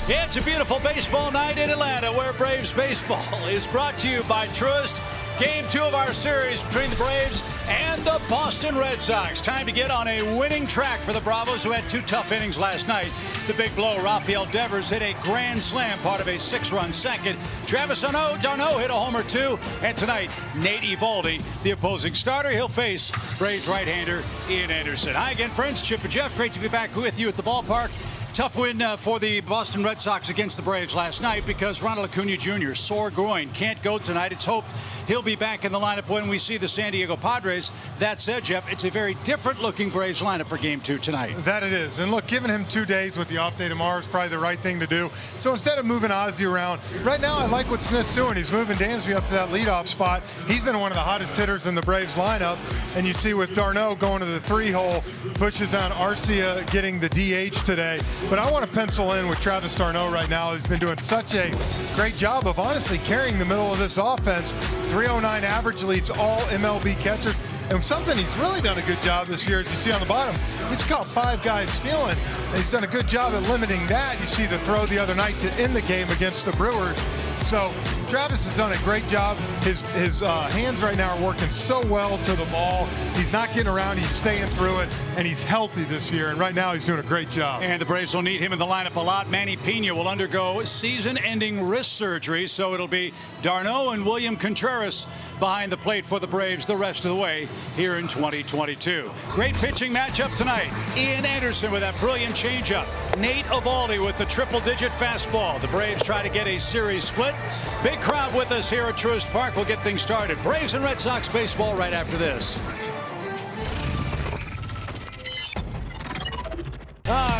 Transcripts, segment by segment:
It's a beautiful baseball night in Atlanta where Braves baseball is brought to you by Truist. Game 2 of our series between the Braves and the Boston Red Sox. Time to get on a winning track for the Bravos, who had 2 tough innings last night. The big blow, Rafael Devers hit a grand slam, part of a 6-run second. Travis d'Arnaud hit a homer too. And tonight, Nate Eovaldi, the opposing starter. He'll face Braves right-hander Ian Anderson. Hi again, friends. Chip and Jeff, great to be back with you at the ballpark. Tough win for the Boston Red Sox against the Braves last night because Ronald Acuna Jr., sore groin, can't go tonight. It's hoped he'll be back in the lineup when we see the San Diego Padres. That said, Jeff, it's a very different looking Braves lineup for Game 2 tonight. That it is. And look, giving him 2 days with the off day tomorrow is probably the right thing to do. So instead of moving Ozzie around, right now I like what Smith's doing. He's moving Dansby up to that leadoff spot. He's been one of the hottest hitters in the Braves lineup. And you see with d'Arnaud going to the 3-hole, pushes down Arcia getting the DH today. But I want to pencil in with Travis d'Arnaud right now. He's been doing such a great job of honestly carrying the middle of this offense. 309 average, leads all MLB catchers. And something he's really done a good job this year, as you see on the bottom, he's caught 5 guys stealing. And he's done a good job at limiting that. You see the throw the other night to end the game against the Brewers. So Travis has done a great job. His hands right now are working so well to the ball. He's not getting around. He's staying through it. And he's healthy this year. And right now he's doing a great job. And the Braves will need him in the lineup a lot. Manny Pena will undergo season-ending wrist surgery. So it'll be d'Arnaud and William Contreras behind the plate for the Braves the rest of the way here in 2022. Great pitching matchup tonight. Ian Anderson with that brilliant changeup. Nate Eovaldi with the triple-digit fastball. The Braves try to get a series split. Big crowd with us here at Truist Park. We'll get things started. Braves and Red Sox baseball right after this.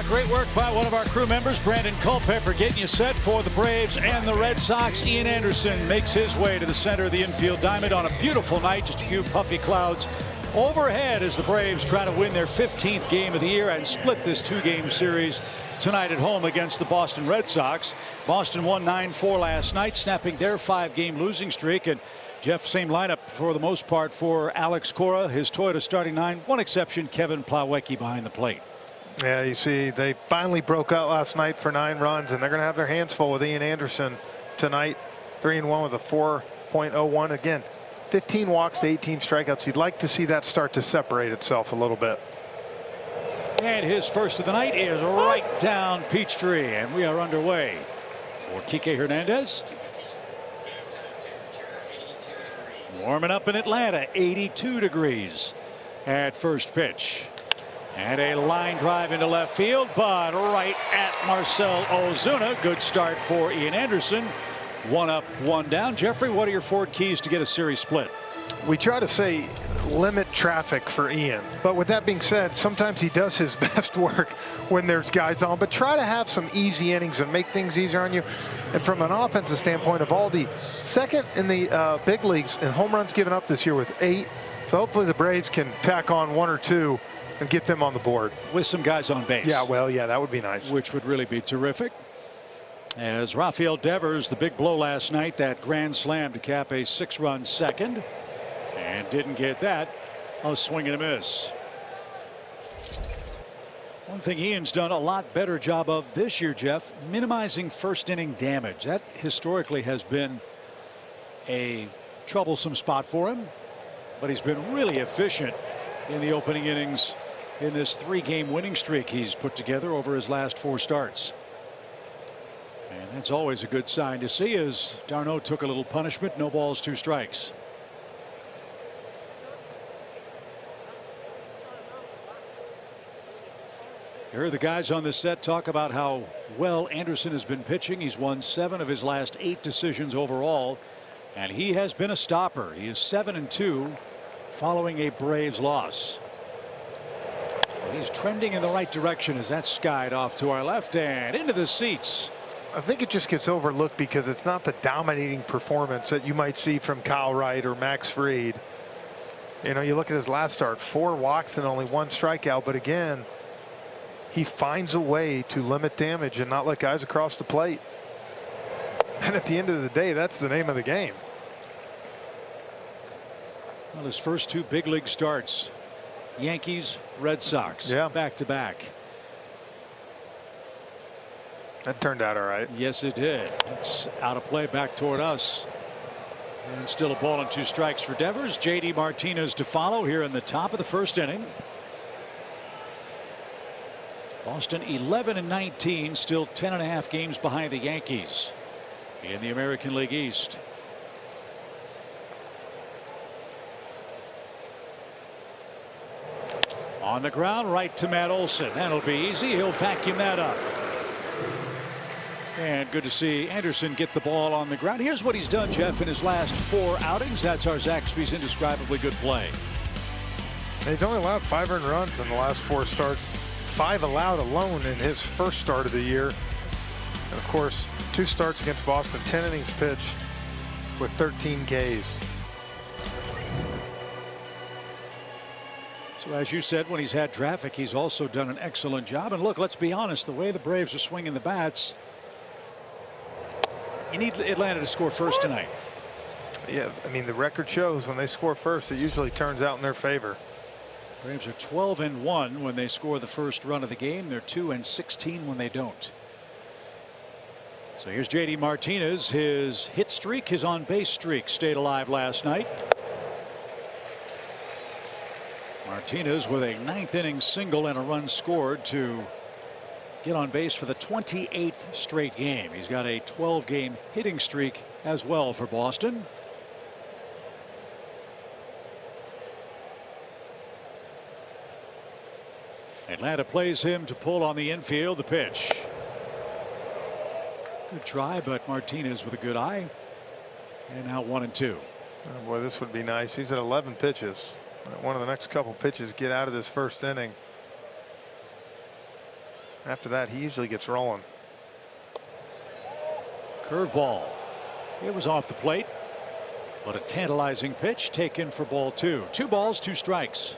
Great work by one of our crew members, Brandon Culpepper, getting you set for the Braves and the Red Sox. Ian Anderson makes his way to the center of the infield diamond on a beautiful night. Just a few puffy clouds overhead as the Braves try to win their 15th game of the year and split this 2-game series tonight at home against the Boston Red Sox. Boston won 9-4 last night, snapping their 5-game losing streak. And Jeff, same lineup for the most part for Alex Cora, his Toyota starting 9. One exception, Kevin Plawecki behind the plate. Yeah, you see, they finally broke out last night for 9 runs, and they're going to have their hands full with Ian Anderson tonight. 3-1 with a 4.01. Again, 15 walks to 18 strikeouts. You'd like to see that start to separate itself a little bit. And his first of the night is right down Peachtree, and we are underway for Kike Hernandez. Warming up in Atlanta, 82 degrees at first pitch. And a line drive into left field, but right at Marcell Ozuna. Good start for Ian Anderson. 1 up, 1 down. Jeffrey, what are your 4 keys to get a series split? We try to say limit traffic for Ian, but with that being said, sometimes he does his best work when there's guys on, but try to have some easy innings and make things easier on you. And from an offensive standpoint, Eovaldi second in the big leagues in home runs given up this year with 8. So hopefully the Braves can tack on 1 or 2 and get them on the board with some guys on base. Yeah, well, yeah, that would be nice. Which would really be terrific. As Rafael Devers, the big blow last night, that grand slam to cap a 6-run second, and didn't get that. A swing and a miss. One thing Ian's done a lot better job of this year, Jeff, minimizing first inning damage. That historically has been a troublesome spot for him, but he's been really efficient in the opening innings in this 3-game winning streak he's put together over his last 4 starts. And that's always a good sign to see, as d'Arnaud took a little punishment. No balls, 2 strikes. Here are the guys on the set talk about how well Anderson has been pitching. He's won 7 of his last 8 decisions overall, and he has been a stopper. He is 7-2 following a Braves loss. He's trending in the right direction as that skied off to our left and into the seats. I think it just gets overlooked because it's not the dominating performance that you might see from Kyle Wright or Max Fried. You know, you look at his last start, 4 walks and only 1 strikeout, but again, he finds a way to limit damage and not let guys across the plate. And at the end of the day, that's the name of the game. Well, his first 2 big league starts, Yankees, Red Sox, back to back. That turned out all right. Yes, it did. It's out of play back toward us. And still a ball and 2 strikes for Devers. J.D. Martinez to follow here in the top of the first inning. Boston 11-19, still 10.5 games behind the Yankees in the American League East. On the ground, right to Matt Olson. That'll be easy. He'll vacuum that up. And good to see Anderson get the ball on the ground. Here's what he's done, Jeff, in his last 4 outings. That's our Zaxby's indescribably good play. He's only allowed 5 earned runs in the last 4 starts. 5 allowed alone in his first start of the year. And of course, 2 starts against Boston, 10 innings pitched with 13 Ks. So as you said, when he's had traffic, he's also done an excellent job. And look, let's be honest, the way the Braves are swinging the bats, you need Atlanta to score first tonight. Yeah, I mean, the record shows when they score first, it usually turns out in their favor. Braves are 12-1 when they score the first run of the game. They're 2-16 when they don't. So here's J.D. Martinez. His hit streak, his on-base streak stayed alive last night. Martinez with a 9th inning single and a run scored to get on base for the 28th straight game. He's got a 12-game hitting streak as well for Boston. Atlanta plays him to pull on the infield. The pitch. Good try, but Martinez with a good eye. And now 1-2. Oh boy, this would be nice. He's at 11 pitches. One of the next couple pitches get out of this first inning. After that, he usually gets rolling. Curveball. It was off the plate, but a tantalizing pitch taken for ball 2. 2 balls, 2 strikes.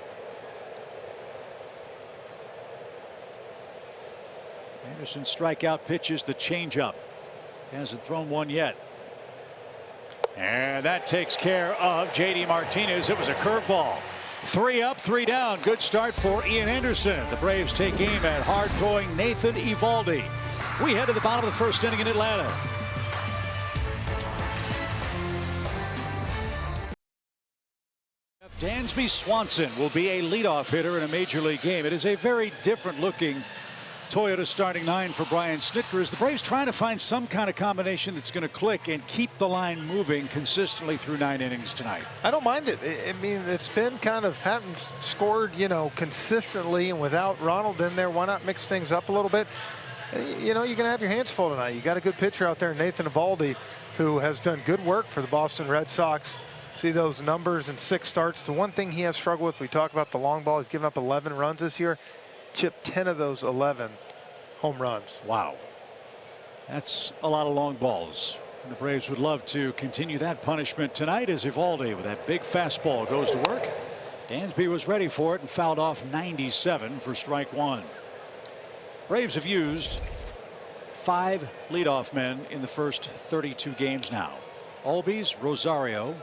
Anderson strikeout pitches the changeup. Hasn't thrown one yet. And that takes care of J.D. Martinez. It was a curveball. 3 up, 3 down. Good start for Ian Anderson. The Braves take aim at hard-throwing Nathan Eovaldi. We head to the bottom of the first inning in Atlanta. Dansby Swanson will be a leadoff hitter in a major league game. It is a very different looking Toyota starting 9 for Brian Snitker, as the Braves trying to find some kind of combination that's going to click and keep the line moving consistently through 9 innings tonight. I don't mind it. I mean, it's been kind of haven't scored, you know, consistently, and without Ronald in there, why not mix things up a little bit? You know, you're going to have your hands full tonight. You got a good pitcher out there, Nathan Eovaldi, who has done good work for the Boston Red Sox. See those numbers in 6 starts. The one thing he has struggled with, we talk about the long ball, he's given up 11 runs this year. Chipped 10 of those 11 home runs. Wow. That's a lot of long balls. And the Braves would love to continue that punishment tonight as Eovaldi with that big fastball goes to work. Dansby was ready for it and fouled off 97 for strike 1. Braves have used 5 leadoff men in the first 32 games now. Albies, Rosario,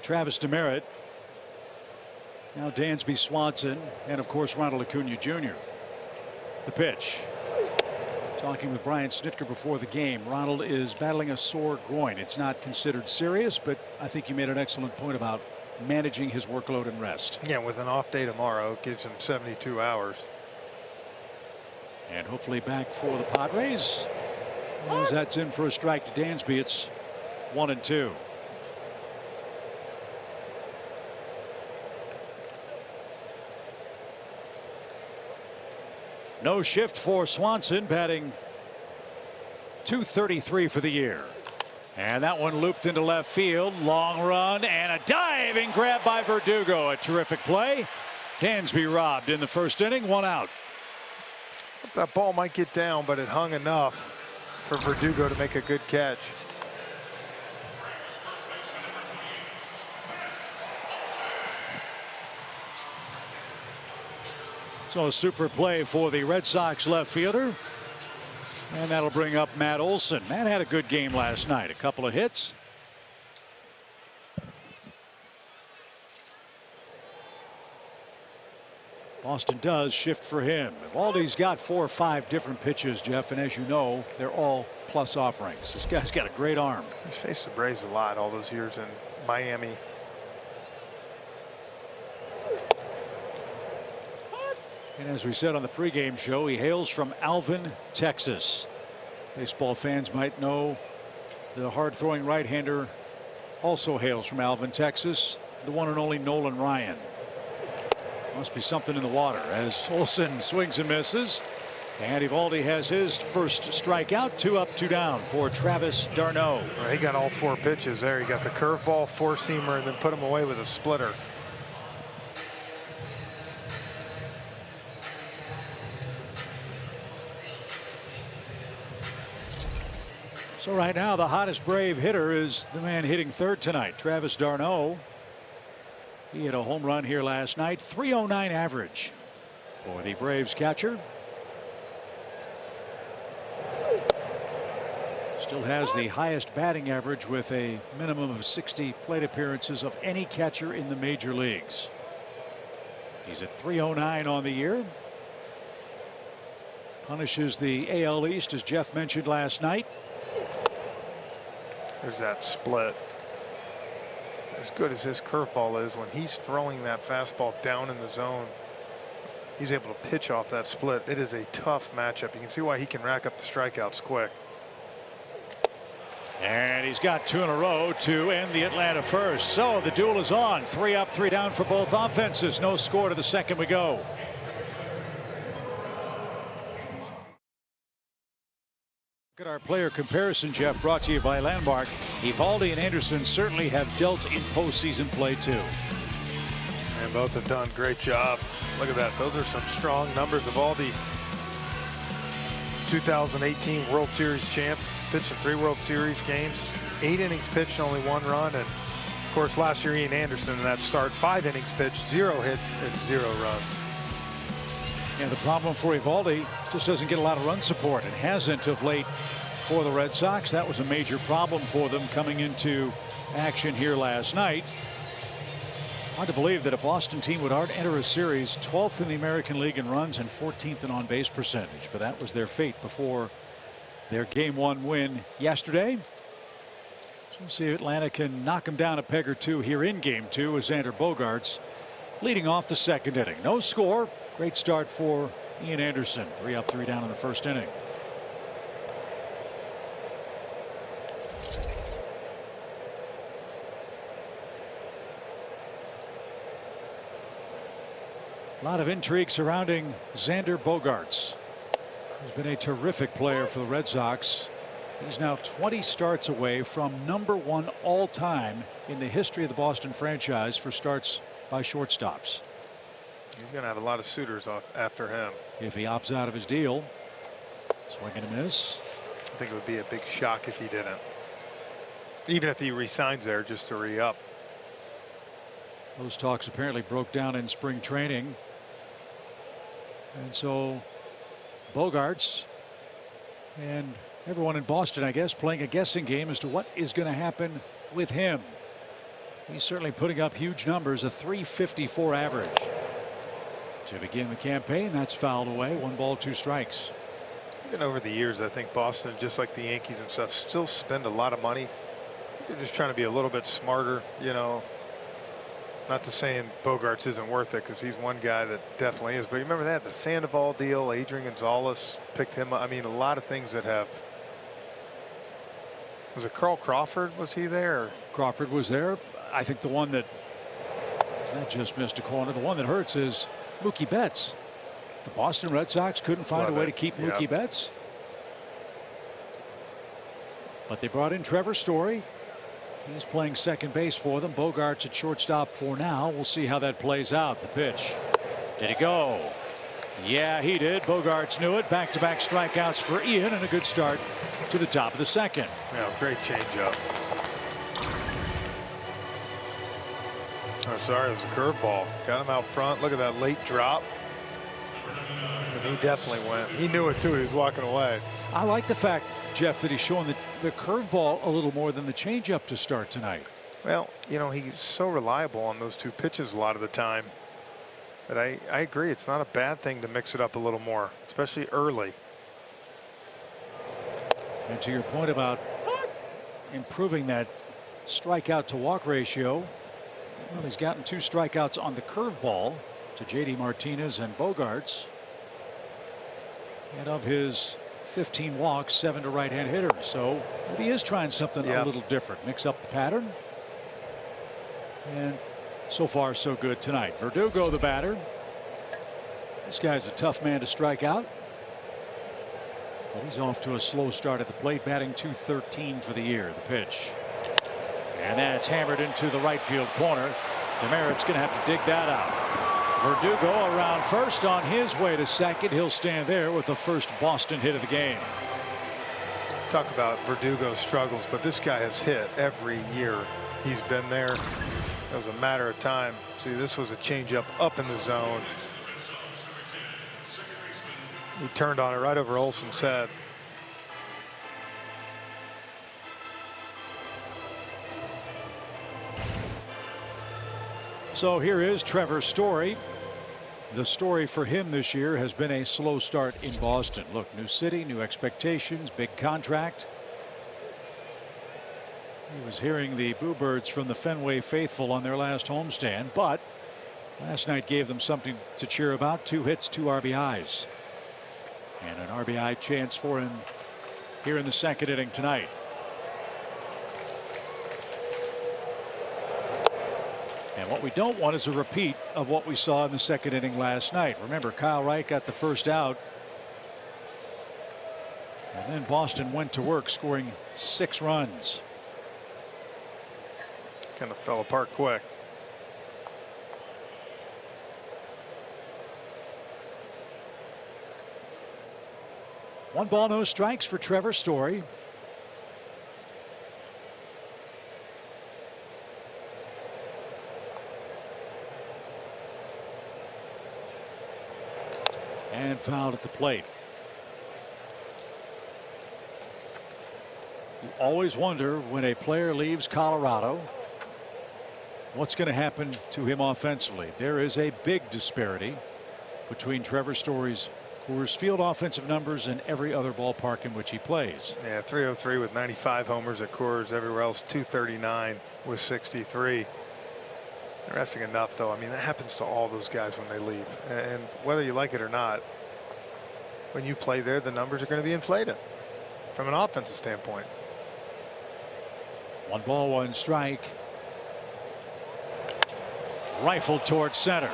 Travis Demeritte, now Dansby Swanson, and of course Ronald Acuna Jr. The pitch. Talking with Brian Snitker before the game, Ronald is battling a sore groin. It's not considered serious, but I think you made an excellent point about managing his workload and rest. Yeah, with an off day tomorrow, it gives him 72 hours. And hopefully back for the Padres. As that's in for a strike to Dansby, it's 1-2. No shift for Swanson, batting .233 for the year. And that one looped into left field. Long run and a diving grab by Verdugo. A terrific play. Dansby robbed in the first inning, 1 out. That ball might get down, but it hung enough for Verdugo to make a good catch. So a super play for the Red Sox left fielder. And that'll bring up Matt Olson. Matt had a good game last night. A couple of hits. Boston does shift for him. Eovaldi's got 4 or 5 different pitches, Jeff, and as you know, they're all plus offerings. This guy's got a great arm. He's faced the Braves a lot all those years in Miami. And as we said on the pregame show, he hails from Alvin, Texas. Baseball fans might know the hard-throwing right-hander also hails from Alvin, Texas. The one and only Nolan Ryan. Must be something in the water as Olson swings and misses. And Eovaldi has his first strikeout. 2 up, 2 down for Travis d'Arnaud. Well, he got all 4 pitches there. He got the curveball, 4-seamer, and then put him away with a splitter. So right now the hottest Brave hitter is the man hitting third tonight, Travis d'Arnaud. He hit a home run here last night. 309 average for the Braves catcher. Still has the highest batting average with a minimum of 60 plate appearances of any catcher in the major leagues. He's at 309 on the year. Punishes the AL East, as Jeff mentioned last night. There's that split. As good as his curveball is, when he's throwing that fastball down in the zone, he's able to pitch off that split. It is a tough matchup. You can see why he can rack up the strikeouts quick. And he's got 2 in a row to end the Atlanta first. So the duel is on. 3 up, 3 down for both offenses. No score to the second we go. Look at our player comparison, Jeff, brought to you by Landmark. Eovaldi and Anderson certainly have dealt in postseason play too. And both have done a great job. Look at that. Those are some strong numbers. Eovaldi, 2018 World Series champ, pitched in 3 World Series games, 8 innings pitched, only 1 run. And of course, last year Ian Anderson in that start, 5 innings pitched, 0 hits and 0 runs. And the problem for Eovaldi, just doesn't get a lot of run support and hasn't of late for the Red Sox. That was a major problem for them coming into action here last night. Hard to believe that a Boston team would enter a series 12th in the American League in runs and 14th in on base percentage, but that was their fate before their game 1 win yesterday. So we'll see if Atlanta can knock them down a peg or 2 here in game 2 as Xander Bogaerts leading off the second inning. No score. Great start for Ian Anderson. 3 up, 3 down in the first inning. A lot of intrigue surrounding Xander Bogaerts. He's been a terrific player for the Red Sox. He's now 20 starts away from #1 all time in the history of the Boston franchise for starts by shortstops. He's going to have a lot of suitors off after him. If he opts out of his deal. Swing and a miss. I think it would be a big shock if he didn't. Even if he resigns there just to re-up. Those talks apparently broke down in spring training. And so Bogaerts and everyone in Boston, I guess, playing a guessing game as to what is going to happen with him. He's certainly putting up huge numbers, a .354 average. To begin the campaign, that's fouled away. 1 ball, 2 strikes. Even over the years, I think Boston, just like the Yankees and stuff, still spend a lot of money. They're just trying to be a little bit smarter, you know. Not to saying Bogaerts isn't worth it, because he's one guy that definitely is. But you remember that, the Sandoval deal, Adrian Gonzalez picked him up. I mean, a lot of things that have. Was it Carl Crawford? Was he there? Crawford was there. I think the one that just missed a corner. The one that hurts is Mookie Betts. The Boston Red Sox couldn't find a way to keep Mookie Betts. But they brought in Trevor Story. He's playing second base for them. Bogaerts at shortstop for now. We'll see how that plays out. The pitch. Did he go? Yeah, he did. Bogaerts knew it. Back-to-back strikeouts for Ian and a good start to the top of the second. Yeah, great changeup. Oh, sorry, it was a curveball. Got him out front. Look at that late drop. And he definitely went. He knew it too. He was walking away. I like the fact, Jeff, that he's showing the curveball a little more than the changeup to start tonight. Well, you know, he's so reliable on those 2 pitches a lot of the time. But I agree, it's not a bad thing to mix it up a little more, especially early. And to your point about improving that strikeout to walk ratio, well, he's gotten 2 strikeouts on the curveball to JD Martinez and Bogarts. And of his 15 walks, 7 to right-hand hitters. So maybe he is trying something a little different. Mix up the pattern. And so far, so good tonight. Verdugo, the batter. This guy's a tough man to strike out. But he's off to a slow start at the plate, batting .213 for the year. The pitch. And that's hammered into the right field corner. Demerit's going to have to dig that out. Verdugo around first on his way to second. He'll stand there with the first Boston hit of the game. Talk about Verdugo's struggles, but this guy has hit every year he's been there. It was a matter of time. See, this was a changeup up in the zone. He turned on it right over Olson's head. So here is Trevor Story. The story for him this year has been a slow start in Boston. Look, new city, new expectations, big contract. He was hearing the Boo Birds from the Fenway faithful on their last homestand, but last night gave them something to cheer about. 2 hits, 2 RBIs. And an RBI chance for him here in the second inning tonight. And what we don't want is a repeat of what we saw in the second inning last night. Remember, Kyle Wright got the first out. And then Boston went to work, scoring 6 runs. Kind of fell apart quick. One ball, no strikes for Trevor Story. And fouled at the plate. You always wonder when a player leaves Colorado, what's going to happen to him offensively. There is a big disparity between Trevor Story's Coors Field offensive numbers and every other ballpark in which he plays. Yeah, 303 with 95 homers at Coors. Everywhere else 239 with 63. Interesting enough, though, I mean, that happens to all those guys when they leave. And whether you like it or not, when you play there, the numbers are going to be inflated from an offensive standpoint. 1 ball, 1 strike. Rifled towards center.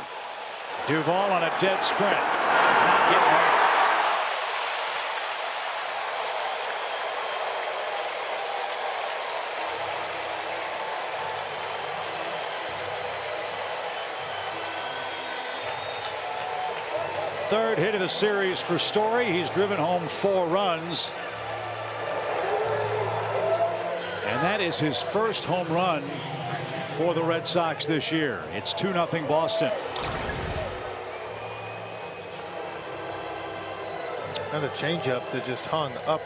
Duvall on a dead sprint. Not getting there. Third hit of the series for Story. He's driven home 4 runs. And that is his first home run for the Red Sox this year. It's 2-0 Boston. Another changeup that just hung up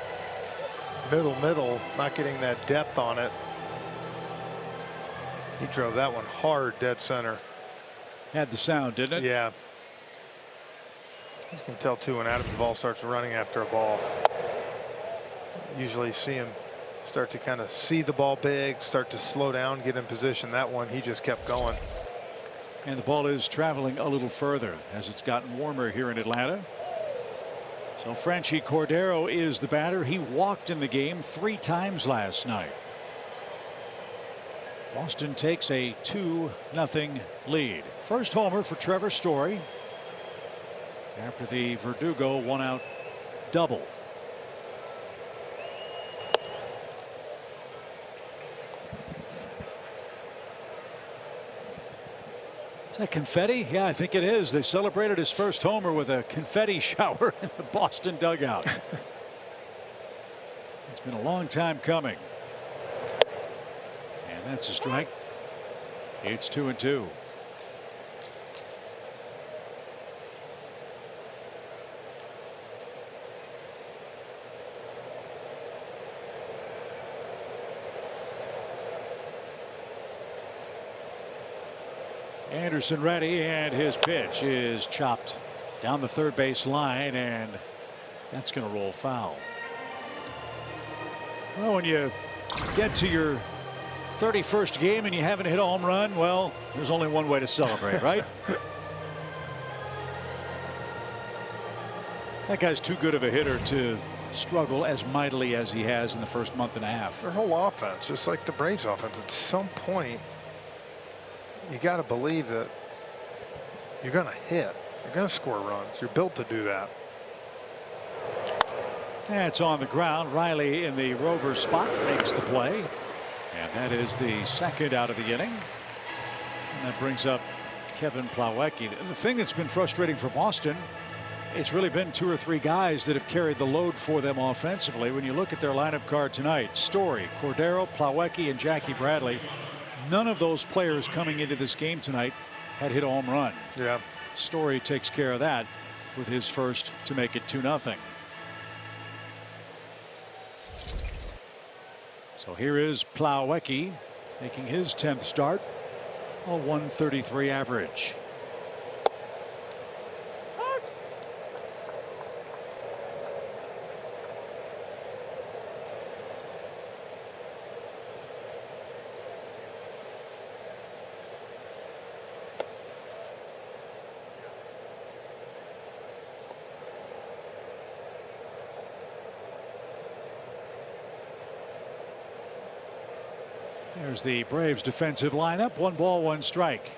middle, not getting that depth on it. He drove that one hard dead center. Had the sound, didn't it? Yeah. You can tell too when Adam Duvall starts running after a ball. Usually see him start to kind of see the ball big, start to slow down, get in position. That one, he just kept going. And the ball is traveling a little further as it's gotten warmer here in Atlanta. So Franchy Cordero is the batter. He walked in the game 3 times last night. Boston takes a 2-0 lead. First homer for Trevor Story after the Verdugo 1-out double. Is that confetti? Yeah, I think it is. They celebrated his first homer with a confetti shower in the Boston dugout. It's been a long time coming. And that's a strike. It's 2-2. Anderson ready, and his pitch is chopped down the third base line, and that's going to roll foul. Well, when you get to your 31st game and you haven't hit a home run, well, there's only one way to celebrate, right? That guy's too good of a hitter to struggle as mightily as he has in the first month and a half. Their whole offense, just like the Braves offense, at some point you got to believe that you're going to hit, you're going to score runs, you're built to do that. That's on the ground. Riley in the rover spot makes the play, and that is the second out of the inning, and that brings up Kevin Plawecki. The thing that's been frustrating for Boston, it's really been 2 or 3 guys that have carried the load for them offensively. When you look at their lineup card tonight, Story, Cordero, Plawecki, and Jackie Bradley, none of those players coming into this game tonight had hit a home run. Yeah. Story takes care of that with his first to make it 2-0. So here is Plawecki making his 10th start, a 133 average. There's the Braves defensive lineup. 1 ball, 1 strike.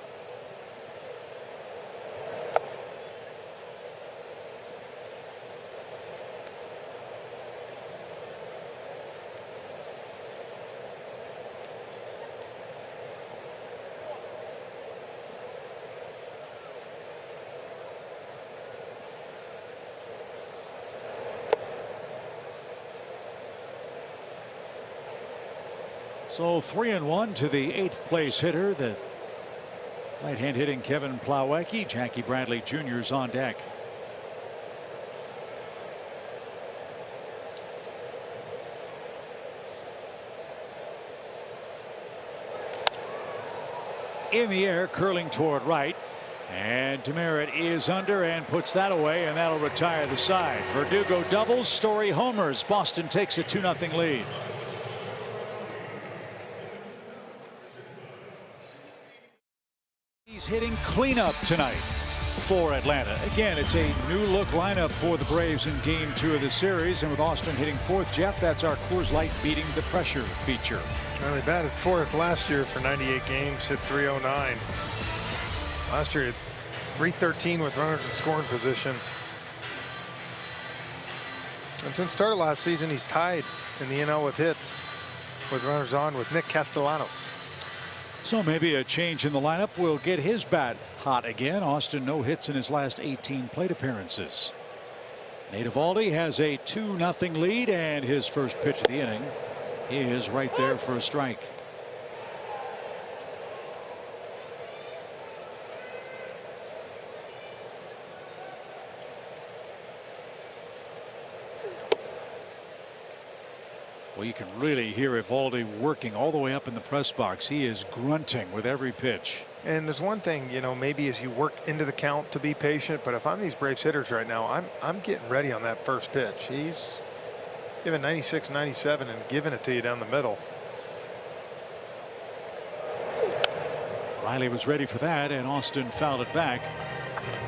So 3-1 to the 8th place hitter, the right-hand hitting Kevin Plawecki. Jackie Bradley Jr.'s on deck. In the air, curling toward right, and Demeritte is under and puts that away, and that'll retire the side. Verdugo doubles, Story homers. Boston takes a 2-0 lead. He's hitting cleanup tonight for Atlanta. Again, it's a new look lineup for the Braves in game 2 of the series, and with Austin hitting 4th, Jeff, that's our Coors Light beating the pressure feature. Well, they batted 4th last year for 98 games, hit .309. Last year, 313 with runners in scoring position. And since start of last season, he's tied in the NL with hits with runners on with Nick Castellanos. So maybe a change in the lineup will get his bat hot again. Austin no hits in his last 18 plate appearances. Nate Eovaldi has a 2-0 lead, and his first pitch of the inning is right there for a strike. Well, you can really hear Eovaldi working all the way up in the press box. He is grunting with every pitch. And there's one thing, you know, maybe as you work into the count to be patient, but if I'm these Braves hitters right now, I'm getting ready on that first pitch. He's giving 96, 97 and giving it to you down the middle. Riley was ready for that, and Austin fouled it back.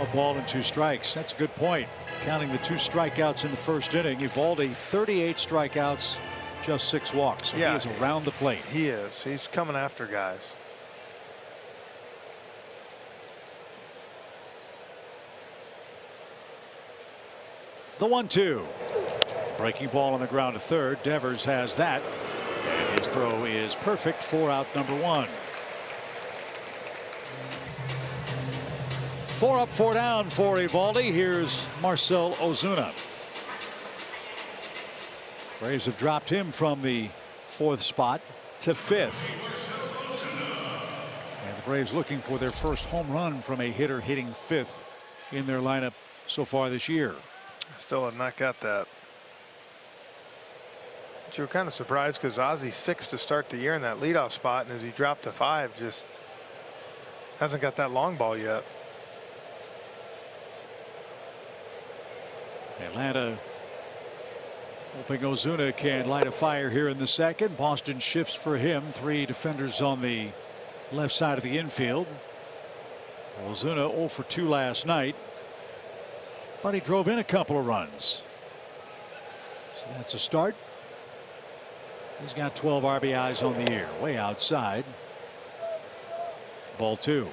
A ball and 2 strikes. That's a good point. Counting the 2 strikeouts in the first inning, Eovaldi 38 strikeouts, just 6 walks. So yeah, he is around the plate. He is. He's coming after guys. The 1-2. Breaking ball on the ground to third. Devers has that, and his throw is perfect for out number 1. 4 up, 4 down for Eovaldi. Here's Marcell Ozuna. Braves have dropped him from the 4th spot to 5th. And the Braves looking for their first home run from a hitter hitting 5th in their lineup so far this year. Still have not got that. But you were kind of surprised because Ozzy's 6th to start the year in that leadoff spot, and as he dropped to 5, just Hasn't got that long ball yet. Atlanta hoping Ozuna can light a fire here in the second. Boston shifts for him. 3 defenders on the left side of the infield. Ozuna 0 for 2 last night, but he drove in a couple of runs. So that's a start. He's got 12 RBIs on the year. Way outside. Ball 2.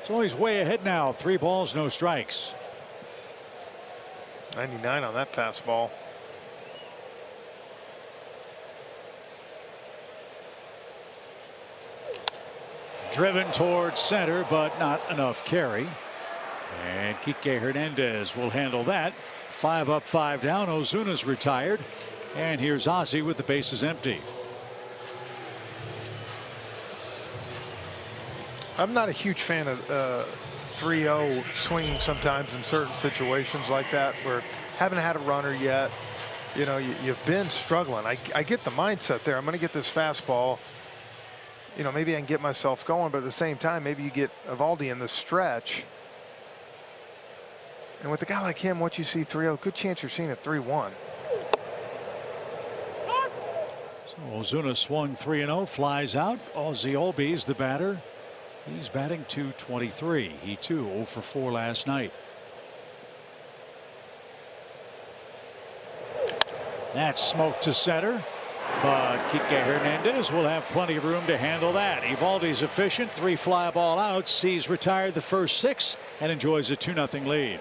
So he's way ahead now. 3 balls, no strikes. 99 on that fastball. Driven towards center, but not enough carry. And Kike Hernandez will handle that. 5 up, 5 down. Ozuna's retired. And here's Ozzie with the bases empty. I'm not a huge fan of 3-0 swinging sometimes in certain situations like that where haven't had a runner yet. You know, you've been struggling. I get the mindset there. I'm going to get this fastball. You know, maybe I can get myself going, but at the same time, maybe you get Eovaldi in the stretch. And with a guy like him, once you see 3-0, good chance you're seeing it 3-1. So Ozuna swung 3-0, flies out. Ozzie Albies, the batter. He's batting .223. He too 0 for 4 last night. That's smoked to center, but Kike Hernandez will have plenty of room to handle that. Eovaldi's efficient. 3 fly ball outs. He's retired the first 6 and enjoys a 2-0 lead.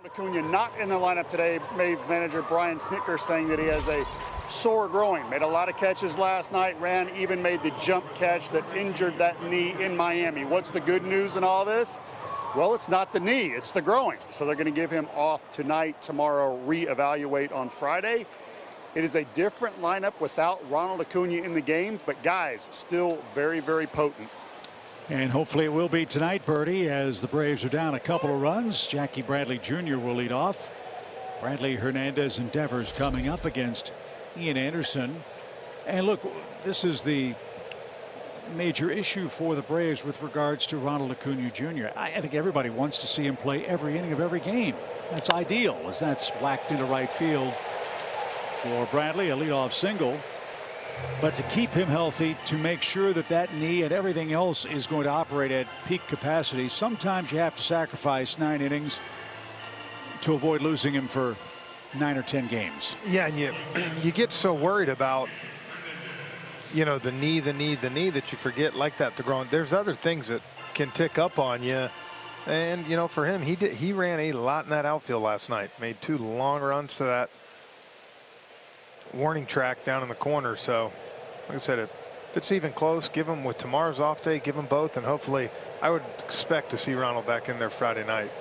Acuna not in the lineup today. Braves manager Brian Snitker saying that he has a sore groin. Made a lot of catches last night. Even made the jump catch that injured that knee in Miami. What's the good news in all this? Well, it's not the knee, it's the groin. So they're going to give him off tonight, tomorrow, reevaluate on Friday. It is a different lineup without Ronald Acuna in the game, but guys, still very, very potent. And hopefully it will be tonight, Bertie, as the Braves are down a couple of runs. Jackie Bradley Jr. will lead off. Bradley Hernandez endeavors coming up against Ian Anderson. And look, this is the major issue for the Braves with regards to Ronald Acuna Jr. I think everybody wants to see him play every inning of every game. That's ideal, as that's whacked into right field for Bradley, a leadoff single. But to keep him healthy, to make sure that that knee and everything else is going to operate at peak capacity, sometimes you have to sacrifice 9 innings to avoid losing him for 9 or 10 games. Yeah, and you get so worried about, you know, the knee that you forget, like that, the groin. There's other things that can tick up on you. And, you know, for him, he ran a lot in that outfield last night. Made 2 long runs to that warning track down in the corner. So like I said, if it's even close, give him with tomorrow's off day, give them both, and hopefully I would expect to see Ronald back in there Friday night.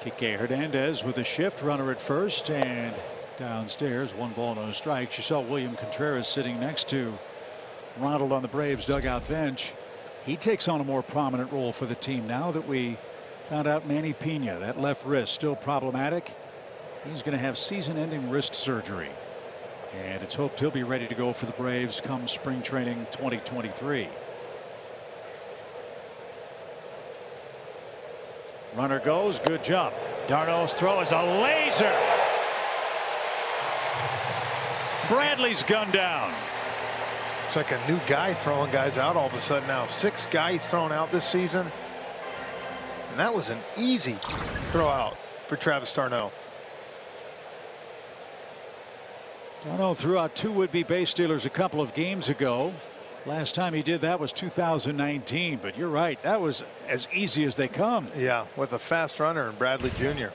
Kike Hernandez with a shift, runner at first, and downstairs 1 ball, no strikes. You saw William Contreras sitting next to Ronald on the Braves dugout bench. He takes on a more prominent role for the team now that we found out Manny Pena, that left wrist still problematic. He's going to have season-ending wrist surgery. And it's hoped he'll be ready to go for the Braves come spring training 2023. Runner goes, good jump. d'Arnaud's throw is a laser. Bradley's gunned down. It's like a new guy throwing guys out all of a sudden now. 6 guys thrown out this season. And that was an easy throw out for Travis d'Arnaud. d'Arnaud threw out 2 would-be base stealers a couple of games ago. Last time he did that was 2019. But you're right, that was as easy as they come. Yeah, with a fast runner and Bradley Jr.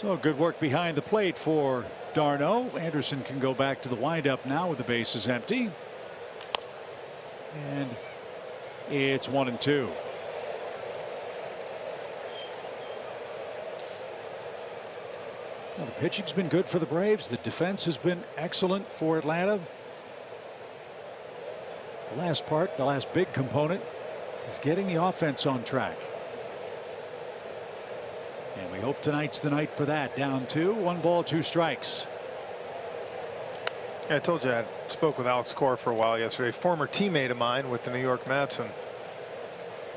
So good work behind the plate for d'Arnaud. Anderson can go back to the windup now with the bases empty. And it's 1-2. Well, the pitching's been good for the Braves. The defense has been excellent for Atlanta. The last big component is getting the offense on track. And we hope tonight's the night for that. Down 2, 1 ball, 2 strikes. I told you I spoke with Alex Cora for a while yesterday, former teammate of mine with the New York Mets, and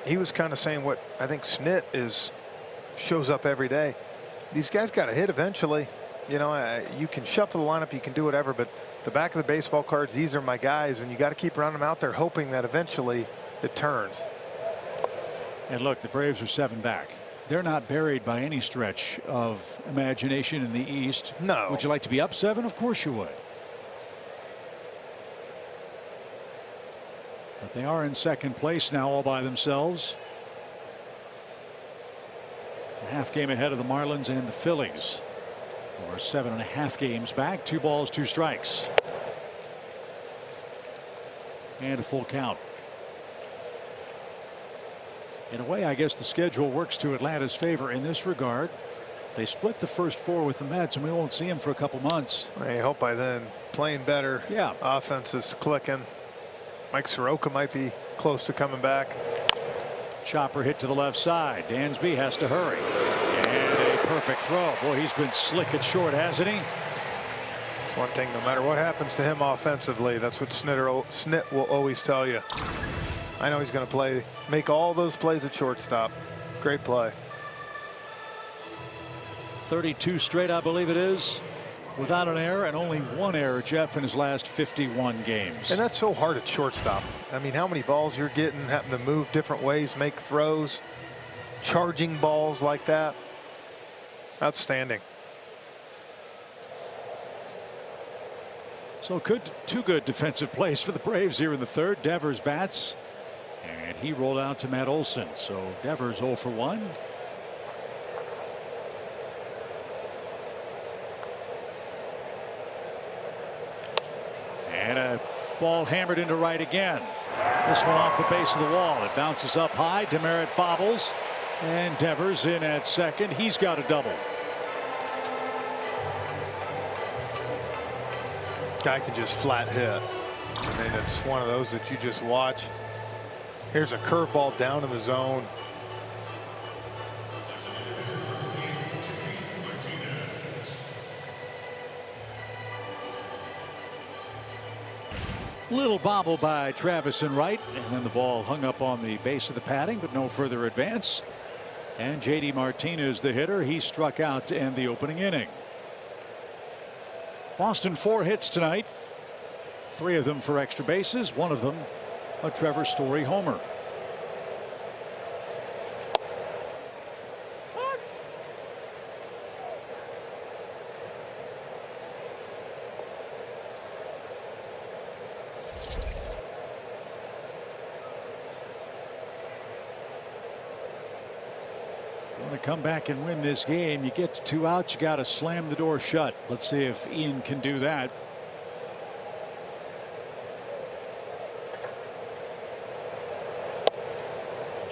he was kind of saying what I think Snit shows up every day. These guys got to hit eventually. You know, you can shuffle the lineup, you can do whatever, but the back of the baseball cards, these are my guys, and you got to keep running them out there hoping that eventually it turns. And look, the Braves are 7 back. They're not buried by any stretch of imagination in the East. No. Would you like to be up 7? Of course you would. But they are in second place now all by themselves. A half game ahead of the Marlins and the Phillies. Or 7.5 games back. 2 balls, 2 strikes. And a full count. In a way, I guess the schedule works to Atlanta's favor in this regard. They split the first 4 with the Mets, and we won't see them for a couple months. I hope by then playing better. Yeah. Offense is clicking. Mike Soroka might be close to coming back. Chopper hit to the left side. Dansby has to hurry. And a perfect throw. Boy, he's been slick at short, hasn't he? It's one thing, no matter what happens to him offensively, that's what Snit will always tell you. I know he's going to make all those plays at shortstop. Great play. 32 straight, I believe it is, without an error, and only 1 error, Jeff, in his last 51 games. And that's so hard at shortstop. I mean, how many balls you're getting, having to move different ways, make throws, charging balls like that. Outstanding. So 2 good defensive plays for the Braves here in the 3rd. Devers bats, and he rolled out to Matt Olson. So Devers 0 for 1. And a ball hammered into right again. This one off the base of the wall. It bounces up high. Demerit bobbles, and Devers in at second. He's got a double. Guy can just flat hit. I mean, it's one of those that you just watch. Here's a curveball down in the zone. Little bobble by Travis and Wright, and then the ball hung up on the base of the padding, but no further advance. And J.D. Martinez, the hitter, he struck out to end the opening inning. Boston 4 hits tonight, 3 of them for extra bases, 1 of them a Trevor Story homer. Want to come back and win this game, you get to 2 outs, you got to slam the door shut. Let's see if Ian can do that.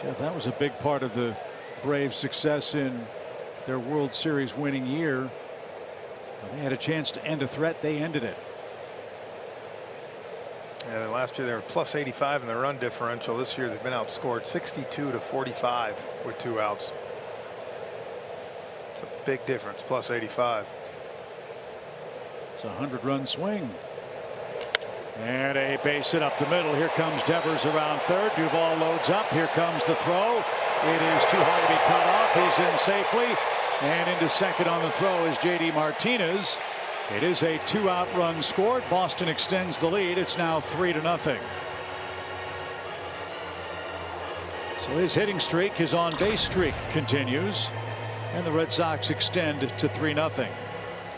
Jeff, that was a big part of the Braves' success in their World Series winning year. When they had a chance to end a threat, they ended it. Yeah, last year they were plus 85 in the run differential. This year they've been outscored 62-45 with 2 outs. It's a big difference, plus 85. It's a 100-run swing. And a base hit up the middle. Here comes Devers around third. Duvall loads up. Here comes the throw. It is too high to be cut off. He's in safely. And into second on the throw is J.D. Martinez. It is a 2-out run scored. Boston extends the lead. It's now 3-0. So his hitting streak, his on-base streak continues. And the Red Sox extend to 3-0.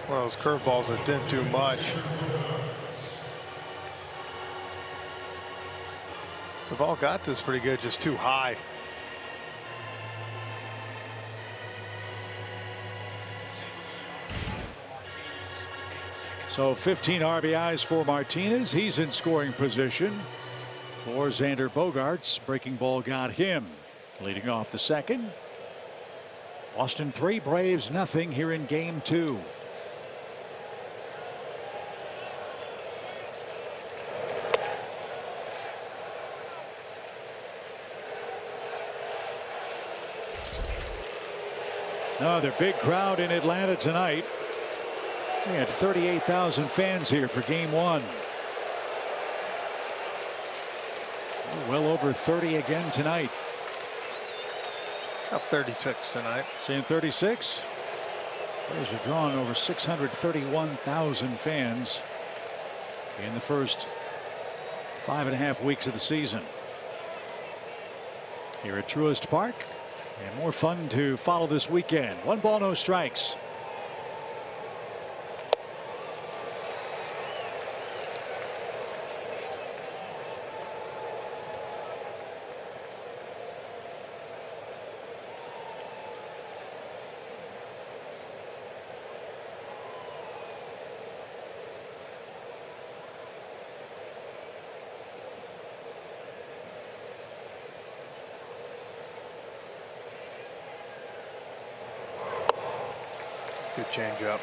Well, those curveballs that didn't do much. The ball got this pretty good, just too high. So 15 RBIs for Martinez. He's in scoring position for Xander Bogaerts. Breaking ball got him. Leading off the second. Boston 3, Braves nothing here in game 2. Another big crowd in Atlanta tonight. We had 38,000 fans here for game 1. Well over 30 again tonight. Up 36 tonight. Saying 36. Braves are drawing over 631,000 fans in the first 5.5 weeks of the season here at Truist Park. And more fun to follow this weekend. 1 ball, no strikes. Good changeup.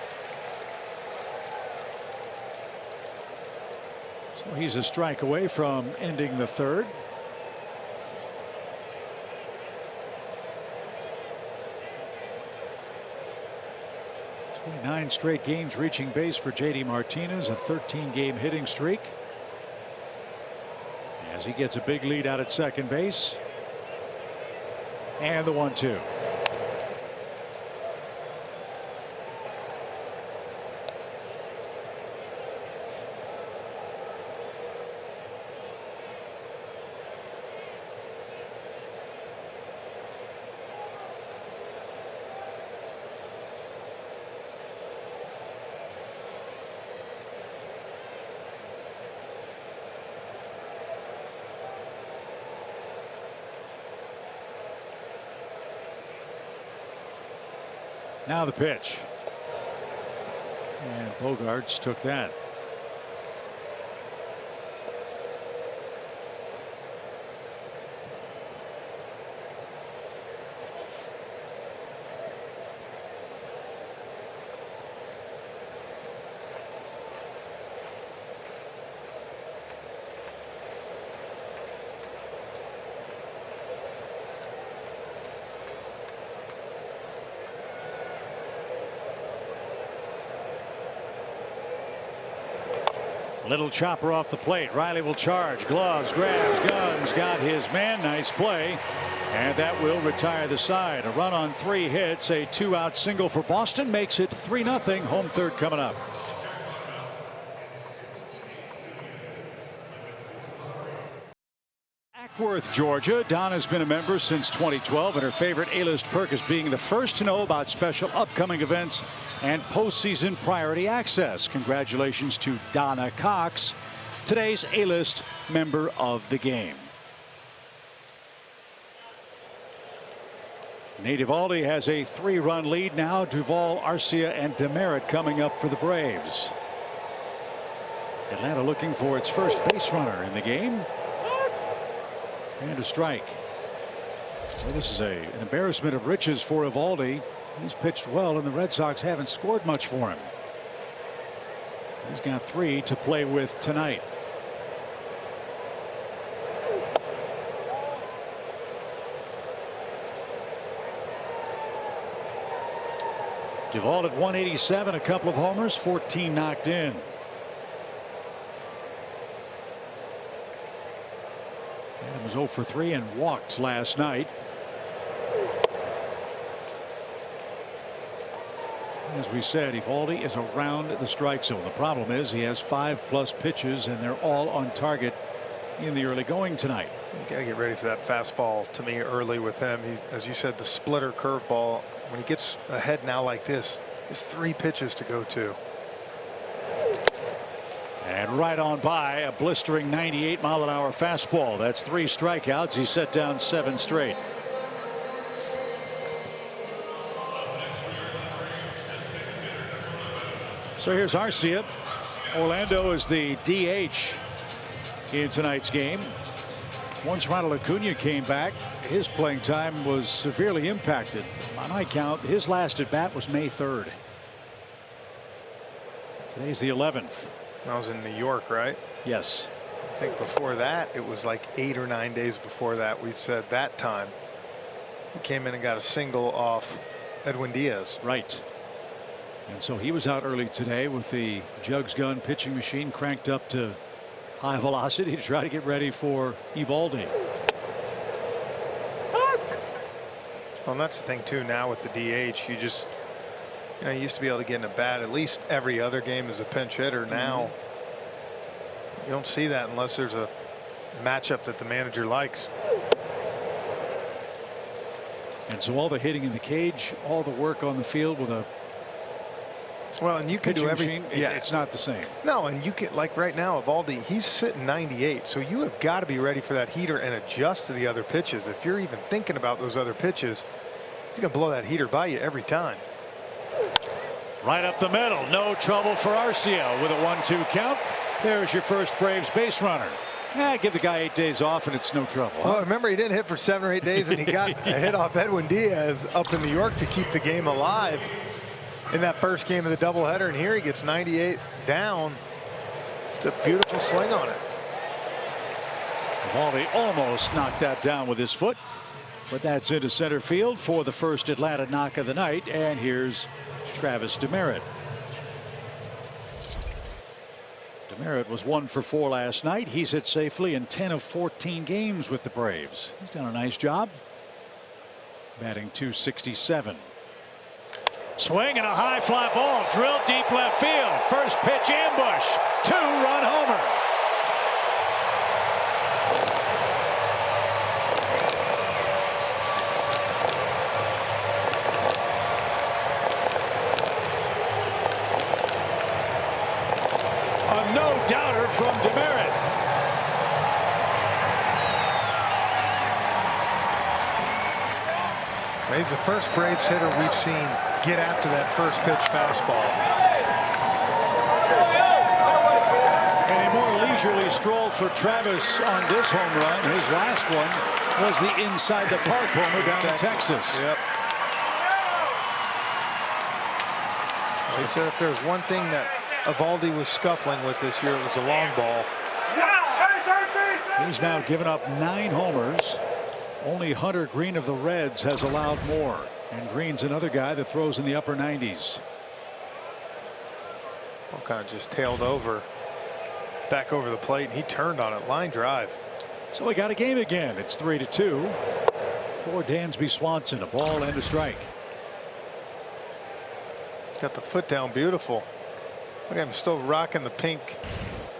So he's a strike away from ending the third. Nine straight games reaching base for JD Martinez, a 13-game hitting streak. As he gets a big lead out at second base. And the 1-2. Now the pitch. And Bogaerts took that. Little chopper off the plate. Riley will charge. Gloves, grabs, guns, got his man. Nice play. And that will retire the side. A run on 3 hits. A 2-out single for Boston makes it 3-0. Home third coming up. Ackworth, Georgia. Donna's been a member since 2012, and her favorite A-list perk is being the first to know about special upcoming events and postseason priority access. Congratulations to Donna Cox, today's A-list member of the game. Nate Eovaldi has a 3-run lead now. Duvall, Arcia, and Demeritte coming up for the Braves. Atlanta looking for its first base runner in the game. And a strike. Well, this is an embarrassment of riches for Eovaldi. He's pitched well, and the Red Sox haven't scored much for him. He's got 3 to play with tonight. Duvall at 187, a couple of homers, 14 knocked in. Adam was 0 for 3 and walked last night. As we said, Eovaldi is around the strike zone. The problem is he has 5+ pitches, and they're all on target in the early going tonight. You got to get ready for that fastball to me early with him. As you said, the splitter curveball, when he gets ahead now like this, it's 3 pitches to go to. And right on by a blistering 98-mile-an-hour fastball. That's 3 strikeouts. He set down 7 straight. So here's Arcia. Orlando is the DH in tonight's game. Once Ronald Acuna came back, his playing time was severely impacted. On my count, his last at bat was May 3rd. Today's the 11th. That was in New York, right? Yes. I think before that, it was like 8 or 9 days before that. We said that time he came in and got a single off Edwin Diaz. Right. And so he was out early today with the Jugs gun pitching machine cranked up to high velocity to try to get ready for Eovaldi. Well, and that's the thing too. Now with the DH, you just, you know, you used to be able to get in a bat at least every other game as a pinch hitter. Now you don't see that unless there's a matchup that the manager likes. And so all the hitting in the cage, all the work on the field with a well, and you can do machine, it's not the same. No, and you can, like right now, Eovaldi, he's sitting 98, so you have got to be ready for that heater and adjust to the other pitches. If you're even thinking about those other pitches, he's going to blow that heater by you every time. Right up the middle, no trouble for Arcia with a 1-2 count. There's your first Braves base runner. Give the guy 8 days off and it's no trouble. Huh? Well, remember, he didn't hit for 7 or 8 days, and he got a hit off Edwin Diaz up in New York to keep the game alive in that first game of the doubleheader, and here he gets 98 down. It's a beautiful swing on it. Eovaldi almost knocked that down with his foot, but that's into center field for the first Atlanta knock of the night. And here's Travis Demeritte. Demeritte was 1 for 4 last night. He's hit safely in 10 of 14 games with the Braves. He's done a nice job. Batting .267. Swing and a high fly ball drilled deep left field. First pitch ambush. 2-run homer. A no-doubter from Demeritte. He's the first Braves hitter we've seen get after that first pitch fastball. And a more leisurely stroll for Travis on this home run. His last one was the inside the park homer down in Texas. Yep. They said if there was one thing that Eovaldi was scuffling with this year, it was a long ball. He's now given up 9 homers. Only Hunter Green of the Reds has allowed more. And Green's another guy that throws in the upper 90s. Well, kind of just tailed over, back over the plate, and he turned on it. Line drive. So we got a game again. It's 3-2 for Dansby Swanson. A ball and a strike. Got the foot down beautiful. Look at him still rocking the pink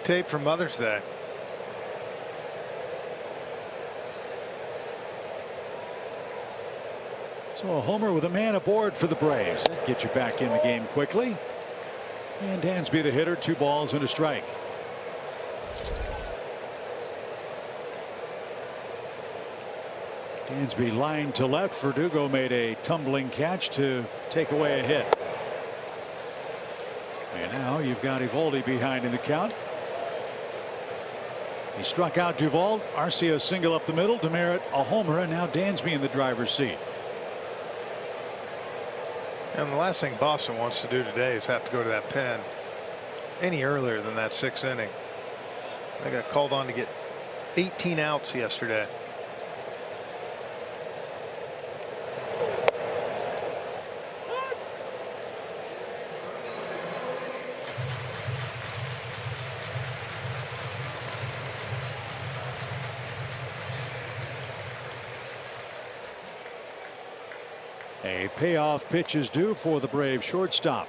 tape from Mother's Day. So a homer with a man aboard for the Braves. Get you back in the game quickly. And Dansby the hitter, 2 balls and a strike. Dansby lined to left. Verdugo made a tumbling catch to take away a hit. And now you've got Eovaldi behind in the count. He struck out Duvall. Arcia single up the middle. Demeritte a homer, and now Dansby in the driver's seat. And the last thing Boston wants to do today is have to go to that pen any earlier than that 6th inning. They got called on to get 18 outs yesterday. A payoff pitch is due for the Braves shortstop.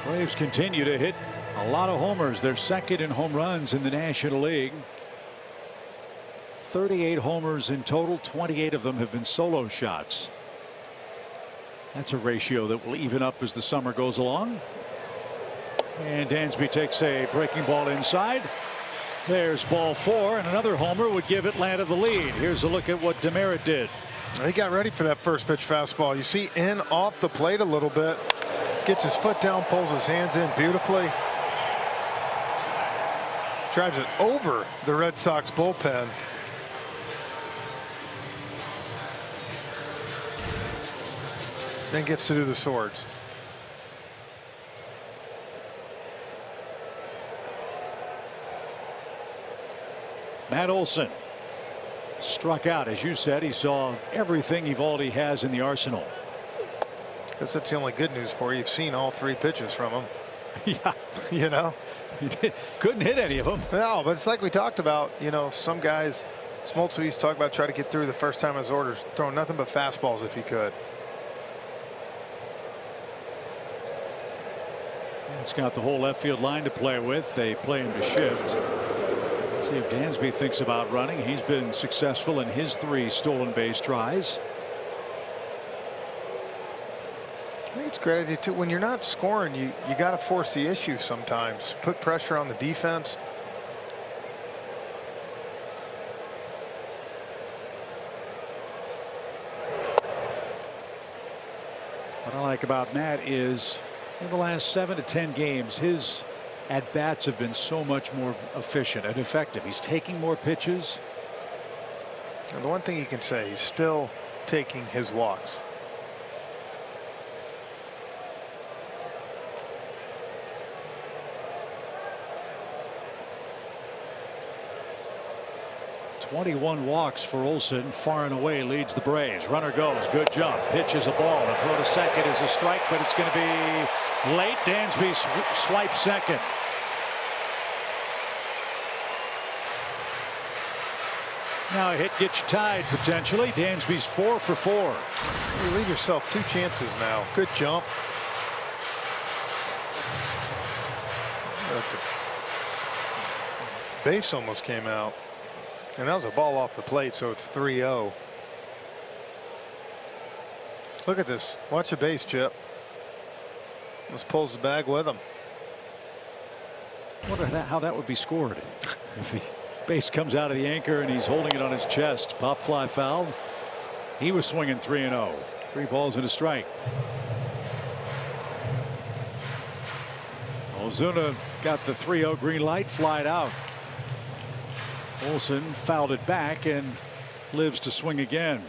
Braves continue to hit a lot of homers. They're second in home runs in the National League. 38 homers in total. 28 of them have been solo shots. That's a ratio that will even up as the summer goes along. And Dansby takes a breaking ball inside. There's ball 4, and another homer would give Atlanta the lead. Here's a look at what Demeritte did. He got ready for that first pitch fastball. You see in off the plate a little bit. Gets his foot down, pulls his hands in beautifully. Drives it over the Red Sox bullpen. Then gets to do the swords. Matt Olson struck out. As you said, he saw everything Eovaldi has in the arsenal. That's the only good news for you. You've seen all 3 pitches from him. Yeah. You know? He couldn't hit any of them. No, but it's like we talked about. You know, some guys, Smoltz used to talk about try to get through the first time his orders, throwing nothing but fastballs if he could. It's got the whole left field line to play with. They play him to shift. See if Dansby thinks about running. He's been successful in his 3 stolen base tries. I think it's a great idea too. When you're not scoring, you got to force the issue sometimes. Put pressure on the defense. What I like about Matt is in the last 7 to 10 games, his at-bats have been so much more efficient and effective. He's taking more pitches. And the one thing you can say, he's still taking his walks. .21 walks for Olson. Far and away leads the Braves. Runner goes. Good jump. Pitch is a ball. The throw to second is a strike, but it's going to be late. Dansby swipes second. Now a hit gets you tied potentially. Dansby's 4 for 4. You leave yourself 2 chances now. Good jump. The base almost came out. And that was a ball off the plate, so it's 3-0. Look at this. Watch the base, Chip. Almost pulls the bag with him. I wonder how that would be scored. If the base comes out of the anchor and he's holding it on his chest. Pop fly foul. He was swinging 3-0. 3 balls and a strike. Ozuna got the 3-0 green light, flied out. Olson fouled it back and lives to swing again.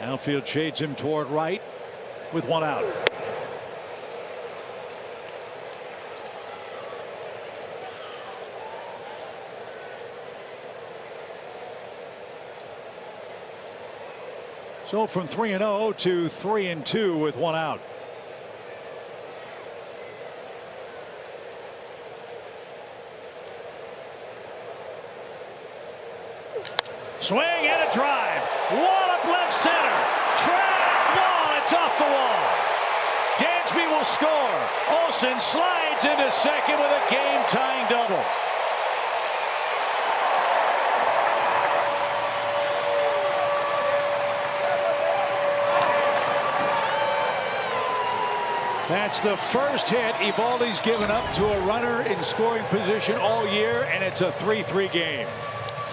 Outfield shades him toward right with 1 out. So from 3-0 to 3-2 with 1 out. Swing and a drive. Wall up left center. Track ball. It's off the wall. Dansby will score. Olson slides into second with a game-tying double. That's the first hit Eovaldi's given up to a runner in scoring position all year, and it's a 3-3 game.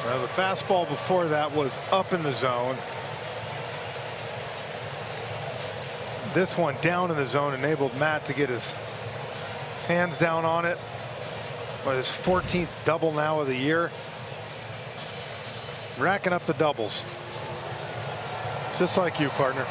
Now the fastball before that was up in the zone. This one down in the zone enabled Matt to get his hands down on it. With his 14th double now of the year. Racking up the doubles. Just like you, partner.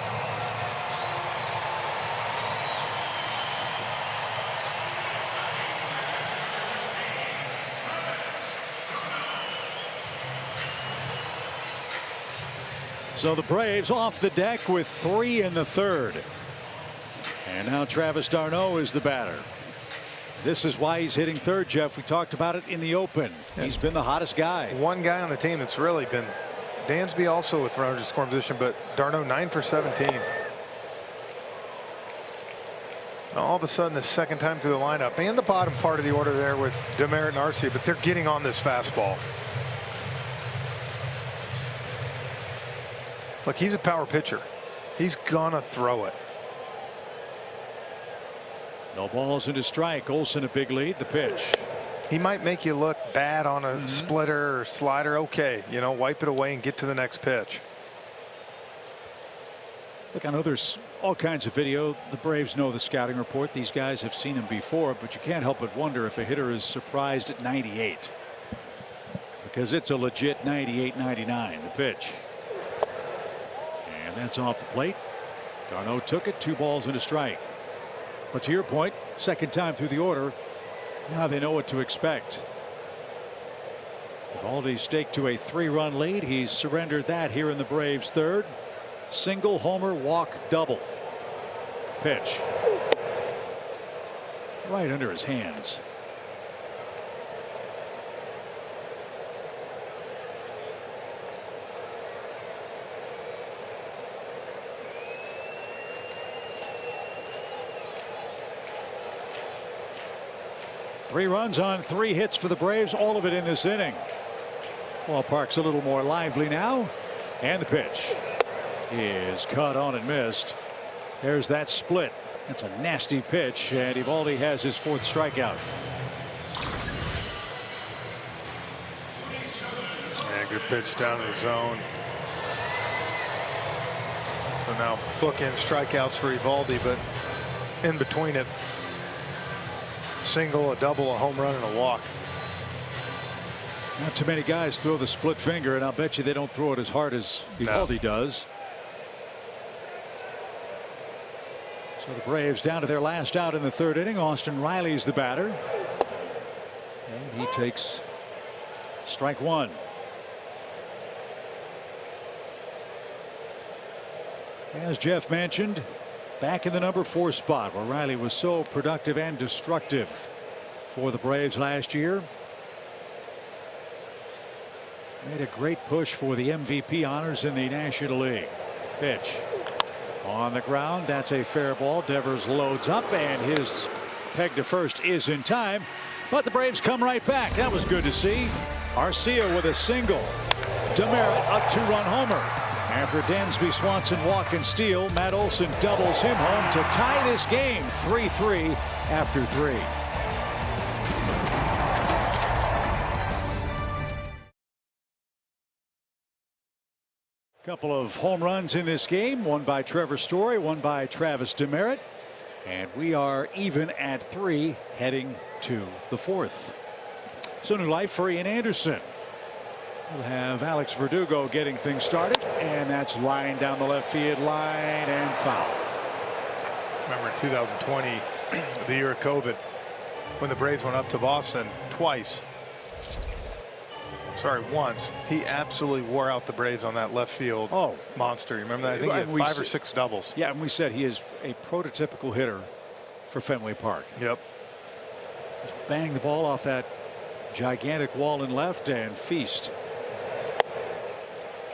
So the Braves off the deck with 3 in the 3rd. And now Travis d'Arnaud is the batter. This is why he's hitting 3rd, Jeff. We talked about it in the open. He's been the hottest guy. One guy on the team that's really been. Dansby also with runners in scoring position, but d'Arnaud 9 for 17. All of a sudden, the second time through the lineup and the bottom part of the order there with Demeritte and Arcia, but they're getting on this fastball. Look, he's a power pitcher. He's gonna throw it. No balls into strike. Olson a big lead. The pitch. He might make you look bad on a splitter or slider. Okay, you know, wipe it away and get to the next pitch. Look, I know there's all kinds of video. The Braves know the scouting report. These guys have seen him before, but you can't help but wonder if a hitter is surprised at 98. Because it's a legit 98-99. The pitch. And that's off the plate. Garneau took it. 2 balls and a strike. But to your point, second time through the order, now they know what to expect. Eovaldi staked to a 3-run lead. He's surrendered that here in the Braves' third. Single, homer, walk, double. Pitch. Right under his hands. Three runs on 3 hits for the Braves, all of it in this inning. Ballpark's a little more lively now. And the pitch is cut on and missed. There's that split. That's a nasty pitch, and Eovaldi has his 4th strikeout. Yeah, good pitch down to the zone. So now bookend strikeouts for Eovaldi, but in between it, single, a double, a home run, and a walk. Not too many guys throw the split finger, and I'll bet you they don't throw it as hard as Eovaldi does. So the Braves down to their last out in the 3rd inning. Austin Riley's the batter. And he takes strike 1. As Jeff mentioned, back in the number 4 spot where Riley was so productive and destructive for the Braves last year. Made a great push for the MVP honors in the National League. Pitch on the ground. That's a fair ball. Devers loads up, and his peg to first is in time. But the Braves come right back. That was good to see. Arcia with a single. Demeritte a 2-run homer. After Dansby, Swanson walk and steal, Matt Olson doubles him home to tie this game 3-3 after 3. Couple of home runs in this game, one by Trevor Story, one by Travis Demeritte, and we are even at 3 heading to the 4th. So new life for Ian Anderson. We'll have Alex Verdugo getting things started, and that's line down the left field line and foul. Remember in 2020, the year of COVID, when the Braves went up to Boston once, he absolutely wore out the Braves on that left field monster. You remember that? I think he had 5 or 6 doubles. Yeah, and we said he is a prototypical hitter for Fenway Park. Yep. Just bang the ball off that gigantic wall in left and feast.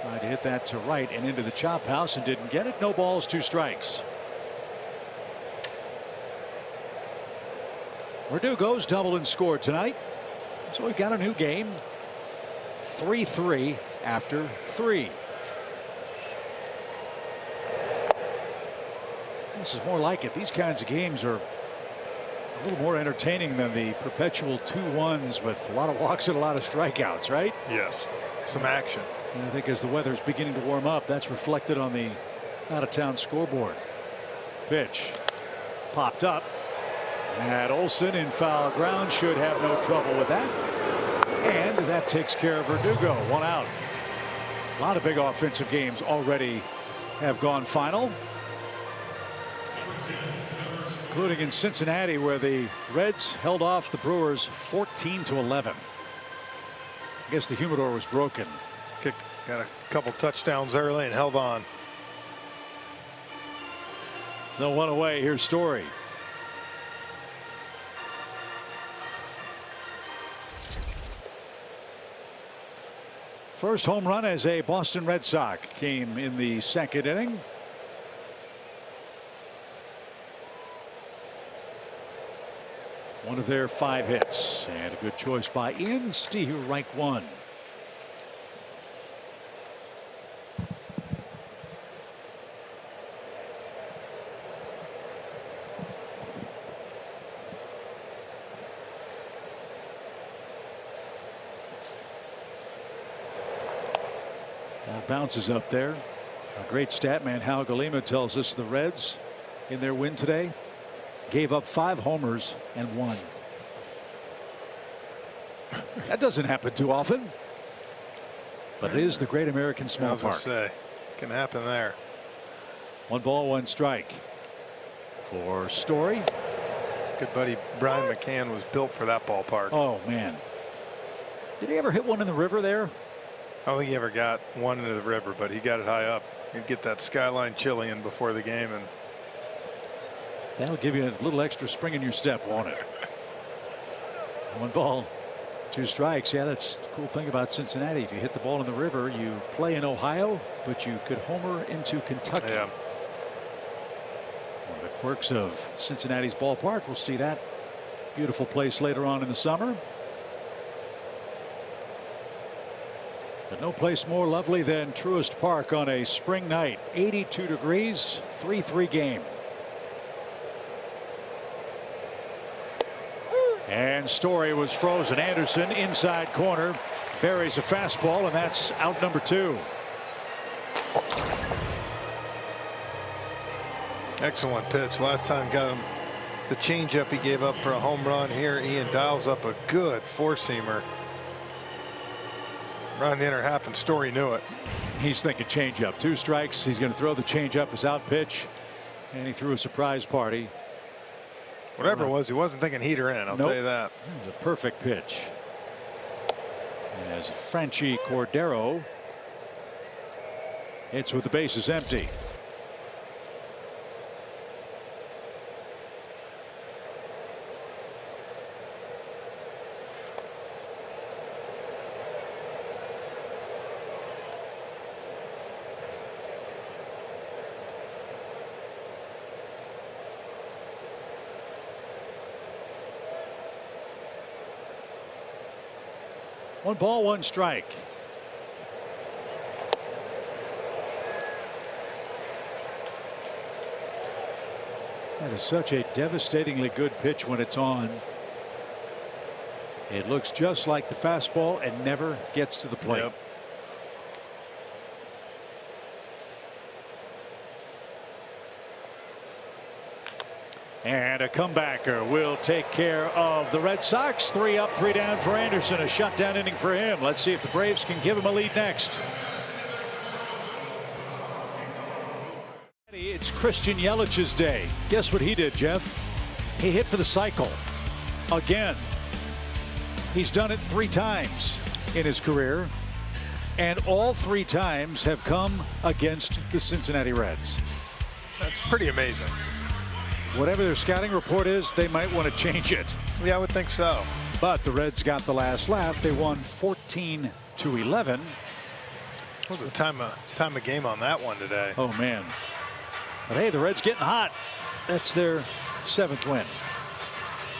Tried to hit that to right and into the chop house and didn't get it. No balls, 2 strikes. Verdugo's doubled and scored tonight. So we've got a new game. 3-3 after 3. This is more like it. These kinds of games are a little more entertaining than the perpetual 2-1s with a lot of walks and a lot of strikeouts, right? Yes. Some action. And I think as the weather's beginning to warm up, that's reflected on the out-of-town scoreboard. Pitch popped up. And Olson in foul ground should have no trouble with that. And that takes care of Verdugo. 1 out. A lot of big offensive games already have gone final, including in Cincinnati, where the Reds held off the Brewers 14-11. I guess the humidor was broken. Got a couple touchdowns early and held on. So 1 away. Here's Story. First home run as a Boston Red Sox came in the 2nd inning. One of their 5 hits, and a good choice by Ian. Steve Reich 1. Bounces up there. A great stat man Hal Galima tells us the Reds in their win today gave up 5 homers and 1. That doesn't happen too often. But it is the Great American Small Park. Say, can happen there. 1 ball, 1 strike for Story. Good buddy Brian McCann was built for that ballpark. Oh man, did he ever hit one in the river there? I don't think he ever got one into the river, but he got it high up. He'd get that skyline chili in before the game, and that'll give you a little extra spring in your step, won't it? 1 ball, 2 strikes. Yeah, that's the cool thing about Cincinnati. If you hit the ball in the river, you play in Ohio, but you could homer into Kentucky. yeah. One of the quirks of Cincinnati's ballpark. We'll see that beautiful place later on in the summer. But no place more lovely than Truist Park on a spring night. 82 degrees, 3-3 game. And Story was frozen. Anderson inside corner buries a fastball, and that's out number 2. Excellent pitch. Last time got him the changeup he gave up for a home run. Here Ian dials up a good 4-seamer. Right in the inner half, and Story knew it. He's thinking changeup. 2 strikes. He's going to throw the changeup as out pitch, and he threw a surprise party. Whatever it was, he wasn't thinking heater in. I'll tell you that. It was a perfect pitch. As Franchy Cordero hits with the bases empty. One ball, 1 strike. That is such a devastatingly good pitch when it's on. It looks just like the fastball and never gets to the plate. Yep. And a comebacker will take care of the Red Sox. 3 up, 3 down for Anderson. A shutdown inning for him. Let's see if the Braves can give him a lead next. It's Christian Yelich's day. Guess what he did, Jeff? He hit for the cycle again. He's done it 3 times in his career, and all 3 times have come against the Cincinnati Reds. That's pretty amazing. Whatever their scouting report is, they might want to change it. Yeah, I would think so. But the Reds got the last laugh. They won 14-11. What was the time of game on that one today? Oh man. But hey, the Reds getting hot. That's their 7th win.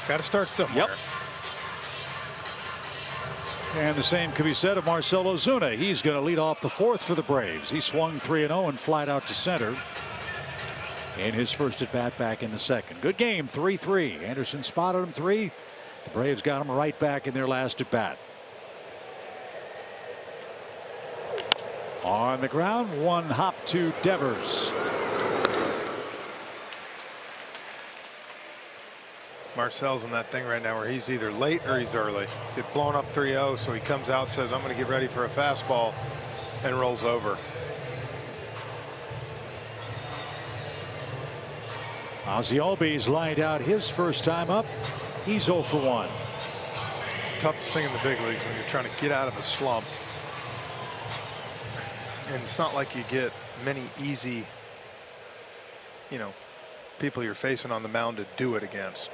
Got to start somewhere. Yep. And the same could be said of Marcell Ozuna. He's going to lead off the 4th for the Braves. He swung 3-0 and flied out to center in his first at bat back in the 2nd. Good game, 3-3. Anderson spotted him 3. The Braves got him right back in their last at bat. On the ground, 1 hop to Devers. Marcel's in that thing right now where he's either late or he's early. Get blown up 3-0, so he comes out, says, I'm going to get ready for a fastball, and rolls over. Ozzie Albies lined out his first time up. He's 0 for 1. It's the toughest thing in the big leagues when you're trying to get out of a slump. And it's not like you get many easy, people you're facing on the mound to do it against.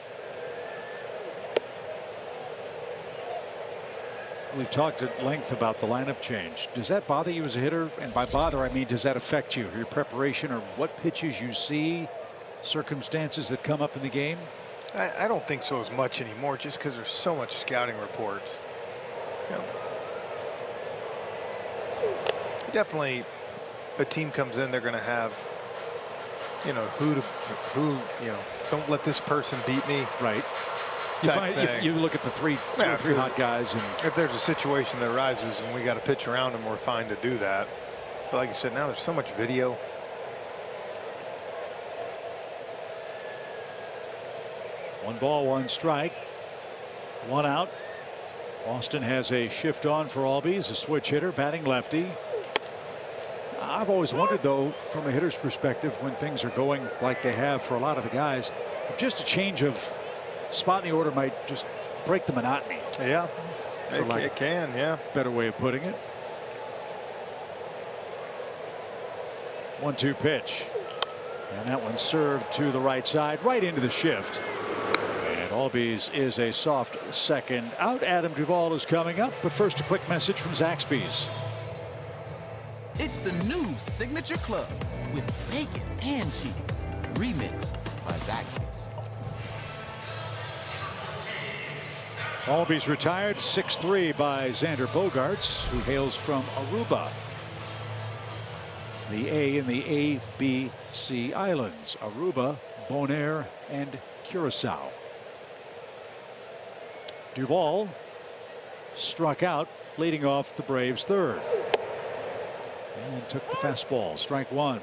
We've talked at length about the lineup change. Does that bother you as a hitter? And by bother, I mean, does that affect you, your preparation, or what pitches you see, circumstances that come up in the game? I don't think so as much anymore, just because there's so much scouting reports. Definitely, a team comes in, they're going to have, don't let this person beat me. Right. You look at the 2 or 3 hot guys, and if there's a situation that arises and we got to pitch around them, we're fine to do that. But like I said, now there's so much video. One ball, one strike, one out. Boston has a shift on for Albie. He's a switch hitter, batting lefty. I've always wondered, though, from a hitter's perspective, when things are going like they have for a lot of the guys, if just a change of spot in the order might just break the monotony. Yeah, it can, yeah. Better way of putting it. 1-2 pitch. And that one served to the right side, right into the shift. And Albies is a soft second out. Adam Duvall is coming up, but first a quick message from Zaxby's. It's the new Signature Club with bacon and cheese, remixed by Zaxby's. Albies retired 6-3 by Xander Bogaerts, who hails from Aruba, the A in the ABC Islands, Aruba, Bonaire, and Curacao. Duvall struck out, leading off the Braves' third. And took the fastball, strike one.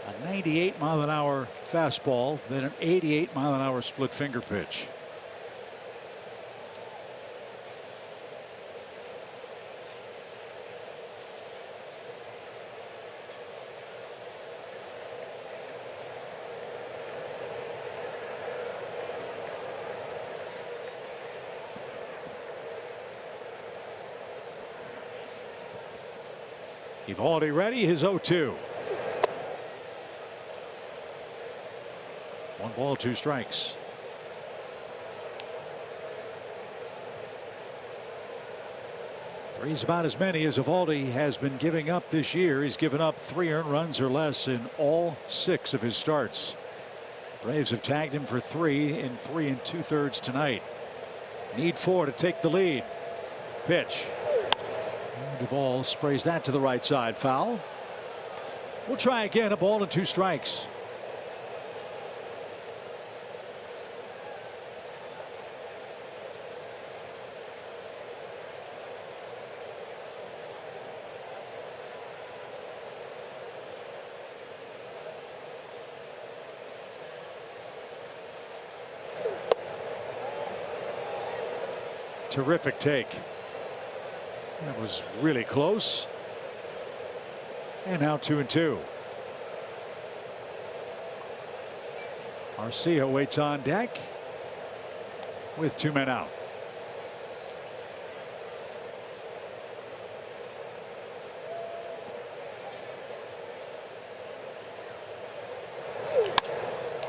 A 98-mile-an-hour fastball, then an 88-mile-an-hour split finger pitch. Eovaldi ready, his 0-2. 1 ball, 2 strikes. Three's about as many as Eovaldi has been giving up this year. He's given up 3 earned runs or less in all 6 of his starts. Braves have tagged him for 3 in 3 2/3 tonight. Need 4 to take the lead. Pitch. Duvall sprays that to the right side, foul. We'll try again, a ball and 2 strikes. Terrific take. That was really close. And now 2-2. Arcia waits on deck with 2 men out.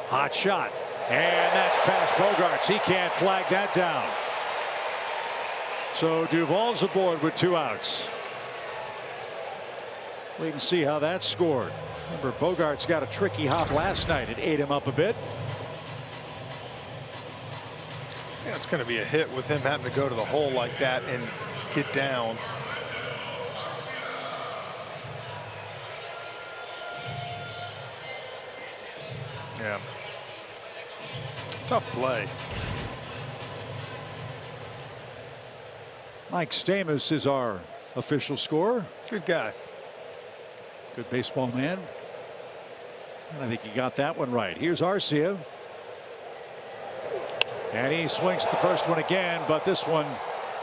Hot shot. And that's past Bogaerts. He can't flag that down. So Duvall's aboard with 2 outs. We can see how that's scored. Remember, Bogaerts got a tricky hop last night. It ate him up a bit. Yeah, it's going to be a hit with him having to go to the hole like that and get down. Yeah. Tough play. Mike Stamos is our official scorer. Good guy. Good baseball man. And I think he got that one right. Here's Arcia. And he swings the first one again, but this one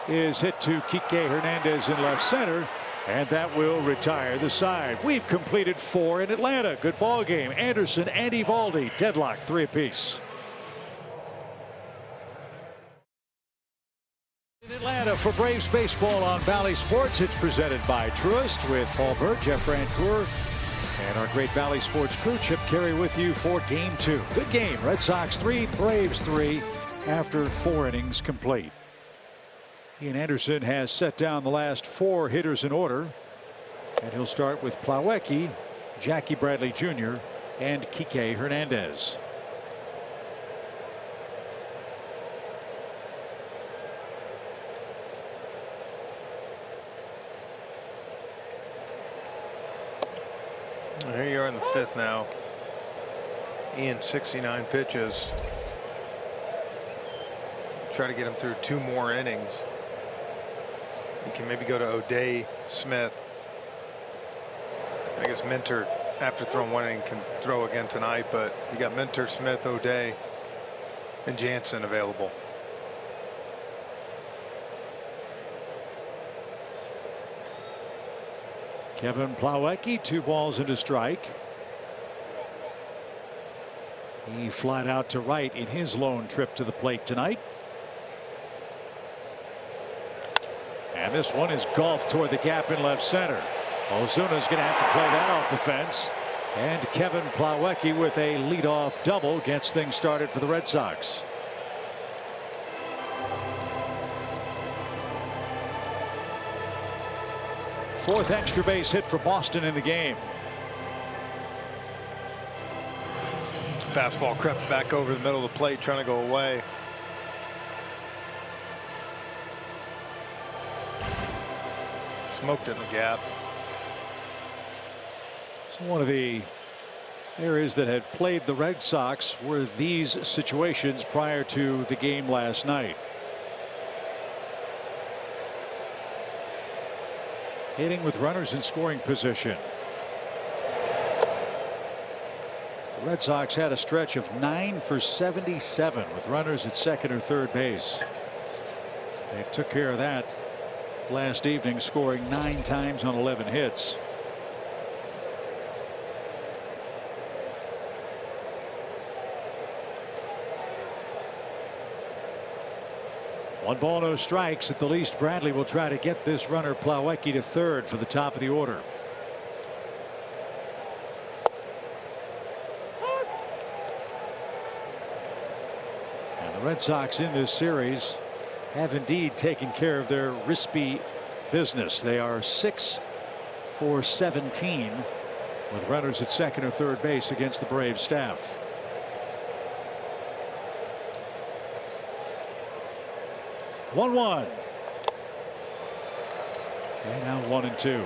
is hit to Kike Hernandez in left center, and that will retire the side. We've completed 4 in Atlanta. Good ball game. Anderson and Eovaldi deadlock 3 apiece. Atlanta for Braves baseball on Valley Sports. It's presented by Truist with Paul Burt, Jeff Brancourt, and our great Valley Sports crew. Chip Carey with you for Game 2. Good game. Red Sox 3, Braves 3 after 4 innings complete. Ian Anderson has set down the last 4 hitters in order, and he'll start with Plawecki, Jackie Bradley Jr., and Kike Hernandez. Here you are in the 5th now. Ian, 69 pitches. Try to get him through 2 more innings. You can maybe go to O'Day, Smith. I guess Minter, after throwing 1 inning, can throw again tonight, but you got Minter, Smith, O'Day, and Jansen available. Kevin Plawecki, 2 balls and a strike. He flied out to right in his lone trip to the plate tonight. And this one is golfed toward the gap in left center. Ozuna's going to have to play that off the fence. And Kevin Plawecki with a leadoff double gets things started for the Red Sox. Fourth extra base hit for Boston in the game. Fastball crept back over the middle of the plate, trying to go away. Smoked it in the gap. So one of the areas that had played the Red Sox were these situations prior to the game last night. Hitting with runners in scoring position. The Red Sox had a stretch of 9 for 77 with runners at second or third base. They took care of that last evening, scoring 9 times on 11 hits. One ball, no strikes. At the least, Bradley will try to get this runner Plawecki to third for the top of the order. And the Red Sox in this series have indeed taken care of their rispy business. They are 6 for 17 with runners at second or third base against the Braves staff. One. And now 1-2.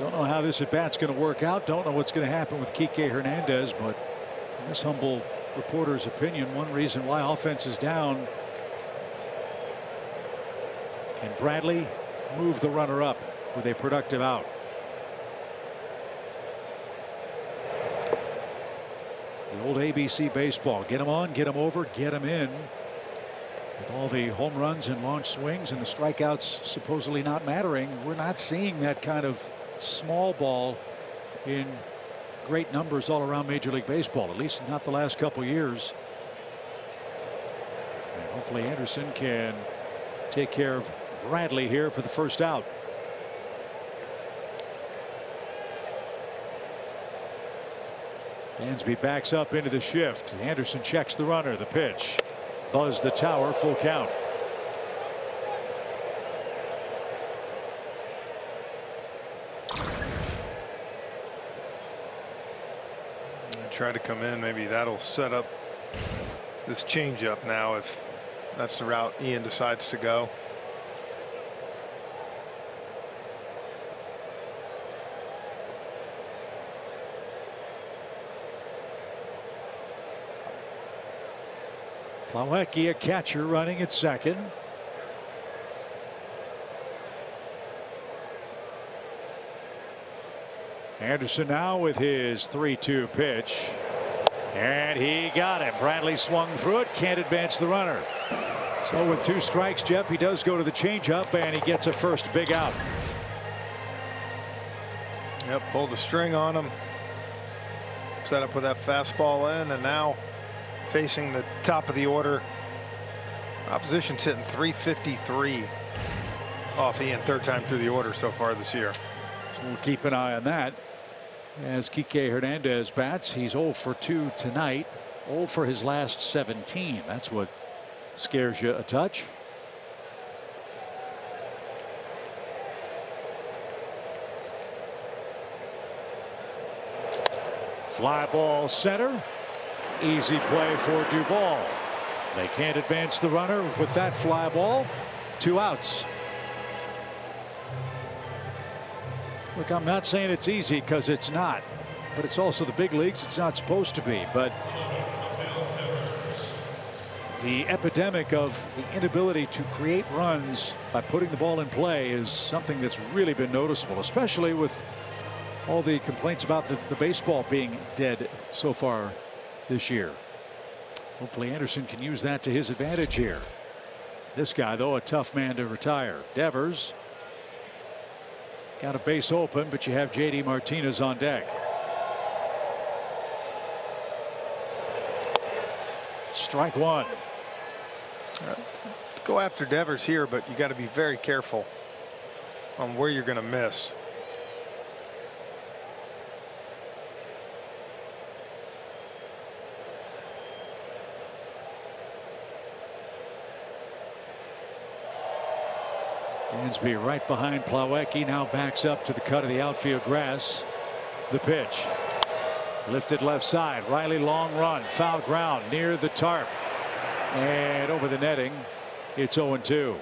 Don't know how this at bat's going to work out. Don't know what's going to happen with Kike Hernandez, but in this humble reporter's opinion, one reason why offense is down. And Bradley moved the runner up with a productive out. The old ABC baseball. Get him on, get him over, get him in. With all the home runs and launch swings and the strikeouts supposedly not mattering, we're not seeing that kind of small ball in great numbers all around Major League Baseball, at least not the last couple years. And hopefully Anderson can take care of Bradley here for the first out. Dansby backs up into the shift. Anderson checks the runner. The pitch. Buzz the tower. Full count. Try to come in. Maybe that'll set up this changeup now if that's the route Ian decides to go. Plawecki, a catcher, running at second. Anderson now with his 3-2 pitch. And he got him. Bradley swung through it. Can't advance the runner. So with 2 strikes, Jeff, he does go to the changeup and he gets a first big out. Yep, pulled the string on him. Set up with that fastball in, and now facing the top of the order. Opposition's hitting .353 off Ian, third time through the order so far this year. So we'll keep an eye on that as Kike Hernandez bats. He's 0 for 2 tonight, 0 for his last 17. That's what scares you a touch. Fly ball center. Easy play for Duvall. They can't advance the runner with that fly ball. 2 outs. Look, I'm not saying it's easy, because it's not, but it's also the big leagues. It's not supposed to be. But the epidemic of the inability to create runs by putting the ball in play is something that's really been noticeable, especially with all the complaints about the baseball being dead so far this year. Hopefully Anderson can use that to his advantage here. This guy, though, a tough man to retire. Devers got a base open, but you have J.D. Martinez on deck. Strike one. Go after Devers here, but you got to be very careful on where you're going to miss. Dansby right behind Plawecki, now backs up to the cut of the outfield grass. The pitch. Lifted left side. Riley long run. Foul ground near the tarp. And over the netting. It's 0-2.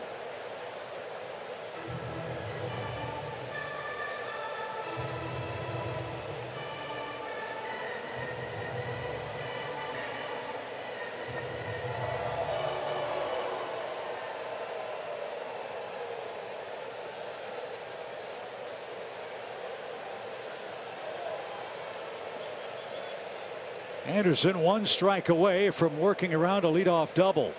Anderson one strike away from working around a leadoff double.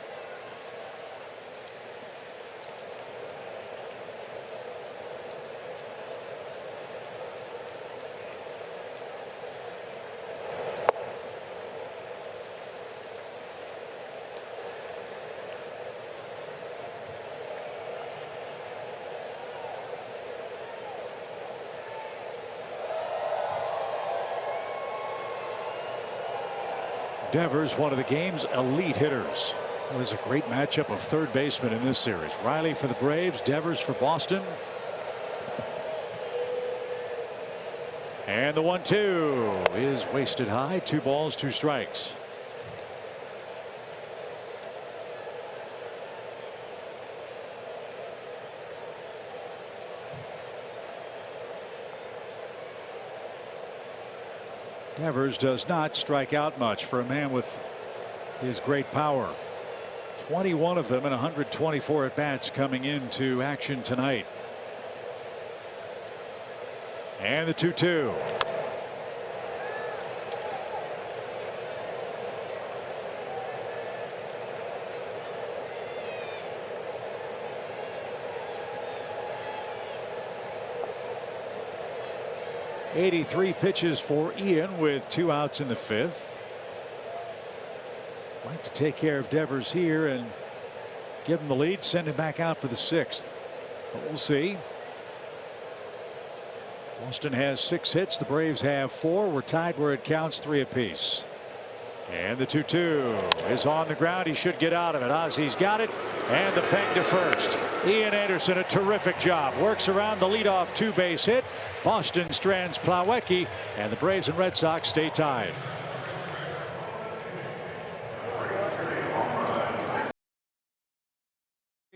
Devers, one of the game's elite hitters. Well, there's a great matchup of third basemen in this series. Riley for the Braves, Devers for Boston. And the 1-2 is wasted high. 2 balls, 2 strikes. Devers does not strike out much for a man with his great power. 21 of them and 124 at bats coming into action tonight. And the 2-2. .83 pitches for Ian with 2 outs in the 5th. Like to take care of Devers here and give him the lead, send him back out for the 6th. But we'll see. Boston has 6 hits. The Braves have 4. We're tied where it counts, 3 apiece. And the 2-2 is on the ground. He should get out of it. Ozzy's got it. And the peg to first. Ian Anderson, a terrific job. Works around the leadoff 2-base hit. Boston strands Plawecki, and the Braves and Red Sox stay tied.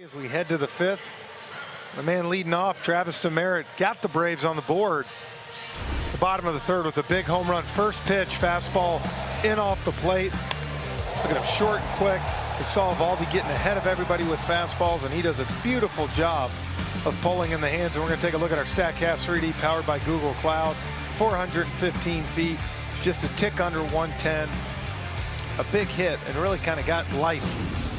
As we head to the 5th, the man leading off, Travis Demeritte, got the Braves on the board. The bottom of the 3rd with a big home run. First pitch, fastball in off the plate. Look at him, short and quick. We saw Eovaldi getting ahead of everybody with fastballs, and he does a beautiful job of pulling in the hands. And we're going to take a look at our StatCast 3D powered by Google Cloud. 415 feet, just a tick under 110. A big hit, and really kind of got life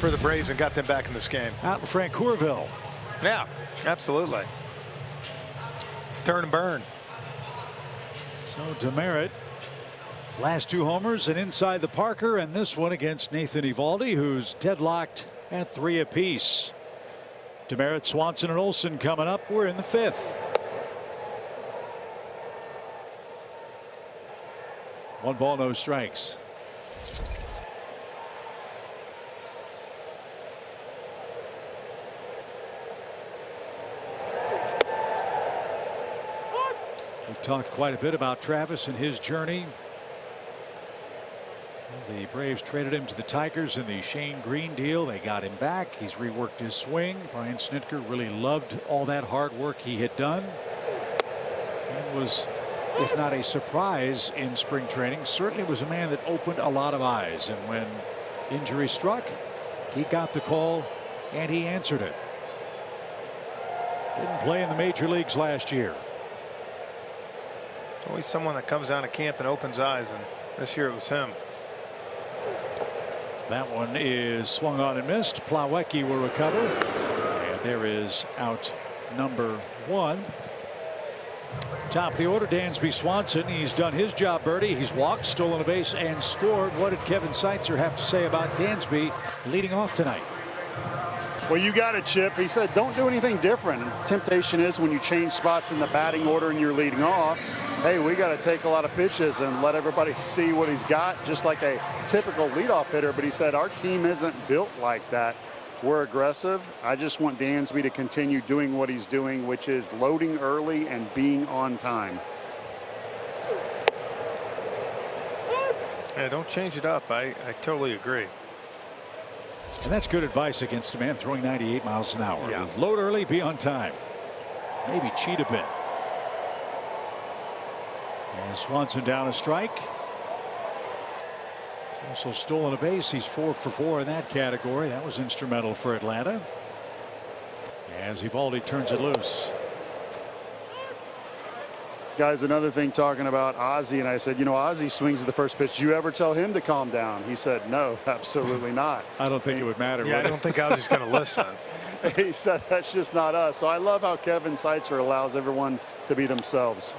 for the Braves and got them back in this game. Out in Francourville. Yeah, absolutely. Turn and burn. So Demeritte, last 2 homers and inside the Parker, and this one against Nathan Eovaldi, who's deadlocked at 3 apiece. Demeritte, Swanson, and Olson coming up. We're in the 5th. One ball, no strikes. We've talked quite a bit about Travis and his journey. The Braves traded him to the Tigers in the Shane Green deal. They got him back. He's reworked his swing. Brian Snitker really loved all that hard work he had done. And was, if not a surprise in spring training, certainly was a man that opened a lot of eyes. And when injury struck, he got the call and he answered it. Didn't play in the major leagues last year. It's always someone that comes down to camp and opens eyes, and this year it was him. That one is swung on and missed. Plawecki will recover. And there is out number 1. Top of the order, Dansby Swanson. He's done his job, Bertie. He's walked, stolen a base, and scored. What did Kevin Seitzer have to say about Dansby leading off tonight? Well, you got it, Chip. He said don't do anything different. And temptation is when you change spots in the batting order and you're leading off, hey, we got to take a lot of pitches and let everybody see what he's got, just like a typical leadoff hitter. But he said our team isn't built like that. We're aggressive. I just want Dansby to continue doing what he's doing, which is loading early and being on time. Yeah, don't change it up. I totally agree. And that's good advice against a man throwing 98 miles an hour. Yeah. Load early, be on time. Maybe cheat a bit. And Swanson down a strike. Also stolen a base. He's 4 for 4 in that category. That was instrumental for Atlanta. As Eovaldi turns it loose. Guys, another thing talking about Ozzie, and I said, you know, Ozzie swings at the first pitch. Did you ever tell him to calm down? He said, no, absolutely not. I don't think it would matter. Yeah, I don't think Ozzie's going to listen. He said that's just not us. So I love how Kevin Seitzer allows everyone to be themselves.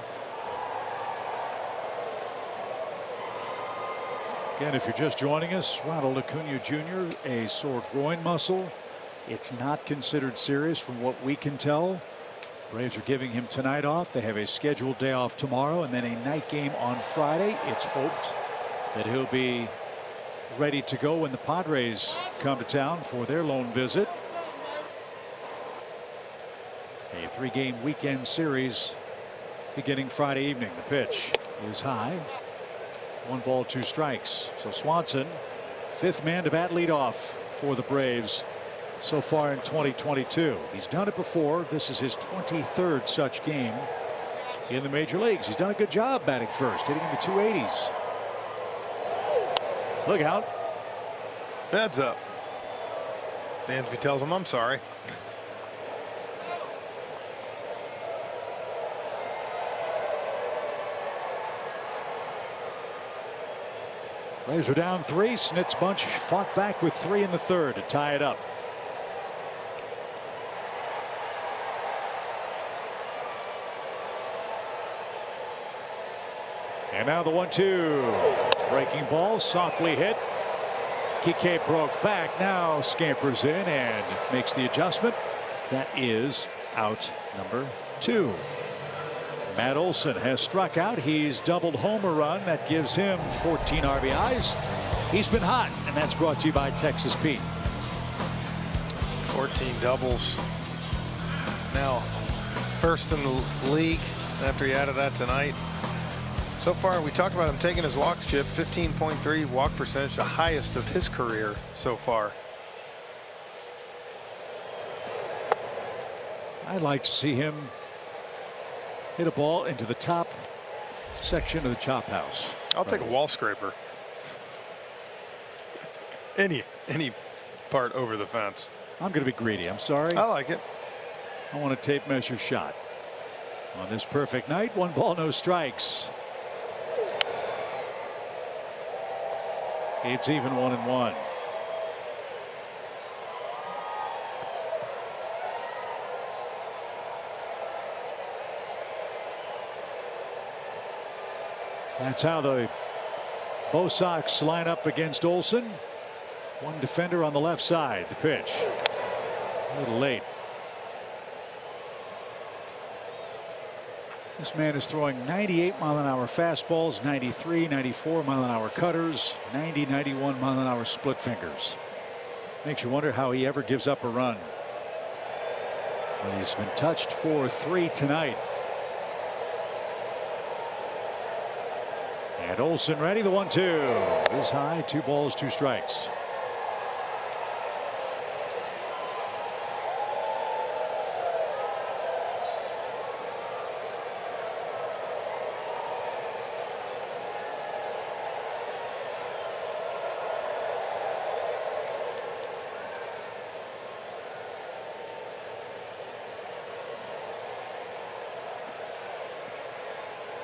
Again, if you're just joining us, Ronald Acuna Jr., a sore groin muscle. It's not considered serious from what we can tell. Braves are giving him tonight off. They have a scheduled day off tomorrow and then a night game on Friday. It's hoped that he'll be ready to go when the Padres come to town for their lone visit. A 3-game weekend series beginning Friday evening. The pitch is high. 1 ball, 2 strikes. So Swanson, 5th man to bat leadoff for the Braves so far in 2022. He's done it before. This is his 23rd such game in the major leagues. He's done a good job batting first, hitting in the 280s. Look out. Heads up. Dansby tells him, I'm sorry. Braves are down 3. Snit's bunch fought back with 3 in the 3rd to tie it up. And now the 1-2. Breaking ball, softly hit. Kike broke back, now scampers in and makes the adjustment. That is out number 2. Matt Olson has struck out. He's doubled home a run. That gives him 14 RBIs. He's been hot, and that's brought to you by Texas Pete. 14 doubles. Now, first in the league after he added that tonight. So far, we talked about him taking his walks, Chip. 15.3 walk percentage, the highest of his career so far. I'd like to see him hit a ball into the top section of the chop house. I'll take a wall scraper. Any part over the fence. I'm going to be greedy. I'm sorry. I like it. I want a tape measure shot. On this perfect night, 1 ball, no strikes. It's even 1-1. That's how the Bo Sox line up against Olson. 1 defender on the left side. The pitch. A little late. This man is throwing 98-mile-an-hour fastballs, 93, 94-mile-an-hour cutters, 90, 91-mile-an-hour split fingers. Makes you wonder how he ever gives up a run. And he's been touched for 3 tonight. And Olson ready. The 1-2 is high. 2 balls, 2 strikes.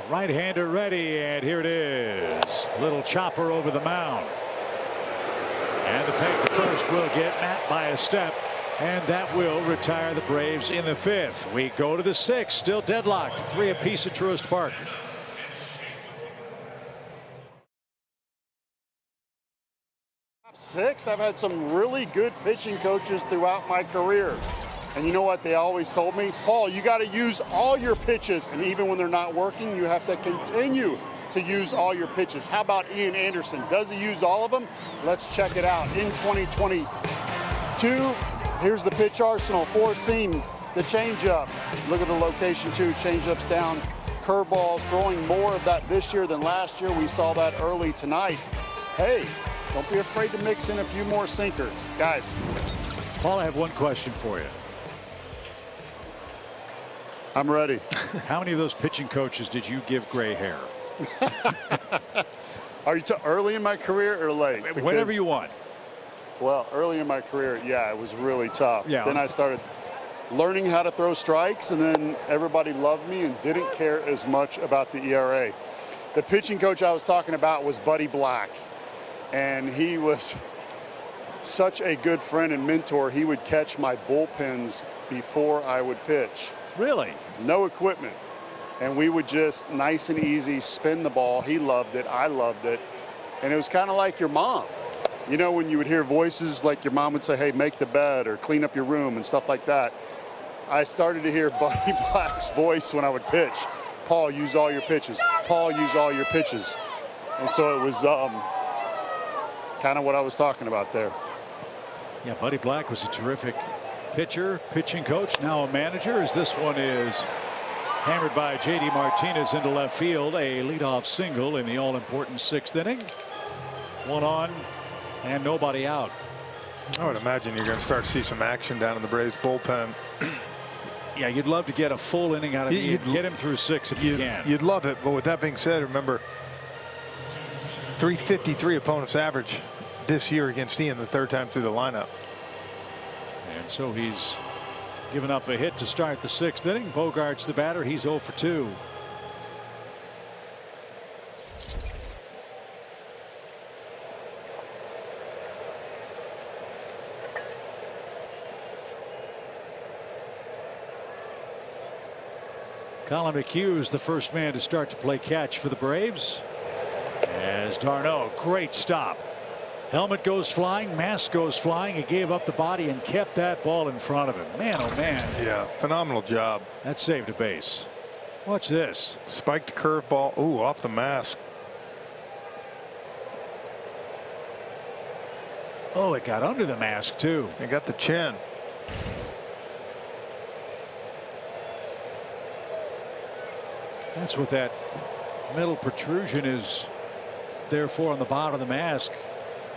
Right-hander ready, and here it is. Little chopper over the mound. And the peg to first will get Matt by a step, and that will retire the Braves in the 5th. We go to the 6th, still deadlocked, 3 apiece at Truist Park. Six, I've had some really good pitching coaches throughout my career. And you know what they always told me? Paul, you got to use all your pitches. And even when they're not working, you have to continue to use all your pitches. How about Ian Anderson? Does he use all of them? Let's check it out. In 2022, here's the pitch arsenal. 4-seam, the changeup. Look at the location too. Changeups down, curveballs, throwing more of that this year than last year. We saw that early tonight. Hey, don't be afraid to mix in a few more sinkers. Guys. Paul, I have one question for you. I'm ready. How many of those pitching coaches did you give gray hair? Are you early in my career or late? Because, whenever you want. Well, early in my career, yeah, it was really tough. Yeah. Then I started learning how to throw strikes, and then everybody loved me and didn't care as much about the ERA. The pitching coach I was talking about was Buddy Black. And he was such a good friend and mentor. He would catch my bullpens before I would pitch. Really? No equipment. And we would just nice and easy spin the ball. He loved it. I loved it. And it was kind of like your mom. You know, when you would hear voices like your mom would say, hey, make the bed or clean up your room and stuff like that. I started to hear Buddy Black's voice when I would pitch. Paul, use all your pitches. Paul, use all your pitches. And so it was kind of what I was talking about there. Yeah, Buddy Black was a terrific pitcher, pitching coach, now a manager, as this one is hammered by J.D. Martinez into left field. A leadoff single in the all-important 6th inning. 1 on and nobody out. I would imagine you're going to start to see some action down in the Braves bullpen. Yeah, you'd love to get a full inning out of him. Get him through 6 if you can. You'd love it, but with that being said, remember, 353 opponent's average this year against Ian, the 3rd time through the lineup. And so he's given up a hit to start the 6th inning. Bogart's the batter. He's 0 for 2. Colin McHugh is the first man to start to play catch for the Braves. As d'Arnaud, great stop. Helmet goes flying, mask goes flying. He gave up the body and kept that ball in front of him. Man, oh man. Yeah, phenomenal job. That saved a base. Watch this. Spiked curveball. Ooh, off the mask. Oh, it got under the mask too. It got the chin. That's what that metal protrusion is there for on the bottom of the mask.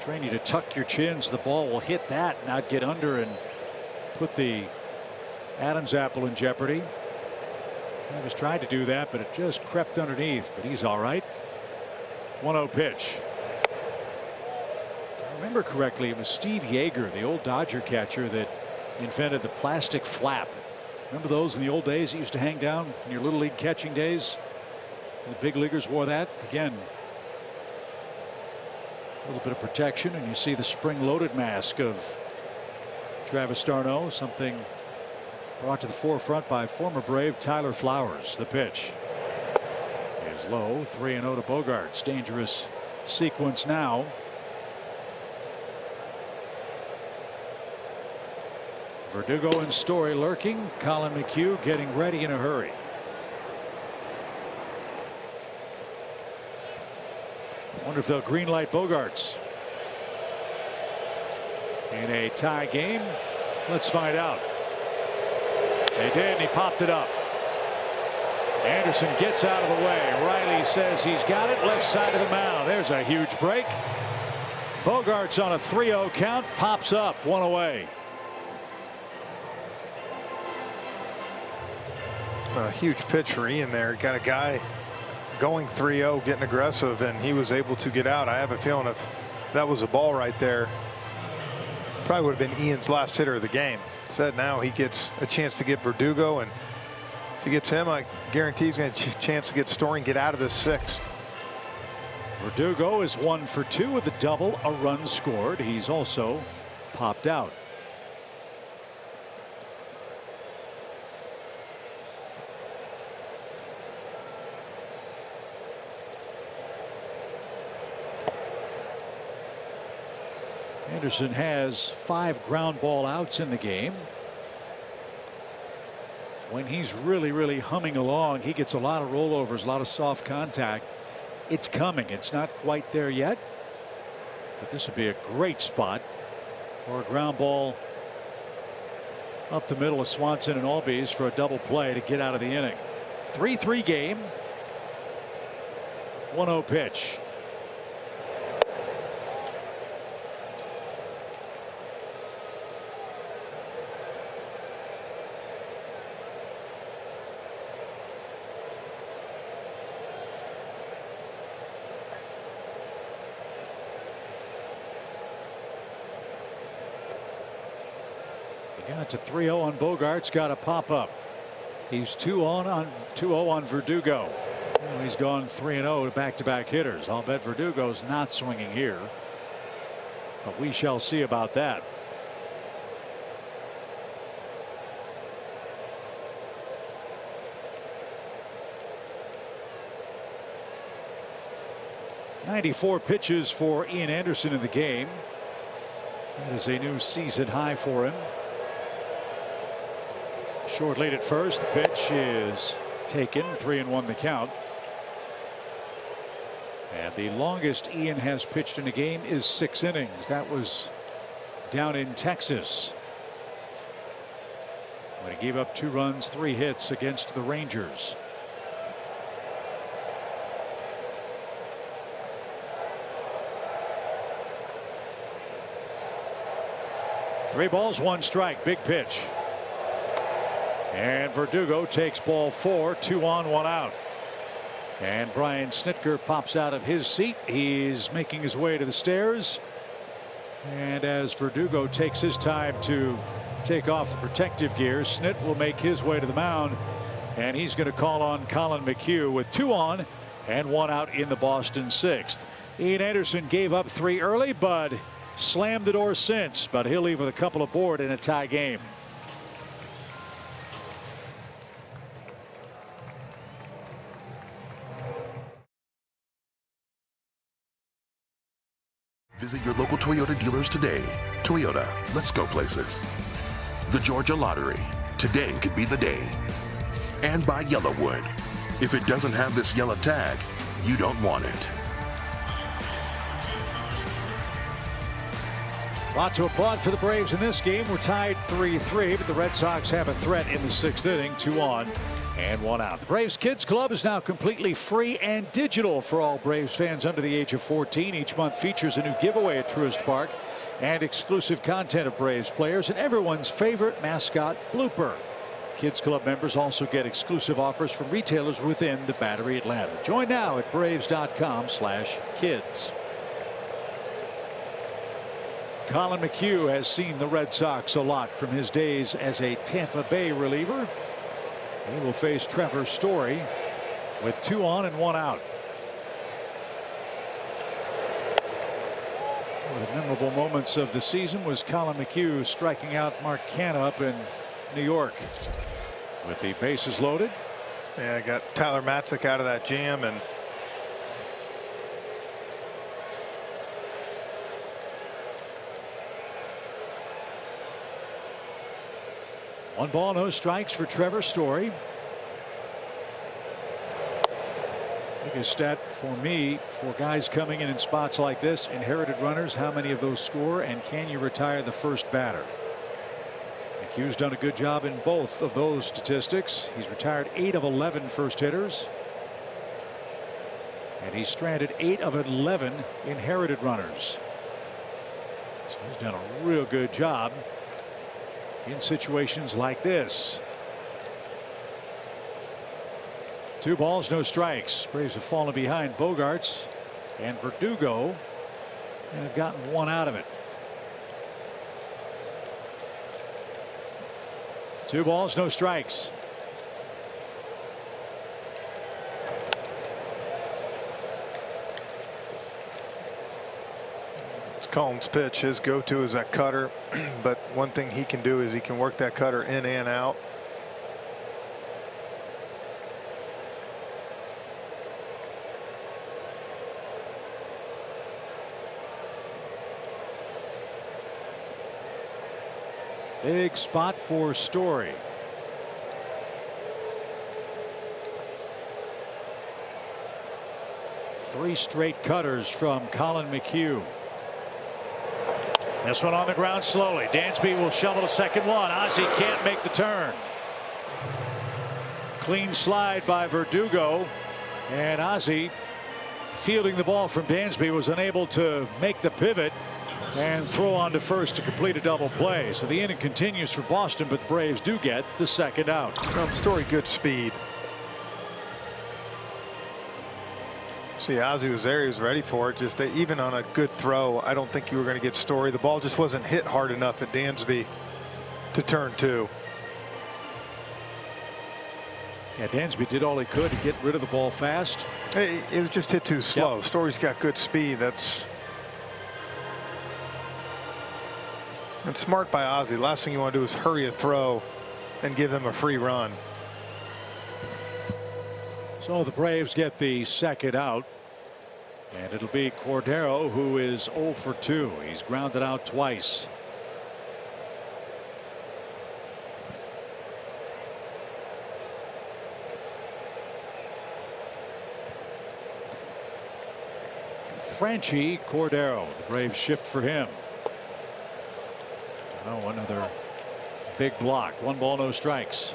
Train you to tuck your chin so the ball will hit that, not get under and put the Adam's apple in jeopardy. He was trying to do that, but it just crept underneath. But he's all right. 1-0 pitch. If I remember correctly, it was Steve Yeager, the old Dodger catcher, that invented the plastic flap. Remember those in the old days that used to hang down in your little league catching days? The big leaguers wore that. Again, a little bit of protection, and you see the spring-loaded mask of Travis d'Arnaud, something brought to the forefront by former Brave Tyler Flowers. The pitch is low. 3-0 to Bogaerts. Dangerous sequence now. Verdugo and Story lurking. Colin McHugh getting ready in a hurry. Wonder if they'll greenlight Bogaerts in a tie game. Let's find out. They did, and he popped it up. Anderson gets out of the way. Riley says he's got it. Left side of the mound. There's a huge break. Bogaerts on a 3-0 count. Pops up. 1 away. A huge pitch for Ian there. Got a guy going 3-0, getting aggressive, and he was able to get out. I have a feeling if that was a ball right there, probably would have been Ian's last hitter of the game. Said now he gets a chance to get Verdugo and If he gets him, I guarantee he's going to have a chance to get Story and get out of this 6th. Verdugo is 1 for 2 with a double, a run scored. He's also popped out. Anderson has 5 ground ball outs in the game. When he's really humming along, he gets a lot of rollovers, a lot of soft contact. It's coming. It's not quite there yet, but this would be a great spot for a ground ball up the middle of Swanson and Albies for a double play to get out of the inning. 3-3 game. 1-0 pitch. Got to 3-0 on Bogaerts. Got a pop up. He's 2-0 on Verdugo. Well, he's gone 3-0 to back-to-back hitters. I'll bet Verdugo's not swinging here, but we shall see about that. .94 pitches for Ian Anderson in the game. That is a new season high for him. Short lead at first. The pitch is taken. 3-1 the count. And the longest Ian has pitched in a game is 6 innings. That was down in Texas when he gave up 2 runs, 3 hits against the Rangers. Three balls, 1 strike. Big pitch. And Verdugo takes ball 4, 2 on, 1 out. And Brian Snitker pops out of his seat. He's making his way to the stairs. And as Verdugo takes his time to take off the protective gear, Snit will make his way to the mound. And he's going to call on Colin McHugh with 2 on and 1 out in the Boston 6th. Ian Anderson gave up 3 early, but slammed the door since. But he'll leave with a couple aboard in a tie game. Visit your local Toyota dealers today. Toyota, let's go places. The Georgia Lottery. Today could be the day. And by Yellowwood. If it doesn't have this yellow tag, you don't want it. A lot to applaud for the Braves in this game. We're tied 3-3, but the Red Sox have a threat in the 6th inning. 2 on and 1 out. The Braves Kids Club is now completely free and digital for all Braves fans under the age of 14. Each month features a new giveaway at Truist Park and exclusive content of Braves players and everyone's favorite mascot blooper. Kids Club members also get exclusive offers from retailers within the Battery Atlanta. Join now at braves.com/kids. Colin McHugh has seen the Red Sox a lot from his days as a Tampa Bay reliever. He will face Trevor Story with 2 on and 1 out. One of the memorable moments of the season was Colin McHugh striking out Mark Canha up in New York with the bases loaded. Yeah, I got Tyler Matzek out of that jam, and One ball, no strikes for Trevor Story. Biggest stat for me for guys coming in spots like this, inherited runners, how many of those score, and can you retire the first batter? McHugh's done a good job in both of those statistics. He's retired 8 of 11 first hitters, and he's stranded 8 of 11 inherited runners. So he's done a real good job in situations like this. 2 balls, no strikes. Braves have fallen behind Bogaerts and Verdugo and have gotten 1 out of it. 2 balls, no strikes. Collins' pitch. His go-to is that cutter, but one thing he can do is he can work that cutter in and out. Big spot for Story. Three straight cutters from Colin McHugh. This one on the ground slowly. Dansby will shovel a second one. Ozzie can't make the turn. Clean slide by Verdugo, and Ozzie, fielding the ball from Dansby, was unable to make the pivot and throw on to first to complete a double play. So the inning continues for Boston, but the Braves do get the second out. Story, good speed. See, Ozzie was there. He was ready for it. Just even on a good throw, I don't think you were going to get Story. The ball just wasn't hit hard enough at Dansby to turn two. Yeah, Dansby did all he could to get rid of the ball fast. It was just hit too slow. Yep. Story's got good speed. That's smart by Ozzie. Last thing you want to do is hurry a throw and give them a free run. So the Braves get the second out, and it'll be Cordero, who is 0 for 2. He's grounded out twice. Franchy Cordero, the Braves shift for him. Oh, another big block. 1 ball, no strikes.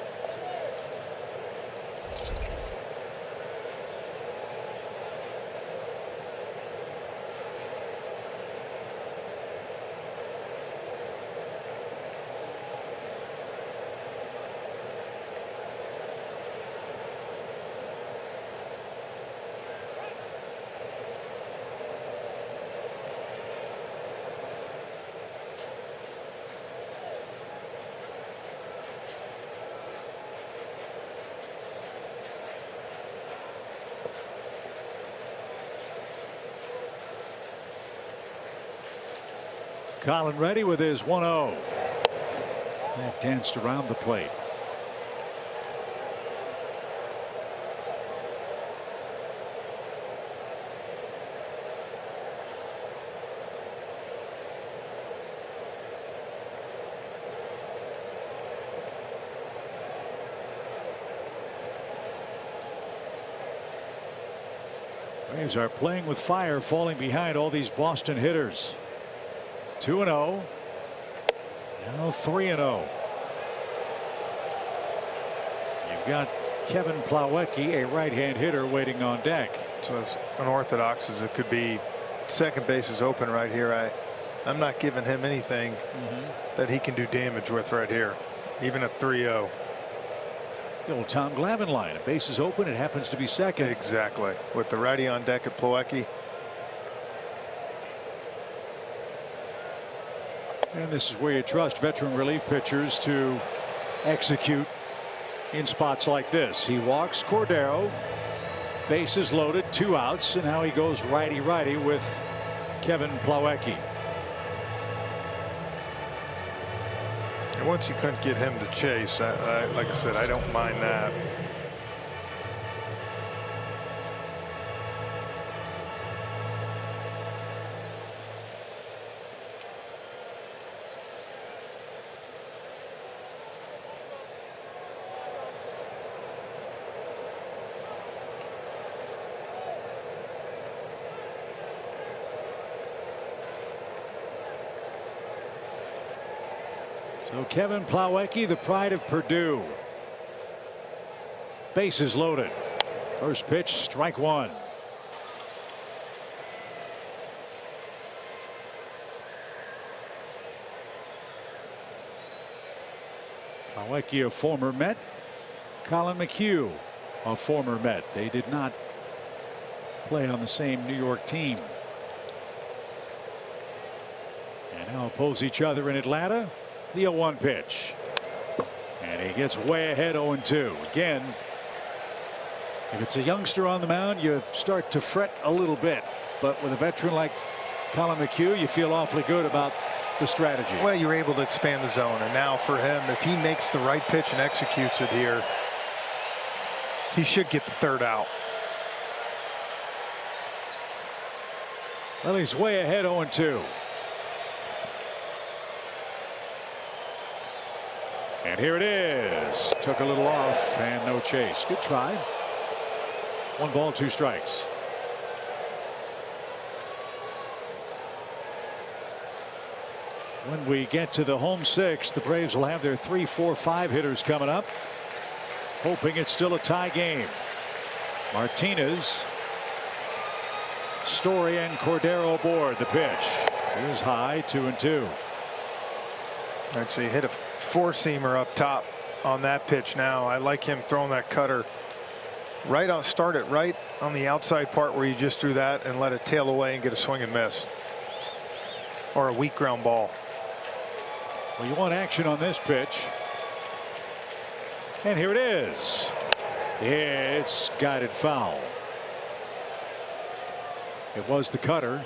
Colin ready with his 1-0. That danced around the plate. Braves are playing with fire, falling behind all these Boston hitters. 2-0. Now 3-0. You've got Kevin Plawecki, a right-hand hitter, waiting on deck. So as unorthodox as it could be, second base is open right here. I'm not giving him anything that he can do damage with right here, even at 3-0. The old Tom Glavine line. A base is open. It happens to be second. Exactly. With the righty on deck at Plawecki. And this is where you trust veteran relief pitchers to execute in spots like this. He walks Cordero. Bases loaded, 2 outs, and now he goes righty-righty with Kevin Plawecki. And once you couldn't get him to chase, like I said, I don't mind that. So Kevin Plawecki, the pride of Purdue. Bases loaded. First pitch, strike 1. Plawecki, a former Met. Colin McHugh, a former Met. They did not play on the same New York team. And now oppose each other in Atlanta. The 0-1 pitch. And he gets way ahead, 0-2. Again, if it's a youngster on the mound, you start to fret a little bit. But with a veteran like Colin McHugh, you feel awfully good about the strategy. Well, you're able to expand the zone, and now for him, if he makes the right pitch and executes it here, he should get the third out. Well, he's way ahead 0-2. And here it is. Took a little off and no chase. Good try. 1 ball, 2 strikes. When we get to the home 6, the Braves will have their 3, 4, 5 hitters coming up, hoping it's still a tie game. Martinez, Story, and Cordero aboard. The pitch is high, 2-2. I'd say hit a 4-seamer up top on that pitch. Now I like him throwing that cutter right on, start it right on the outside part where you just threw that and let it tail away and get a swing and miss, or a weak ground ball. Well, you want action on this pitch. And here it is. It's guided foul. It was the cutter,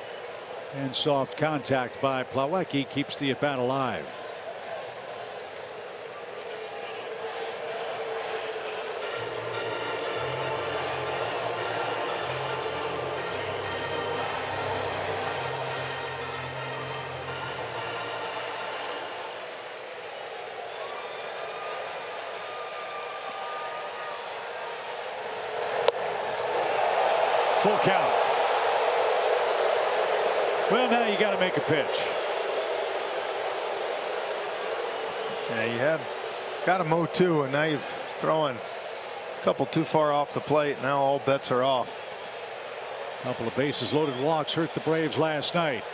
and soft contact by Plawecki keeps the at bat alive. Full count. Well, now you got to make a pitch. Yeah, you have got a 0-2, and now you've thrown a couple too far off the plate. Now all bets are off. A couple of bases loaded walks hurt the Braves last night.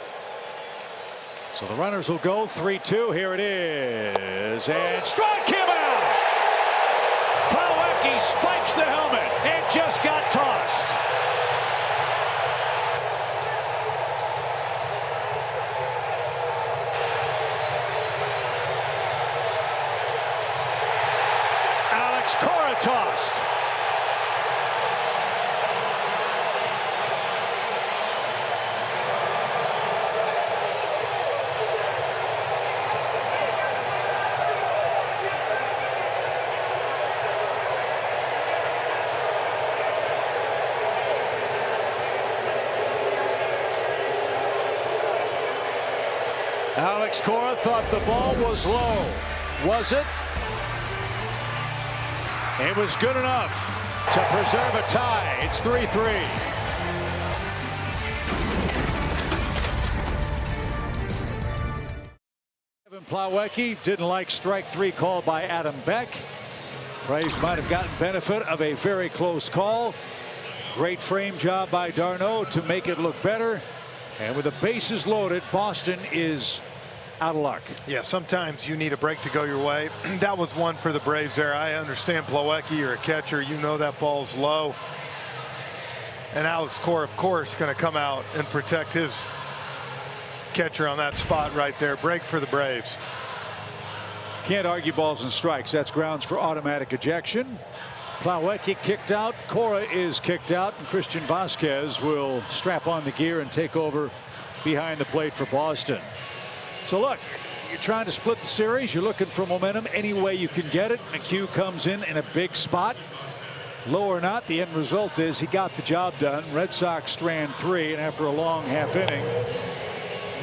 So the runners will go 3-2. Here it is, and strike him out. Plawecki spikes the helmet and just got tossed. Cora tossed. Alex Cora thought the ball was low. Was it? It was good enough to preserve a tie. It's 3-3. Kevin Plawecki didn't like strike 3 called by Adam Beck. Braves might have gotten benefit of a very close call. Great frame job by d'Arnaud to make it look better. And with the bases loaded, Boston is out of luck. Yeah, sometimes you need a break to go your way. That was one for the Braves there. I understand Plawecki, you're a catcher, you know that ball's low. And Alex Cora, of course, going to come out and protect his catcher on that spot right there. Break for the Braves. Can't argue balls and strikes. That's grounds for automatic ejection. Plawecki kicked out. Cora is kicked out. And Christian Vasquez will strap on the gear and take over behind the plate for Boston. So look, you're trying to split the series. You're looking for momentum any way you can get it. McHugh comes in a big spot. Low or not, the end result is he got the job done. Red Sox strand 3, and after a long half inning,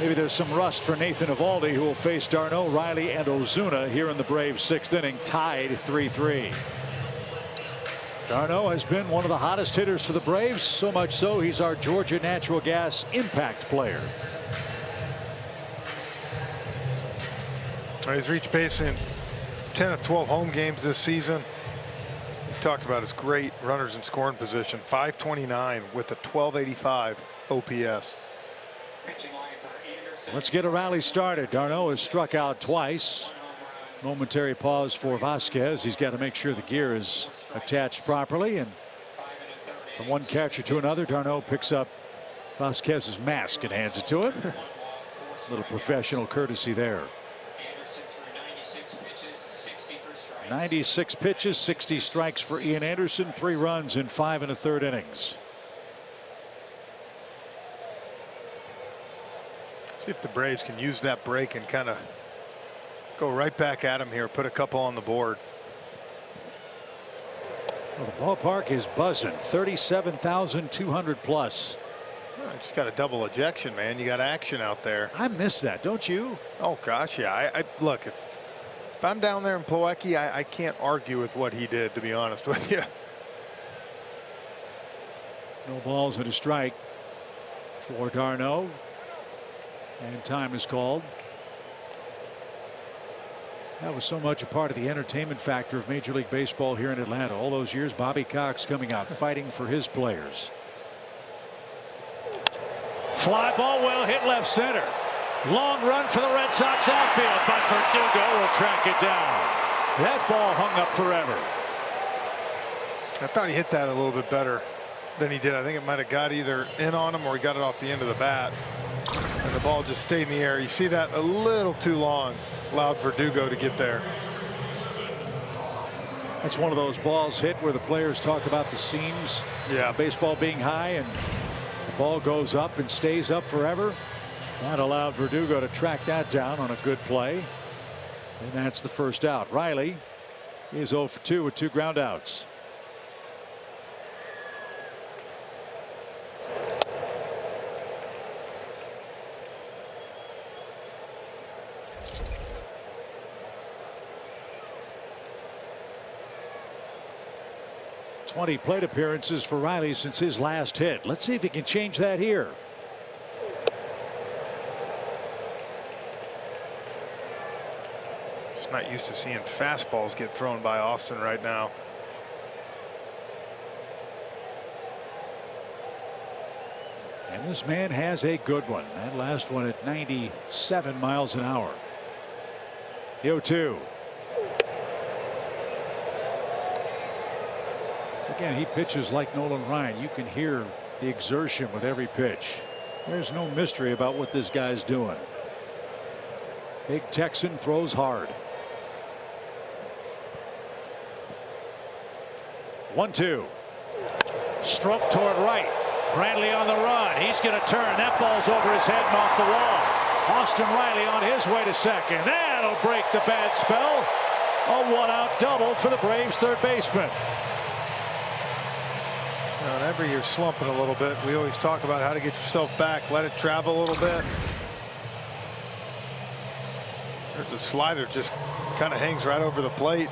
maybe there's some rust for Nathan Eovaldi, who will face d'Arnaud, Riley, and Ozuna here in the Braves' 6th inning, tied 3-3. d'Arnaud has been one of the hottest hitters for the Braves, so much so he's our Georgia Natural Gas impact player. He's reached base in 10 of 12 home games this season. We talked about his great runners in scoring position, 529 with a 1285 OPS. Let's get a rally started. d'Arnaud has struck out twice. Momentary pause for Vasquez. He's got to make sure the gear is attached properly, and from one catcher to another, d'Arnaud picks up Vasquez's mask and hands it to him. A little professional courtesy there. 96 pitches, 60 strikes for Ian Anderson, 3 runs in 5 1/3 innings. See if the Braves can use that break and kind of go right back at him here, put a couple on the board. Well, the ballpark is buzzing, 37,200 plus. Well, just got a double ejection, man. You got action out there. I miss that, don't you? Oh gosh, yeah. I look, if I'm down there in Plawecki, I can't argue with what he did, to be honest with you. No balls and a strike for d'Arnaud, and time is called. That was so much a part of the entertainment factor of Major League Baseball here in Atlanta. All those years, Bobby Cox coming out fighting for his players. Fly ball well hit left center. Long run for the Red Sox outfield, but Verdugo will track it down. That ball hung up forever. I thought he hit that a little bit better than he did. I think it might have got either in on him or he got it off the end of the bat. And the ball just stayed in the air. You see that a little too long. Allowed Verdugo to get there. That's one of those balls hit where the players talk about the seams. Yeah. Baseball being high and the ball goes up and stays up forever. That allowed Verdugo to track that down on a good play. And that's the first out. Riley is 0 for 2 with 2 ground outs. .20 plate appearances for Riley since his last hit. Let's see if he can change that here. Just not used to seeing fastballs get thrown by Austin right now. And this man has a good one. That last one at 97 miles an hour. The 0-2. Again, he pitches like Nolan Ryan. You can hear the exertion with every pitch. There's no mystery about what this guy's doing. Big Texan throws hard. 1-2. Stroke toward right. Brantley on the run. He's going to turn. That ball's over his head and off the wall. Austin Riley on his way to second. That'll break the bad spell. A 1-out double for the Braves third baseman. Whenever you're slumping a little bit, we always talk about how to get yourself back. Let it travel a little bit. There's a slider just kind of hangs right over the plate.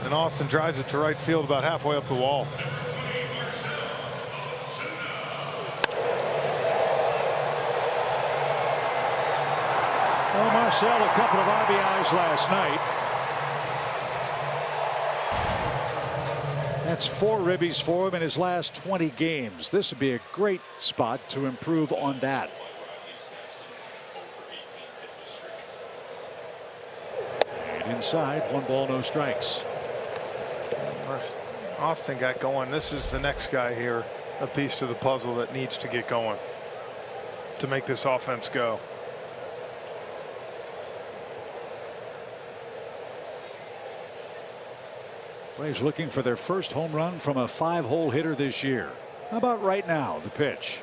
And Austin drives it to right field about halfway up the wall. Well, Marcel, a couple of RBIs last night. That's 4 ribbies for him in his last 20 games. This would be a great spot to improve on that. And inside, 1 ball, no strikes. Austin got going. This is the next guy here, a piece to the puzzle that needs to get going to make this offense go. Braves looking for their first home run from a 5-hole hitter this year. How about right now? The pitch.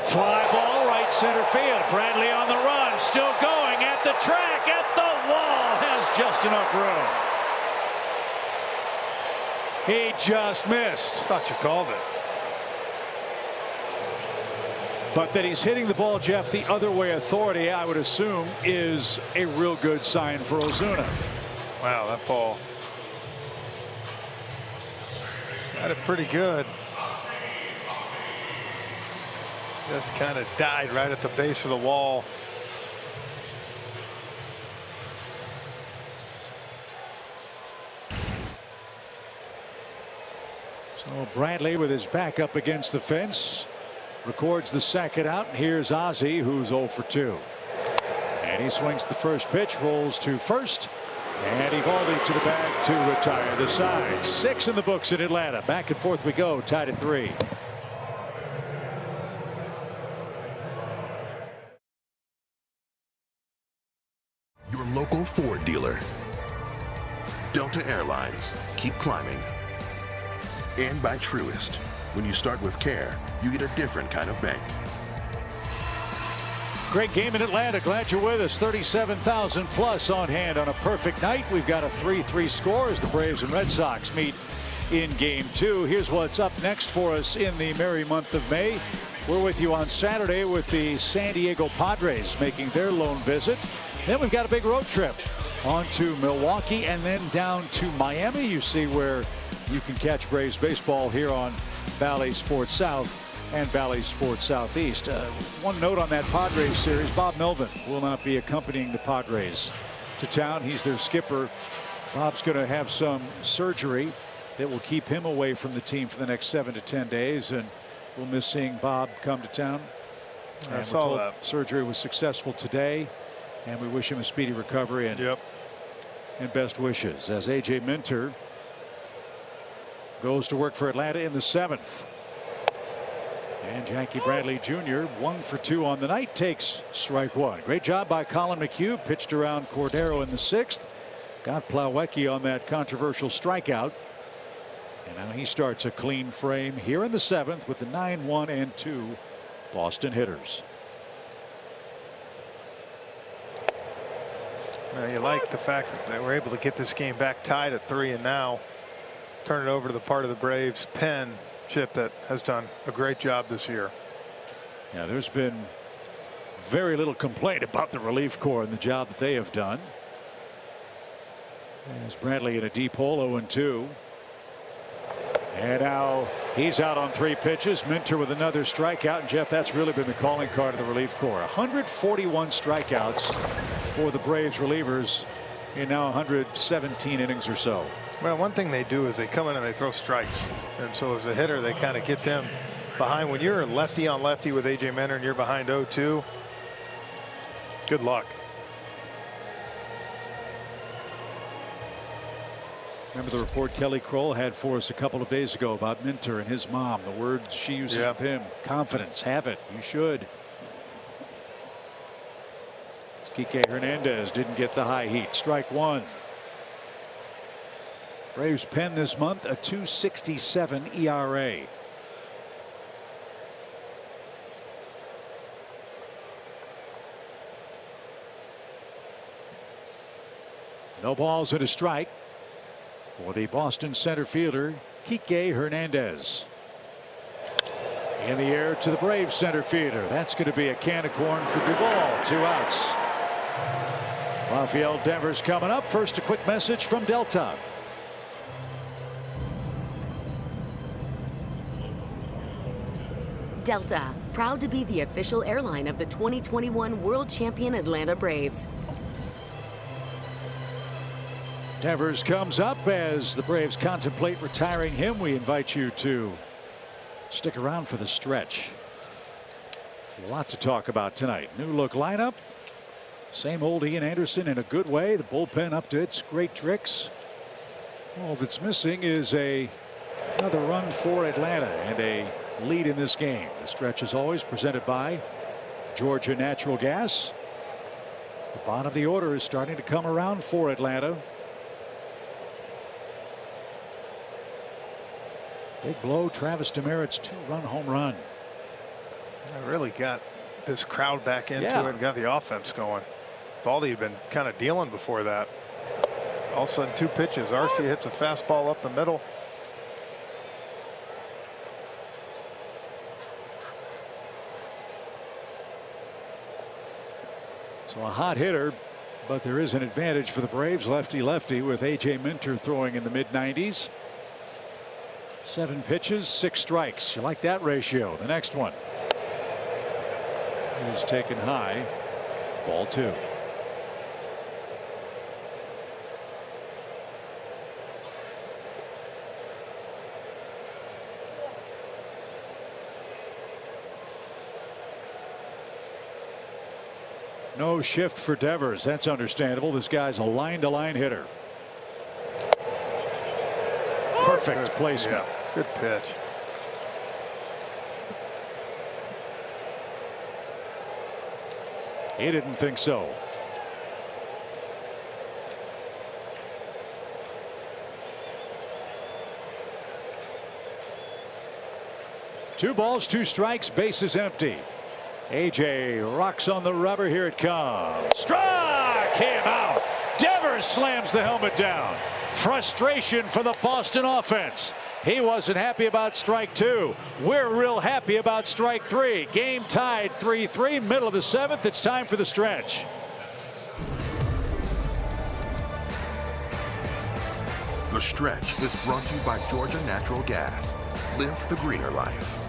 Fly ball right center field. Brantley on the run, still going at the track, at the wall, has just enough room. He just missed. Thought you called it. But that he's hitting the ball, Jeff, the other way authority, I would assume, is a real good sign for Ozuna. Wow, that ball got it pretty good. Just kind of died right at the base of the wall. So Brantley with his back up against the fence records the second out. And here's Ozzie, who's 0 for 2. And he swings the first pitch, rolls to first. And Eovaldi to the bag to retire the side. 6 in the books in Atlanta. Back and forth we go, tied at 3. Your local Ford dealer. Delta Airlines. Keep climbing. And by Truist. When you start with care, you get a different kind of bank. Great game in Atlanta. Glad you're with us. 37,000 plus on hand on a perfect night. We've got a 3-3 score as the Braves and Red Sox meet in game 2. Here's what's up next for us in the merry month of May. We're with you on Saturday with the San Diego Padres making their lone visit. Then we've got a big road trip on to Milwaukee and then down to Miami. You see where you can catch Braves baseball here on Bally Sports South and Bally Sports Southeast. One note on that Padres series, Bob Melvin will not be accompanying the Padres to town. He's their skipper. Bob's going to have some surgery that will keep him away from the team for the next 7 to 10 days, and we'll miss seeing Bob come to town. I saw that. Surgery was successful today, and we wish him a speedy recovery and best wishes as A.J. Minter goes to work for Atlanta in the 7th. And Jackie Bradley Jr. 1 for 2 on the night, takes strike 1. Great job by Colin McHugh. Pitched around Cordero in the 6th. Got Plawecki on that controversial strikeout. And now he starts a clean frame here in the 7th with the 9-1 and 2 Boston hitters. Well, you like the fact that they were able to get this game back tied at 3 and now turn it over to the part of the Braves pen, Chip, that has done a great job this year. Yeah, there's been very little complaint about the relief corps and the job that they have done. As Bradley in a deep hole, 0-2. And now he's out on 3 pitches. Minter with another strikeout. And Jeff, that's really been the calling card of the relief corps. 141 strikeouts for the Braves relievers in now 117 innings or so. Well, one thing they do is they come in and they throw strikes. And so as a hitter, they kind of get them behind. When you're lefty on lefty with A.J. Minter and you're behind 0-2, good luck. Remember the report Kelly Kroll had for us a couple of days ago about Minter and his mom. The words she uses with him: confidence, have it, you should. Kike Hernandez didn't get the high heat. Strike 1. Braves pen this month a 2.67 ERA. No balls and a strike for the Boston center fielder Kike Hernandez. In the air to the Braves center fielder. That's going to be a can of corn for Duvall. 2 outs. Rafael Devers coming up. First, a quick message from Delta. Delta, proud to be the official airline of the 2021 World Champion Atlanta Braves. Devers comes up as the Braves contemplate retiring him. We invite you to stick around for the stretch. A lot to talk about tonight. New look lineup. Same old Ian Anderson in a good way. The bullpen up to its great tricks. All that's missing is another run for Atlanta and a lead in this game. The stretch is always presented by Georgia Natural Gas. The bottom of the order is starting to come around for Atlanta. Big blow, Travis Demerit's 2-run home run. I really got this crowd back into it and got the offense going. Valdi had been kind of dealing before that. All of a sudden 2 pitches. Arce hits a fastball up the middle. So a hot hitter, but there is an advantage for the Braves. Lefty-lefty with A.J. Minter throwing in the mid-90s. 7 pitches, 6 strikes. You like that ratio. The next one is taken high. Ball 2. No shift for Devers. That's understandable. This guy's a line-to-line hitter. Perfect placement. Yeah, good pitch. He didn't think so. Two balls, 2 strikes, bases empty. A.J. rocks on the rubber. Here it comes. Strike him out. Devers slams the helmet down. Frustration for the Boston offense. He wasn't happy about strike 2. We're real happy about strike 3. Game tied 3-3, middle of the 7th. It's time for the stretch. The Stretch is brought to you by Georgia Natural Gas. Live the greener life.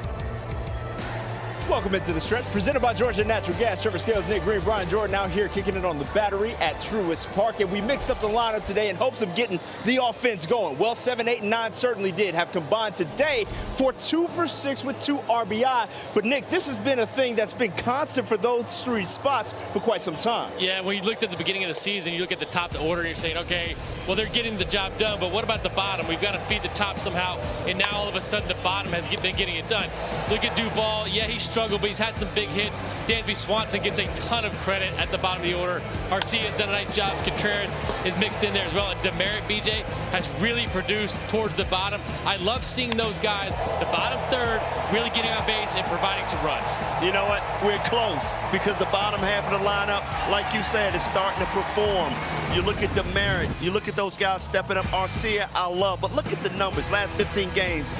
Welcome into the Stretch, presented by Georgia Natural Gas. Trevor Scales, Nick Green, Brian Jordan out here kicking it on the Battery at Truist Park. And we mixed up the lineup today in hopes of getting the offense going. Well, 7, 8, and 9 certainly did have combined today for 2 for 6 with 2 RBI. But, Nick, this has been a thing that's been constant for those 3 spots for quite some time. Yeah, when you looked at the beginning of the season, you look at the top of the order and you're saying, okay, well, they're getting the job done. But what about the bottom? We've got to feed the top somehow. And now all of a sudden the bottom has been getting it done. Look at Duvall. Yeah, he struggled, but he's had some big hits. Dansby Swanson gets a ton of credit at the bottom of the order. Arcia's done a nice job. Contreras is mixed in there as well. And Demerit, BJ, has really produced towards the bottom. I love seeing those guys, the bottom third, really getting on base and providing some runs. You know what? We're close because the bottom half of the lineup, like you said, is starting to perform. You look at Demerit. You look at those guys stepping up. Arcia, I love. But look at the numbers. Last 15 games.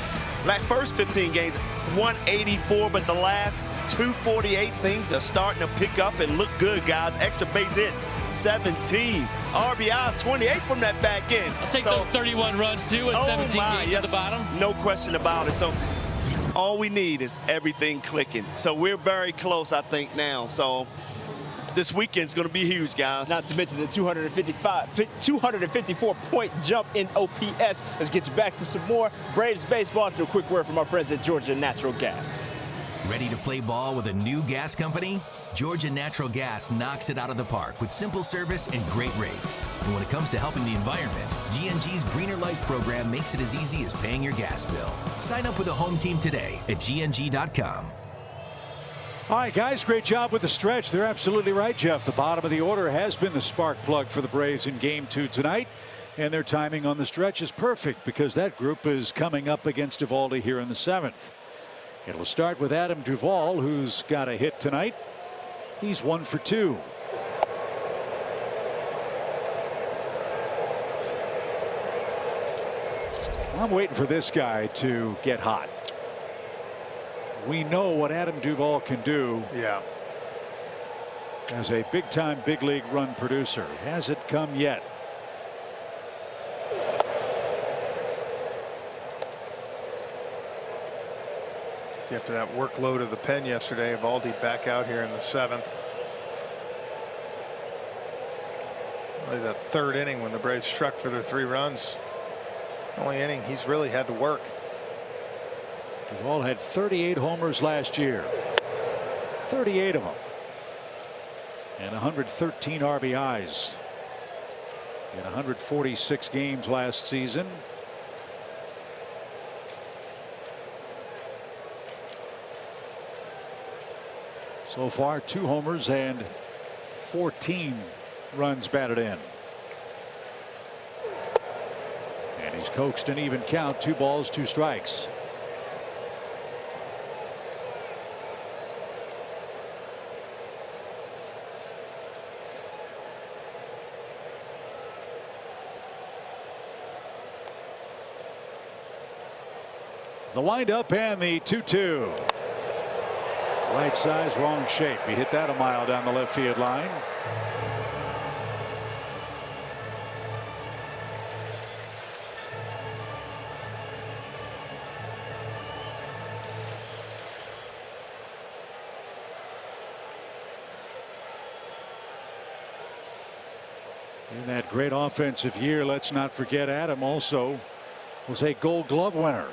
First 15 games, 184, but the last 248, things are starting to pick up and look good, guys. Extra base hits, 17. RBIs, 28 from that back end. I'll take those 31 runs, too, and 17 games at the bottom. No question about it. So all we need is everything clicking. So we're very close, I think, now. So this weekend's going to be huge, guys. Not to mention the 254-point jump in OPS. Let's get you back to some more Braves baseball after a quick word from our friends at Georgia Natural Gas. Ready to play ball with a new gas company? Georgia Natural Gas knocks it out of the park with simple service and great rates. And when it comes to helping the environment, GNG's Greener Life program makes it as easy as paying your gas bill. Sign up with a home team today at GNG.com. All right, guys, great job with the stretch. They're absolutely right, Jeff. The bottom of the order has been the spark plug for the Braves in Game 2 tonight. And their timing on the stretch is perfect because that group is coming up against Eovaldi here in the 7th. It'll start with Adam Duvall, who's got a hit tonight. He's 1 for 2. I'm waiting for this guy to get hot. We know what Adam Duvall can do. Yeah. As a big-time big league run producer. Hasn't come yet. See, after that workload of the pen yesterday, Eovaldi back out here in the 7th. Really the 3rd inning when the Braves struck for their 3 runs. Only inning he's really had to work. Duvall had 38 homers last year. 38 of them. And 113 RBIs. In 146 games last season. So far, 2 homers and 14 runs batted in. And he's coaxed an even count. 2 balls, 2 strikes. The windup and the 2-2. Right size, wrong shape. He hit that a mile down the left field line. In that great offensive year, let's not forget Adam also was a Gold Glove winner.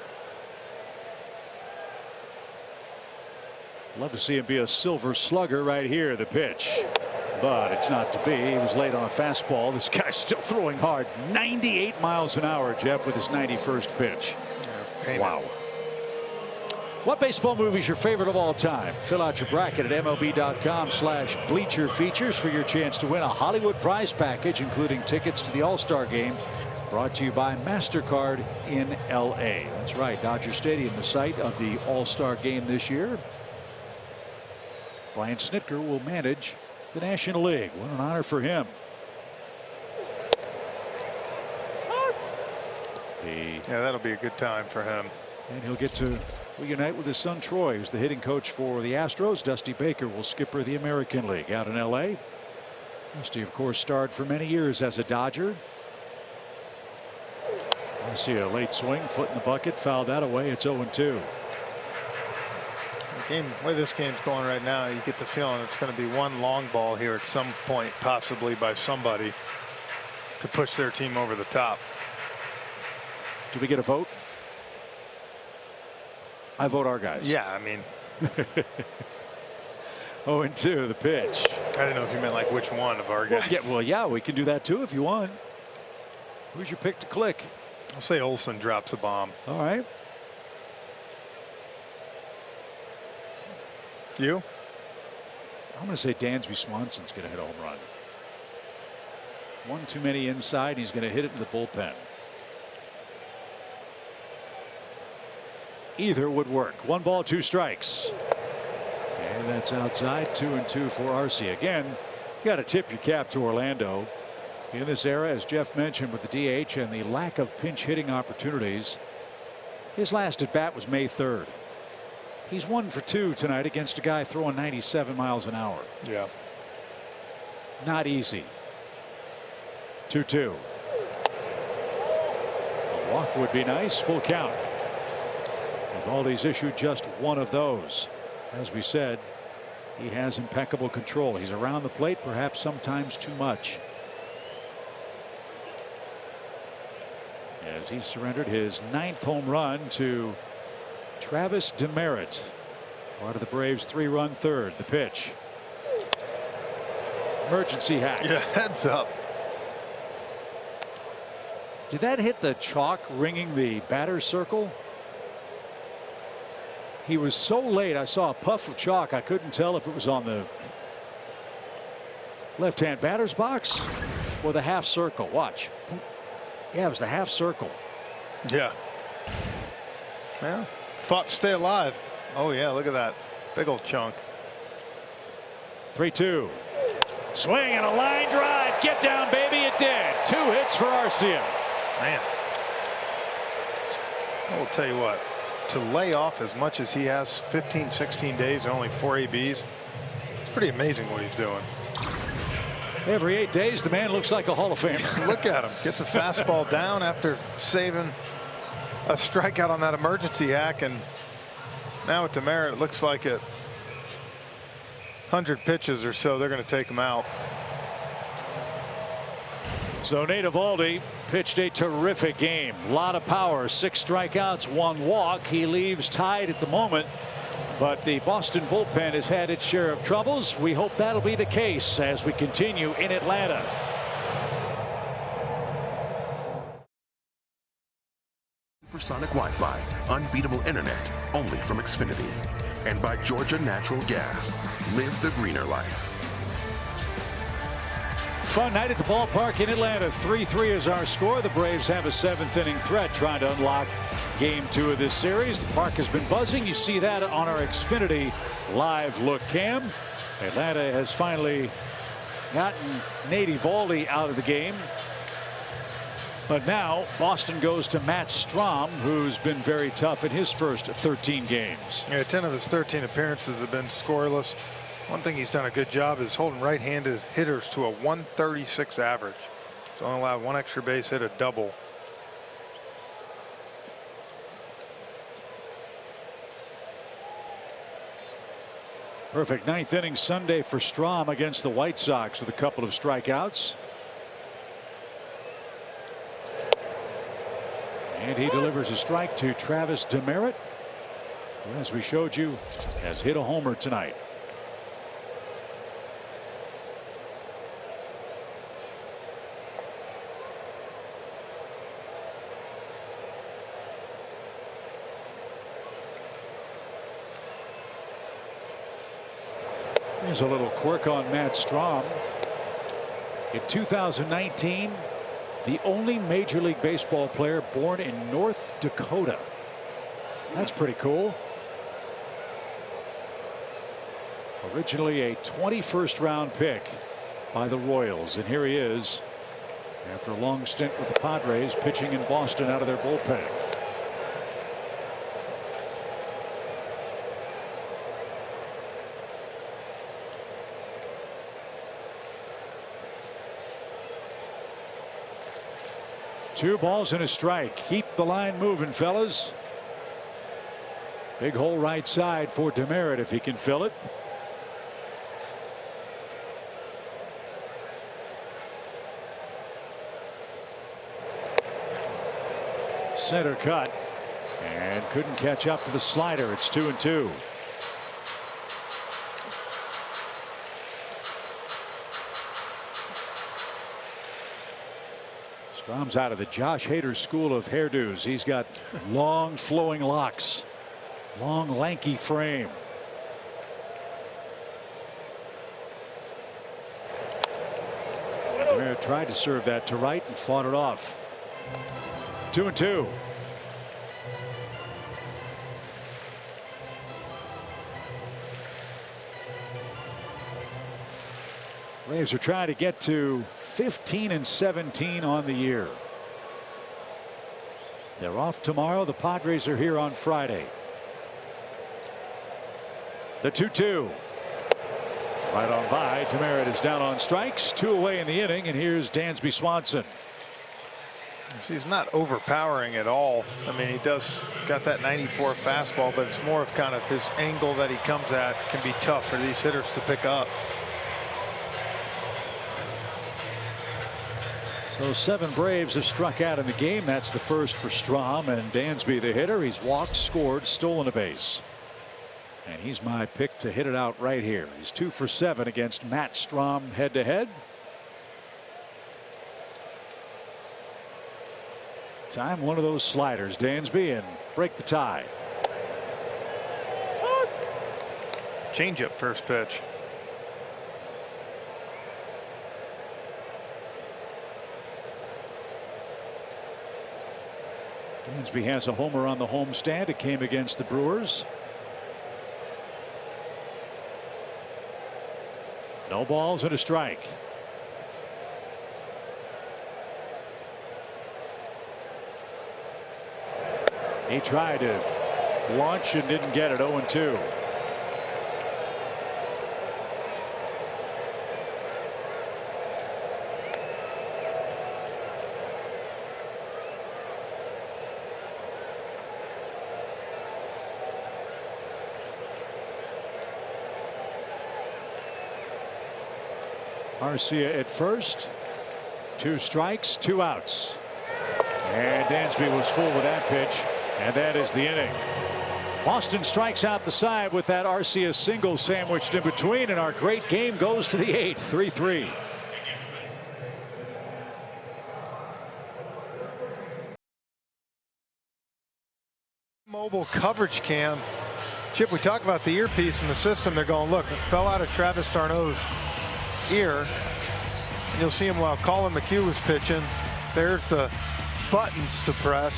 Love to see him be a Silver Slugger right here. The pitch, but it's not to be. He was late on a fastball. This guy's still throwing hard. 98 miles an hour, Jeff, with his 91st pitch. Wow. What baseball movie is your favorite of all time? Fill out your bracket at MLB.com/bleacher features for your chance to win a Hollywood prize package, including tickets to the All-Star Game. Brought to you by MasterCard in L.A. That's right, Dodger Stadium, the site of the All-Star Game this year. Brian Snitker will manage the National League. What an honor for him. Yeah, that'll be a good time for him. And he'll get to reunite with his son Troy, who's the hitting coach for the Astros. Dusty Baker will skipper the American League out in LA. Dusty, of course, starred for many years as a Dodger. I see a late swing, foot in the bucket, fouled that away. It's 0-2. The way this game's going right now, you get the feeling it's going to be one long ball here at some point, possibly by somebody, to push their team over the top. Do we get a vote? I vote our guys. Yeah, I mean. 0-2, the pitch. I didn't know if you meant like which one of our guys. Yeah, we can do that too if you want. Who's your pick to click? I'll say Olson drops a bomb. All right. You? I'm going to say Dansby Swanson's going to hit a home run. One too many inside. He's going to hit it in the bullpen. Either would work. 1 ball, 2 strikes. And that's outside. 2-2 for Arcia. Again, you got to tip your cap to Orlando. In this era, as Jeff mentioned, with the DH and the lack of pinch hitting opportunities, his last at bat was May 3rd. He's 1 for 2 tonight against a guy throwing 97 miles an hour. Yeah. Not easy. 2-2. A walk would be nice. Full count. Eovaldi's issued just one of those. As we said, he has impeccable control. He's around the plate, perhaps sometimes too much. As he surrendered his 9th home run to Travis Demeritte, part of the Braves' 3-run third. The pitch. Emergency hack. Yeah, heads up. Did that hit the chalk ringing the batter's circle? He was so late. I saw a puff of chalk. I couldn't tell if it was on the left-hand batter's box or the half circle. Watch. Yeah, it was the half circle. Yeah. Yeah. Fought to stay alive. Oh, yeah. Look at that. Big old chunk. 3-2. Swing and a line drive. Get down, baby. It did. 2 hits for Arcia. Man. I will tell you what. To lay off as much as he has, 15, 16 days and only 4 ABs, it's pretty amazing what he's doing. Every 8 days, the man looks like a Hall of Famer. Look at him. Gets a fastball down after saving a strikeout on that emergency hack. And now with Demeritte, it looks like at 100 pitches or so, they're going to take him out. So Nate Eovaldi pitched a terrific game. A lot of power. 6 strikeouts, 1 walk. He leaves tied at the moment. But the Boston bullpen has had its share of troubles. We hope that'll be the case as we continue in Atlanta. Supersonic Wi-Fi, unbeatable internet, only from Xfinity. And by Georgia Natural Gas. Live the greener life. Fun night at the ballpark in Atlanta. 3-3 is our score. The Braves have a 7th inning threat trying to unlock game 2 of this series. The park has been buzzing. You see that on our Xfinity live look cam. Atlanta has finally gotten Nate Eovaldi out of the game. But now Boston goes to Matt Strahm, who's been very tough in his first 13 games. Yeah, 10 of his 13 appearances have been scoreless. One thing he's done a good job is holding right-handed hitters to a 136 average. He's only allowed 1 extra base hit, a double. Perfect 9th inning Sunday for Strahm against the White Sox with a couple of strikeouts. And he delivers a strike to Travis Demeritte, who, as we showed you, has hit a homer tonight. There's a little quirk on Matt Strahm. In 2019, the only Major League Baseball player born in North Dakota. That's pretty cool. Originally a 21st round pick by the Royals, and here he is after a long stint with the Padres, pitching in Boston out of their bullpen. Two balls and a strike. Keep the line moving, fellas. Big hole right side for Demeritte if he can fill it. Center cut and couldn't catch up to the slider. It's 2-2. Strom's out of the Josh Hader school of hairdos. He's got long flowing locks, long lanky frame. Demeritte tried to serve that to right and fought it off. 2-2. Braves are trying to get to 15-17 on the year. They're off tomorrow. The Padres are here on Friday. The 2-2. Right on by. Demeritte is down on strikes. 2 away in the inning, and here's Dansby Swanson. He's not overpowering at all. I mean, he does got that 94 fastball, but it's more of kind of his angle that he comes at can be tough for these hitters to pick up. So 7 Braves have struck out in the game. That's the first for Strom, and Dansby the hitter. He's walked, scored, stolen a base. And he's my pick to hit it out right here. He's 2 for 7 against Matt Strom head to head. Time one of those sliders, Dansby, and break the tie. Changeup first pitch. Dansby has a homer on the homestand. It came against the Brewers. No balls and a strike. He tried to launch and didn't get it. 0-2. Arcia at first. 2 strikes, 2 outs. And Dansby was full with that pitch. And that is the inning. Boston strikes out the side with that Arcia single sandwiched in between, and our great game goes to the 8th. 3-3. Mobile coverage cam. Chip, we talk about the earpiece in the system. They're going, look, it fell out of Travis d'Arnaud's ear. And you'll see him while Colin McHugh was pitching. There's the buttons to press.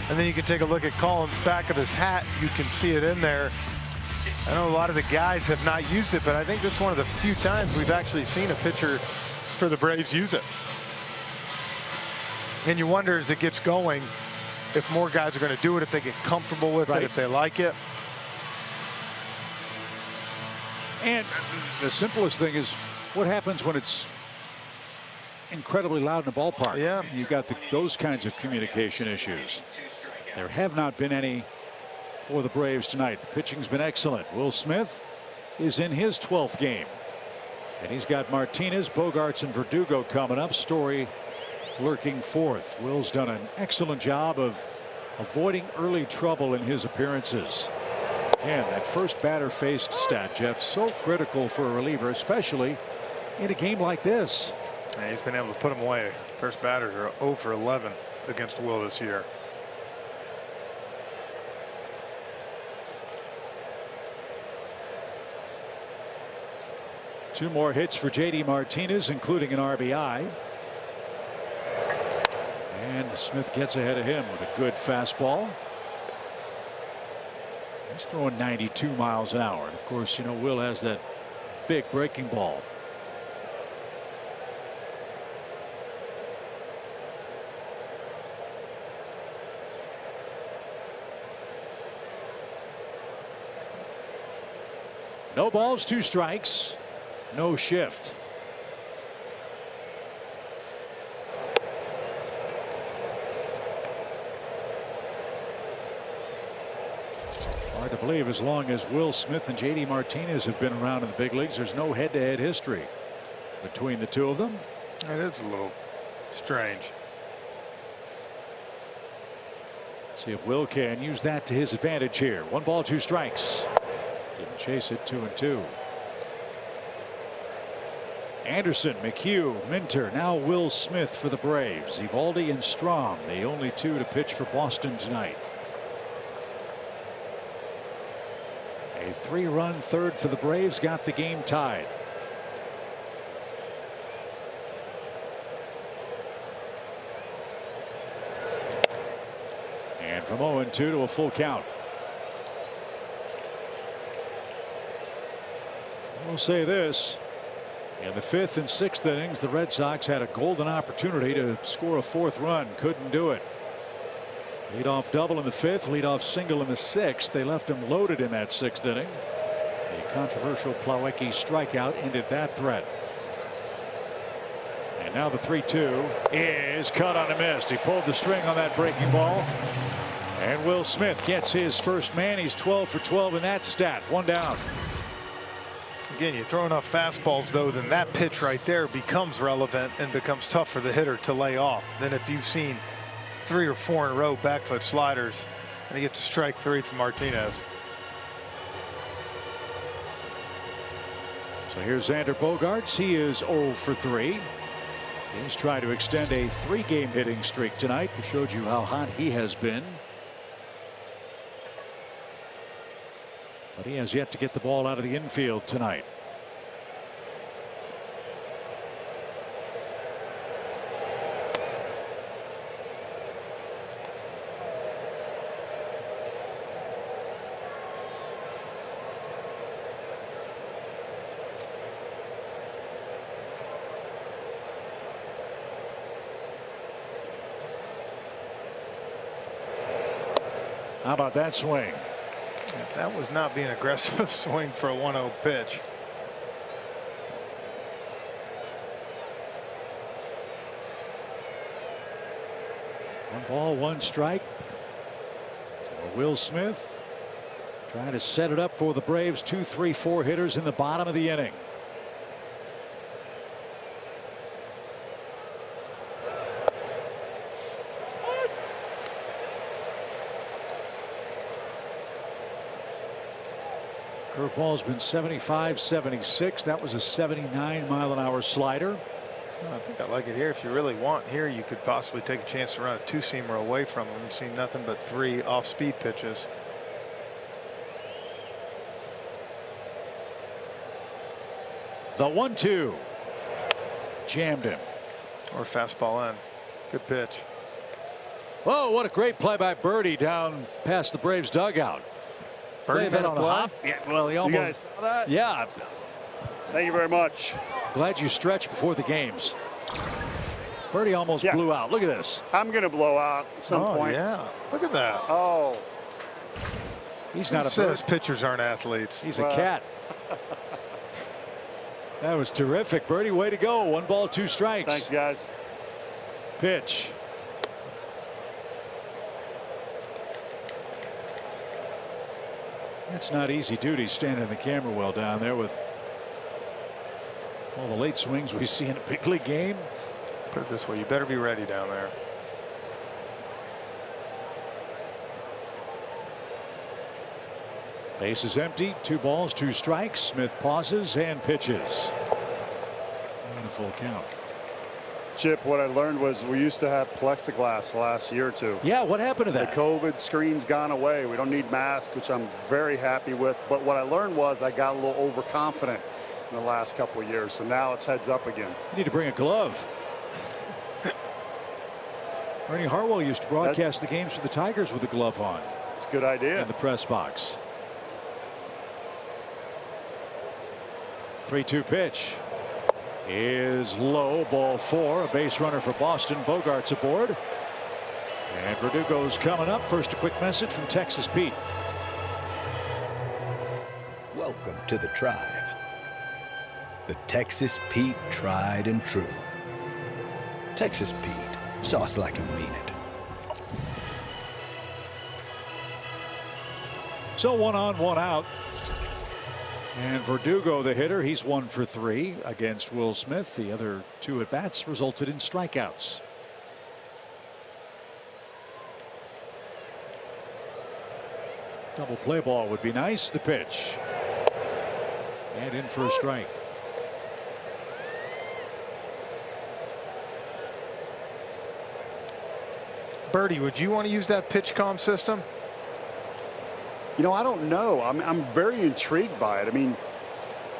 And then you can take a look at Colin's back of his hat. You can see it in there. I know a lot of the guys have not used it, but I think this is one of the few times we've actually seen a pitcher for the Braves use it. And you wonder as it gets going if more guys are going to do it, if they get comfortable with it, if they like it. And the simplest thing is what happens when it's incredibly loud in the ballpark. Yeah. You've got those kinds of communication issues. There have not been any for the Braves tonight. The pitching's been excellent. Will Smith is in his 12th game. And he's got Martinez, Bogarts, and Verdugo coming up. Story lurking 4th. Will's done an excellent job of avoiding early trouble in his appearances. And that first batter faced stat, Jeff, so critical for a reliever, especially in a game like this. And he's been able to put them away. First batters are 0 for 11 against Will this year. Two more hits for J.D. Martinez, including an RBI. And Smith gets ahead of him with a good fastball. He's throwing 92 miles an hour. And of course, you know, Will has that big breaking ball. No balls, 2 strikes, no shift. Hard to believe, as long as Will Smith and J.D. Martinez have been around in the big leagues, there's no head-to-head history between the two of them. It is a little strange. See if Will can use that to his advantage here. 1 ball, 2 strikes. Didn't chase it. 2-2. Anderson, McHugh, Minter, now Will Smith for the Braves. Eovaldi and Strom, the only 2 to pitch for Boston tonight. A 3-run third for the Braves got the game tied. And from 0-2 to a full count. We'll say this. In the 5th and 6th innings, the Red Sox had a golden opportunity to score a 4th run. Couldn't do it. Leadoff double in the 5th, leadoff single in the 6th. They left him loaded in that 6th inning. A controversial Plawecki strikeout ended that threat. And now the 3-2 is cut on a miss. He pulled the string on that breaking ball. And Will Smith gets his first man. He's 12 for 12 in that stat. 1 down. Again, you throw enough fastballs, though, then that pitch right there becomes relevant and becomes tough for the hitter to lay off. Then if you've seen 3 or 4 in a row back foot sliders, and he gets to strike 3 from Martinez. So here's Xander Bogaerts. He is 0 for 3. He's trying to extend a 3-game hitting streak tonight. We showed you how hot he has been. But he has yet to get the ball out of the infield tonight. How about that swing? That was not being aggressive swing for a 1-0 pitch. One ball, 1 strike for Will Smith. Trying to set it up for the Braves. 2, 3, 4 hitters in the bottom of the inning. Curveball's been 75, 76. That was a 79-mile-an-hour slider. I think I like it here. If you really want here, you could possibly take a chance to run a 2-seamer away from him. You've seen nothing but 3 off-speed pitches. The 1-2. Jammed him. Or fastball in. Good pitch. Whoa, what a great play by Birdie down past the Braves dugout. Birdie that on a hop. Yeah, well, he almost. You guys saw that? Yeah. Thank you very much. Glad you stretched before the games. Birdie almost blew out. Look at this. I'm going to blow out at some point. Yeah. Look at that. Oh. He's not Who a says bird. pitchers aren't athletes. He's a cat. That was terrific. Birdie, way to go. 1 ball, 2 strikes. Thanks, guys. Pitch. That's not easy duty standing in the camera well down there with all the late swings we see in a big league game. Put it this way, you better be ready down there. Base is empty. 2 balls, 2 strikes. Smith pauses and pitches. And a full count. Chip, what I learned was we used to have plexiglass the last year or 2. Yeah, what happened to that? The COVID screen's gone away. We don't need masks, which I'm very happy with. But what I learned was I got a little overconfident in the last couple of years. So now it's heads up again. You need to bring a glove. Ernie Harwell used to broadcast the games for the Tigers with a glove on. It's a good idea. In the press box. 3-2 pitch is low, ball 4, a base runner for Boston. Bogart's aboard. And Verdugo's coming up. First, a quick message from Texas Pete. Welcome to the tribe. The Texas Pete tried and true. Texas Pete, sauce like you mean it. So 1 on, 1 out. And Verdugo, the hitter, he's 1 for 3 against Will Smith. The other 2 at bats resulted in strikeouts. Double play ball would be nice. The pitch. And in for a strike. Birdie, would you want to use that PitchCom system? You know, I don't know. I'm very intrigued by it. I mean,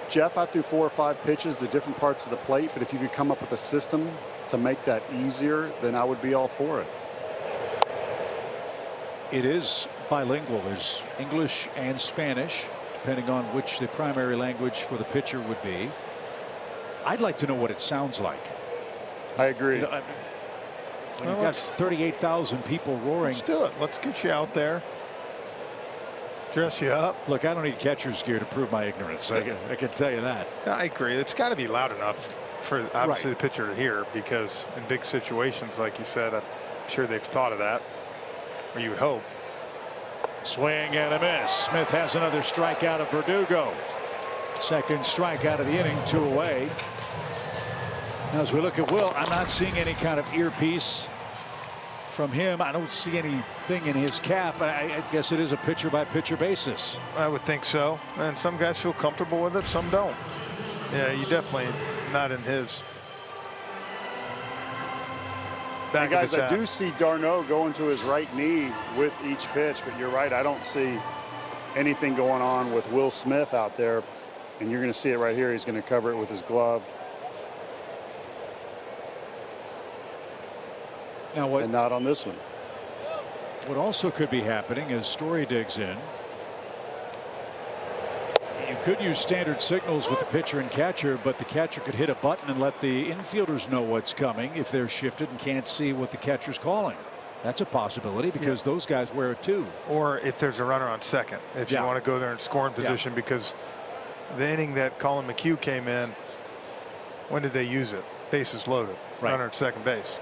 Jeff, I threw 4 or 5 pitches to different parts of the plate, but if you could come up with a system to make that easier, then I would be all for it. It is bilingual. There's English and Spanish, depending on which the primary language for the pitcher would be. I'd like to know what it sounds like. I agree. You know, when you've got 38,000 people roaring. Let's do it. Let's get you out there. Dress you up. Look, I don't need catcher's gear to prove my ignorance. I can tell you that. I agree. It's got to be loud enough for obviously the pitcher to hear, because in big situations, like you said, I'm sure they've thought of that, or you would hope. Swing and a miss. Smith has another strikeout of Verdugo. Second strikeout of the inning, 2 away. Now, as we look at Will, I'm not seeing any kind of earpiece from him. I don't see anything in his cap. I guess it is a pitcher by pitcher basis. I would think so. And some guys feel comfortable with it, some don't. Yeah, you definitely not in his back. And guys, I do see d'Arnaud going to his right knee with each pitch, but you're right. I don't see anything going on with Will Smith out there. And you're going to see it right here. He's going to cover it with his glove. Now what, and not on this one. What also could be happening is Story digs in. You could use standard signals with the pitcher and catcher, but the catcher could hit a button and let the infielders know what's coming if they're shifted and can't see what the catcher's calling. That's a possibility, because those guys wear it too. Or if there's a runner on second, if you want to go there in scoring position, because the inning that Colin McHugh came in, when did they use it? Bases loaded, runner at second base.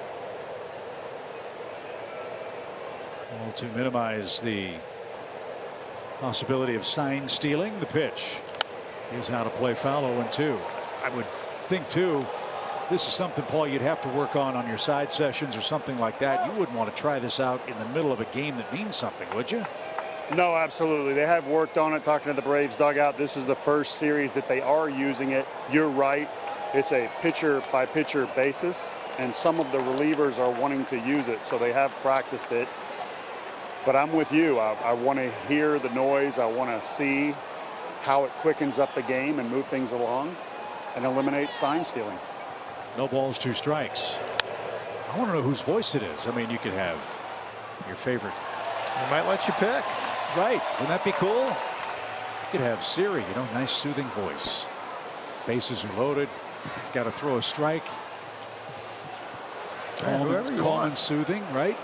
Well, to minimize the possibility of sign stealing, the pitch is how to play foul. 0-2. I would think too, this is something, Paul, you'd have to work on your side sessions or something like that. You wouldn't want to try this out in the middle of a game that means something, would you? No, absolutely. They have worked on it. Talking to the Braves dugout, this is the first series that they are using it. You're right. It's a pitcher by pitcher basis, and some of the relievers are wanting to use it, so they have practiced it. But I'm with you. I want to hear the noise. I want to see how it quickens up the game and move things along and eliminate sign stealing. No balls, 2 strikes. I want to know whose voice it is. I mean, you could have your favorite. They might let you pick. Right. Wouldn't that be cool? You could have Siri, you know, nice soothing voice. Bases are loaded. You've got to throw a strike. Calm and soothing, right?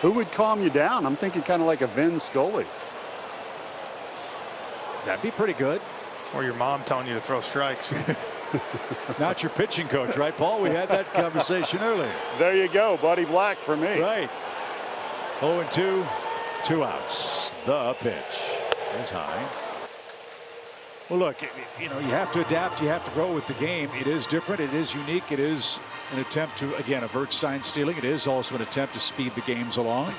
Who would calm you down? I'm thinking kind of like a Vin Scully. That'd be pretty good. Or your mom telling you to throw strikes. Not your pitching coach, right, Paul? We had that conversation earlier. There you go, Buddy Black for me. Right. 0-2, 2 outs. The pitch is high. Well, look, you know, you have to adapt. You have to grow with the game. It is different. It is unique. It is an attempt to, again, avert sign stealing. It is also an attempt to speed the games along.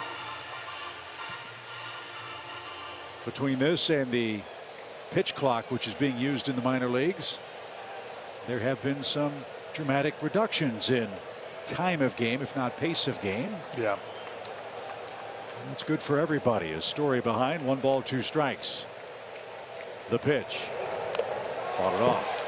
Between this and the pitch clock, which is being used in the minor leagues, there have been some dramatic reductions in time of game, if not pace of game. Yeah. That's good for everybody. A Story behind, 1 ball, 2 strikes. The pitch. Fought it off.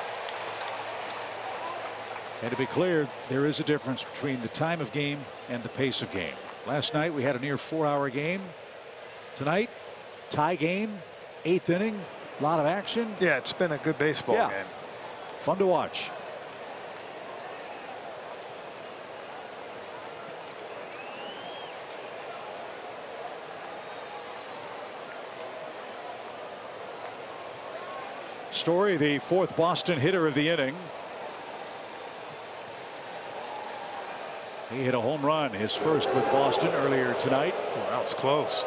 And to be clear, there is a difference between the time of game and the pace of game. Last night we had a near 4-hour game. Tonight, tie game, 8th inning, A lot of action. Yeah, it's been a good baseball game. Fun to watch. Story, the 4th Boston hitter of the inning. He hit a home run, his first with Boston earlier tonight. Oh, that was close.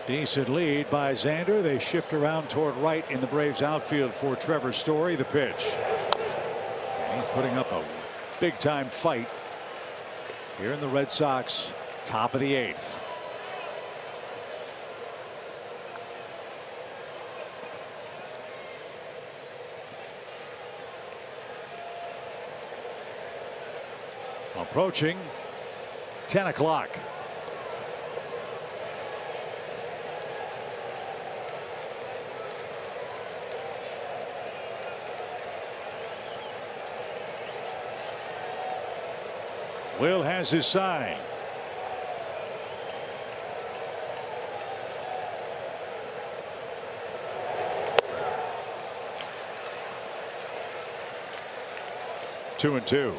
Decent lead by Xander. They shift around toward right in the Braves outfield for Trevor Story. The pitch. And he's putting up a big time fight here in the Red Sox top of the 8th. Approaching 10 o'clock. Will has his sign. Two and two.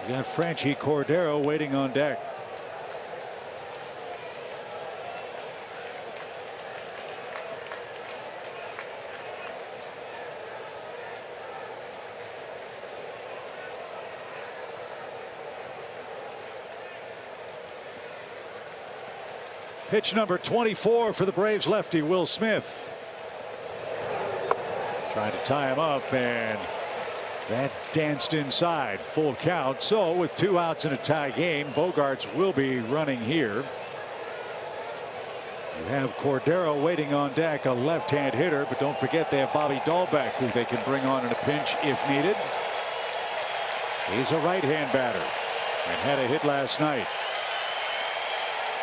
You got Franchy Cordero waiting on deck. Pitch number 24 for the Braves lefty Will Smith. Trying to tie him up, and that danced inside. Full count. So with 2 outs in a tie game, Bogaerts will be running here. You have Cordero waiting on deck, a left-hand hitter, but don't forget they have Bobby Dahlbeck, who they can bring on in a pinch if needed. He's a right-hand batter and had a hit last night.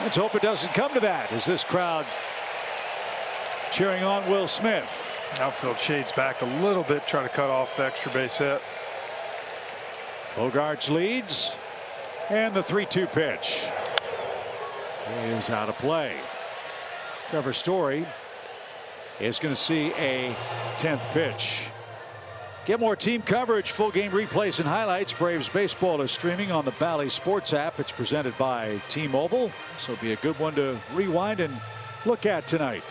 Let's hope it doesn't come to that, as this crowd cheering on Will Smith. Outfield shades back a little bit, try to cut off the extra base hit. Bogaerts leads, and the 3-2 pitch is out of play. Trevor Story is going to see a 10th pitch. Get more team coverage, full game replays and highlights. Braves baseball is streaming on the Bally Sports app. It's presented by T-Mobile, so it'll be a good one to rewind and look at tonight.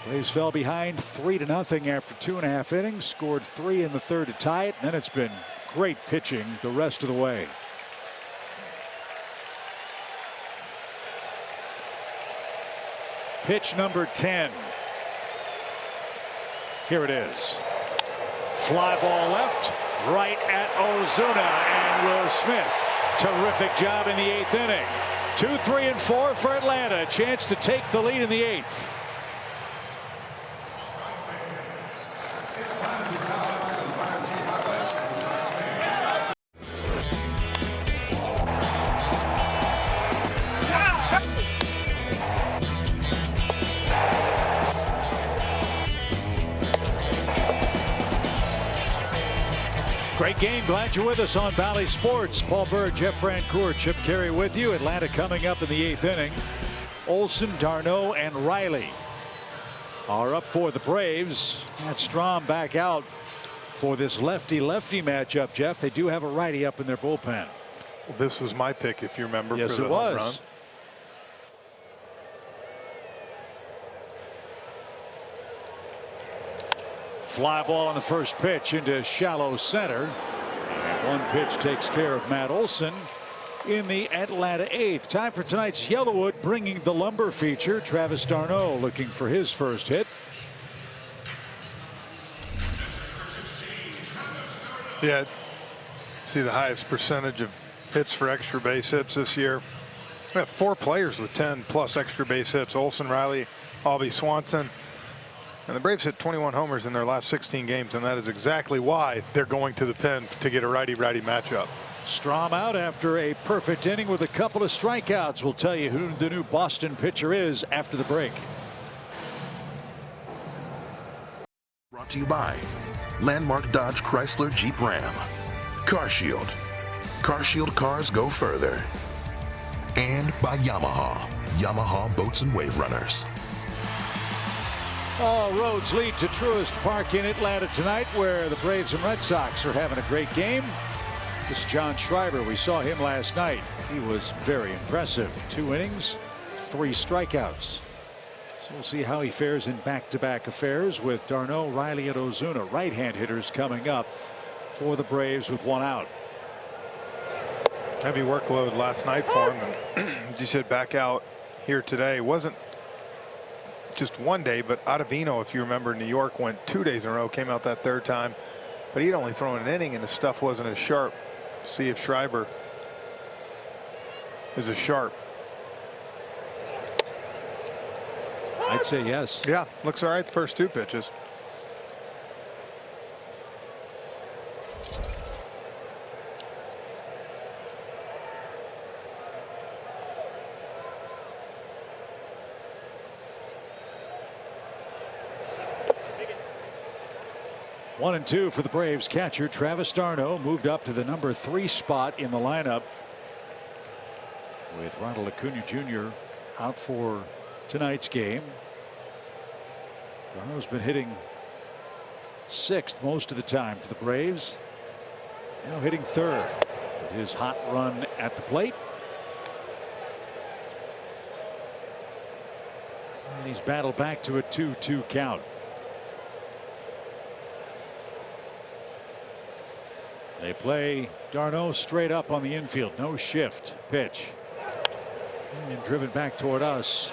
Braves fell behind 3-0 after 2.5 innings, scored 3 in the 3rd to tie it, and then it's been great pitching the rest of the way. Pitch number 10. Here it is. Fly ball left, right at Ozuna, and Will Smith. Terrific job in the 8th inning. 2, 3, and 4 for Atlanta. A chance to take the lead in the 8th. Great game. Glad you're with us on Bally Sports. Paul Bird, Jeff Francoeur, Chip Carey with you. Atlanta coming up in the 8th inning. Olson, d'Arnaud, and Riley are up for the Braves. Matt Strahm back out for this lefty-lefty matchup, Jeff. They do have a righty up in their bullpen. Well, this was my pick, if you remember. Yes, for the it was. home run. Fly ball on the first pitch into shallow center. And one pitch takes care of Matt Olson in the Atlanta 8th. Time for tonight's Yellowwood, bringing the lumber feature. Travis d'Arnaud looking for his first hit. Yeah, see the highest percentage of hits for extra base hits this year. We have 4 players with 10+ extra base hits. Olson, Riley, Albie Swanson. And the Braves hit 21 homers in their last 16 games, and that is exactly why they're going to the pen to get a righty-righty matchup. Strom out after a perfect inning with a couple of strikeouts. We'll tell you who the new Boston pitcher is after the break. Brought to you by Landmark Dodge Chrysler Jeep Ram, Car Shield. Car Shield cars go further. And by Yamaha. Yamaha Boats and Wave Runners. All roads lead to Truist Park in Atlanta tonight, where the Braves and Red Sox are having a great game. This is John Schreiber. We saw him last night. He was very impressive. 2 innings, 3 strikeouts. So we'll see how he fares in back-to-back affairs with d'Arnaud, Riley, and Ozuna, right-hand hitters, coming up for the Braves with 1 out. Heavy workload last night for him. And as you said, back out here today. Wasn't just 1 day, but Ottavino, if you remember, New York went 2 days in a row, came out that 3rd time, but he'd only thrown an inning and his stuff wasn't as sharp. See if Schreiber is as sharp. I'd say yes. Yeah, looks all right the first 2 pitches. One and 2 for the Braves. Catcher Travis d'Arnaud moved up to the number 3 spot in the lineup, with Ronald Acuna Jr. out for tonight's game. d'Arnaud's been hitting 6th most of the time for the Braves. Now hitting 3rd with his hot run at the plate. And he's battled back to a 2-2 count. They play d'Arnaud straight up on the infield. No shift pitch. And driven back toward us.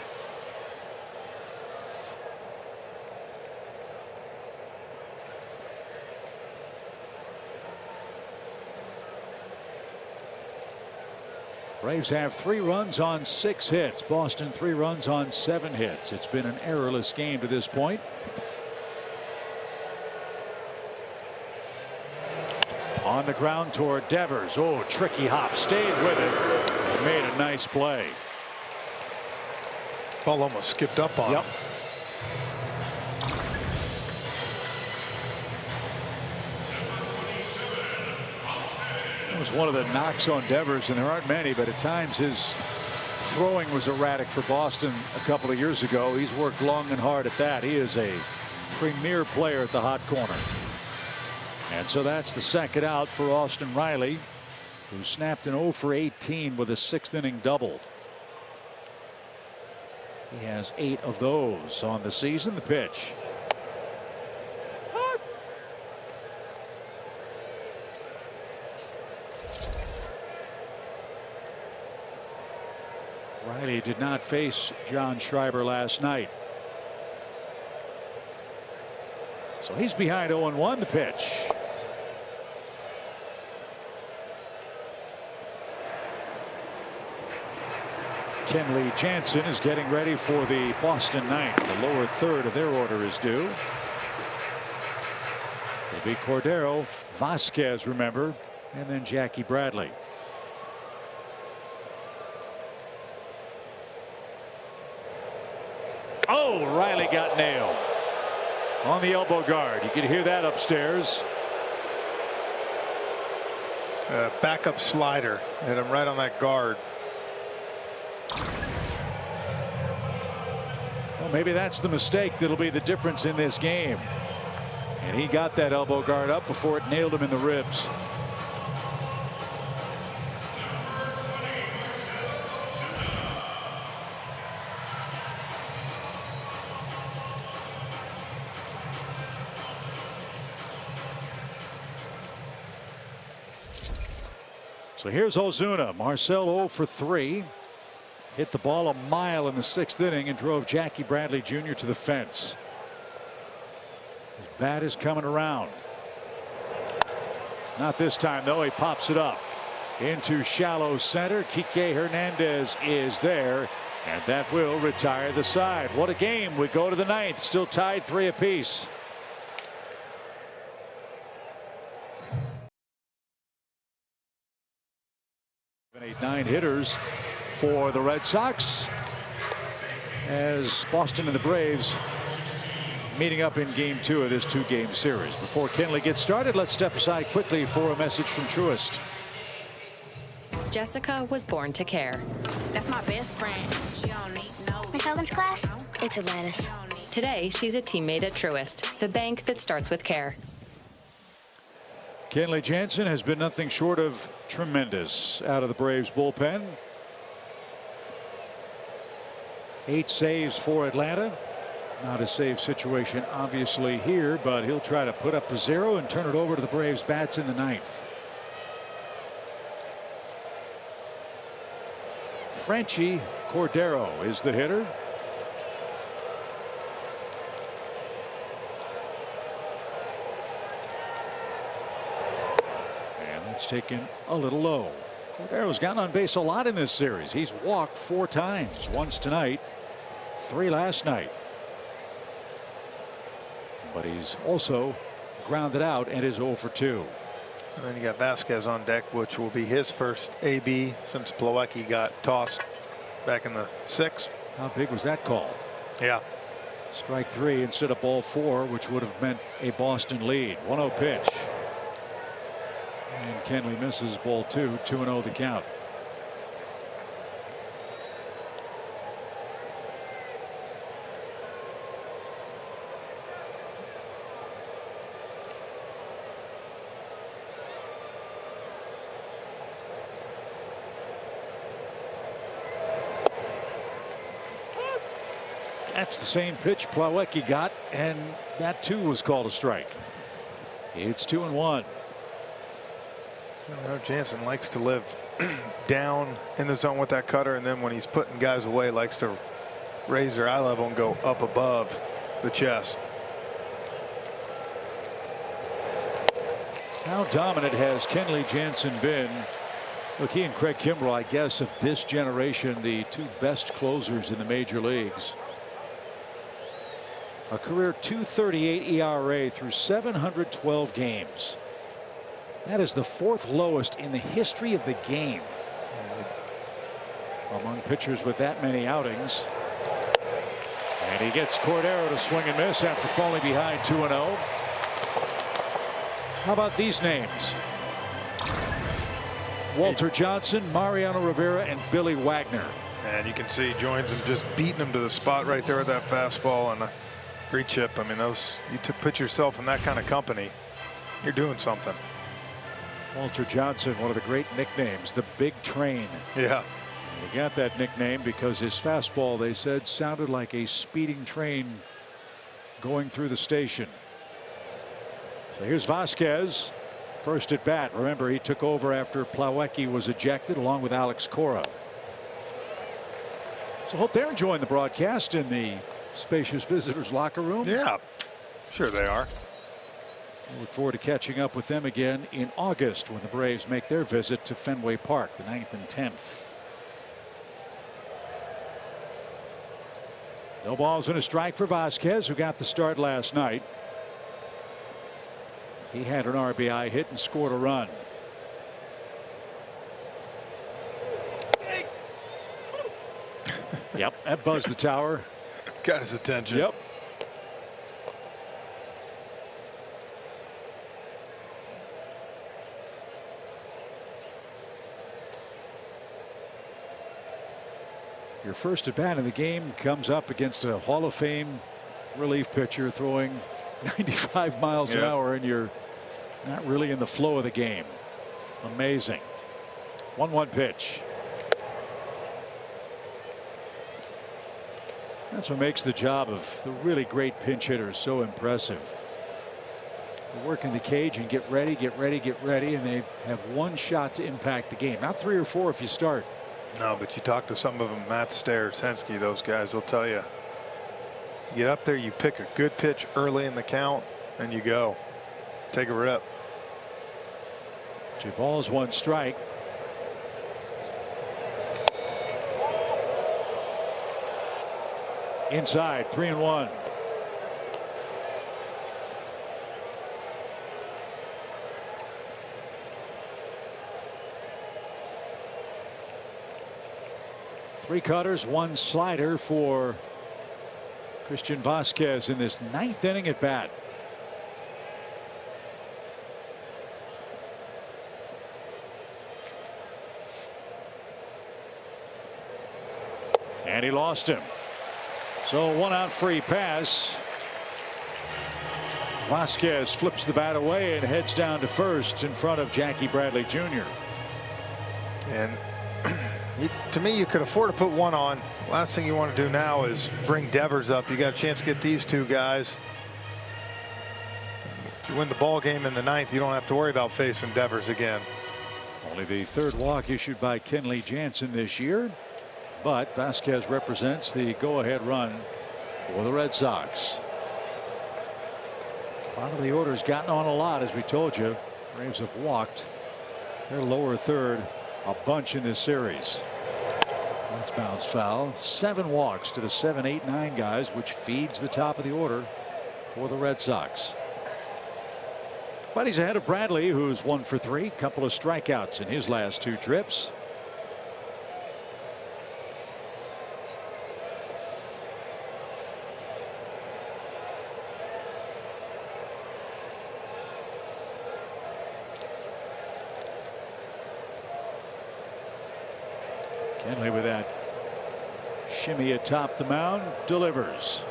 Braves have 3 runs on 6 hits. Boston 3 runs on 7 hits. It's been an errorless game to this point. On the ground toward Devers. Oh, tricky hop. Stayed with it. And made a nice play. Ball almost skipped up on him. It was one of the knocks on Devers, and there aren't many, but at times his throwing was erratic for Boston a couple of years ago. He's worked long and hard at that. He is a premier player at the hot corner. And so that's the 2nd out for Austin Riley, who snapped an 0 for 18 with a 6th inning double. He has 8 of those on the season. The pitch. Riley did not face John Schreiber last night. So he's behind 0-1. The pitch. Kenley Jansen is getting ready for the Boston ninth. The lower 3rd of their order is due. It'll be Cordero, Vasquez, remember, and then Jackie Bradley. Oh, Riley got nailed on the elbow guard. You can hear that upstairs. Backup slider hit him right on that guard. Well, maybe that's the mistake that'll be the difference in this game. And he got that elbow guard up before it nailed him in the ribs. So here's Ozuna. Marcell 0 for 3. Hit the ball a mile in the 6th inning and drove Jackie Bradley Jr. to the fence. His bat is coming around. Not this time, though. He pops it up into shallow center. Kike Hernandez is there, and that will retire the side. What a game. We go to the 9th. Still tied 3 apiece. 9 hitters for the Red Sox, as Boston and the Braves meeting up in game 2 of this 2-game series. Before Kenley gets started, let's step aside quickly for a message from Truist. Jessica was born to care. That's my best friend. She don't need no. Miss Hogan's class? It's Atlantis. Today, she's a teammate at Truist, the bank that starts with care. Kenley Jansen has been nothing short of tremendous out of the Braves bullpen. 8 saves for Atlanta. Not a save situation obviously here, but he'll try to put up a 0 and turn it over to the Braves bats in the 9th. Franchy Cordero is the hitter. And that's taken a little low. Cordero's gotten on base a lot in this series. He's walked 4 times, once tonight, 3 last night. But he's also grounded out and is 0 for 2. And then you got Vasquez on deck, which will be his first AB since Plawecki got tossed back in the 6th. How big was that call? Yeah. Strike 3 instead of ball 4, which would have meant a Boston lead. 1-0 pitch. And Kenley misses ball 2. 2-0 the count. That's the same pitch Plawecki got, and that too was called a strike. It's 2-1. You know, Jansen likes to live down in the zone with that cutter, and then when he's putting guys away, likes to raise their eye level and go up above the chest. How dominant has Kenley Jansen been? Look, he and Craig Kimbrell, I guess, of this generation, the 2 best closers in the major leagues. A career .238 ERA through 712 games. That is the 4th lowest in the history of the game among pitchers with that many outings. And he gets Cordero to swing and miss after falling behind 2-0. How about these names? Walter Johnson, Mariano Rivera, and Billy Wagner. And you can see joins him just beating him to the spot right there with that fastball and a great chip. I mean, those, you put yourself in that kind of company, you're doing something. Walter Johnson, one of the great nicknames, the Big Train. Yeah. He got that nickname because his fastball, they said, sounded like a speeding train going through the station. So here's Vasquez, first at bat. Remember, he took over after Plawecki was ejected along with Alex Cora. So hope they're enjoying the broadcast in the spacious visitors locker room. Yeah, sure they are. I look forward to catching up with them again in August when the Braves make their visit to Fenway Park, the 9th and 10th. No balls and a strike for Vasquez, who got the start last night. He had an RBI hit and scored a run. Yep, that buzzed the tower. Got his attention. Yep. Your first at bat in the game comes up against a Hall of Fame relief pitcher throwing 95 miles an hour, and you're not really in the flow of the game. Amazing. 1-1 pitch. That's what makes the job of the really great pinch hitters so impressive. They work in the cage and get ready, and they have one shot to impact the game. Not 3 or 4 if you start. No, but you talk to some of them, Matt Stairs, Hensky, those guys, they'll tell you, you get up there, you pick a good pitch early in the count, and you go. Take a rip. 2 balls, 1 strike. Inside, 3-1. 3 cutters, 1 slider for Christian Vasquez in this 9th inning at bat. And he lost him. So 1 out free pass. Vasquez flips the bat away and heads down to first in front of Jackie Bradley Jr. And to me, you could afford to put 1 on. Last thing you want to do now is bring Devers up. You got a chance to get these 2 guys. If you win the ball game in the 9th, you don't have to worry about facing Devers again. Only the 3rd walk issued by Kenley Jansen this year, but Vasquez represents the go-ahead run for the Red Sox. Bottom of the order has gotten on a lot, as we told you. Braves have walked their lower third a bunch in this series. That's bounced foul. 7 walks to the 7, 8, 9 guys, which feeds the top of the order for the Red Sox. But he's ahead of Bradley, who's 1 for 3, couple of strikeouts in his last 2 trips. Kenley with that shimmy atop the mound, delivers.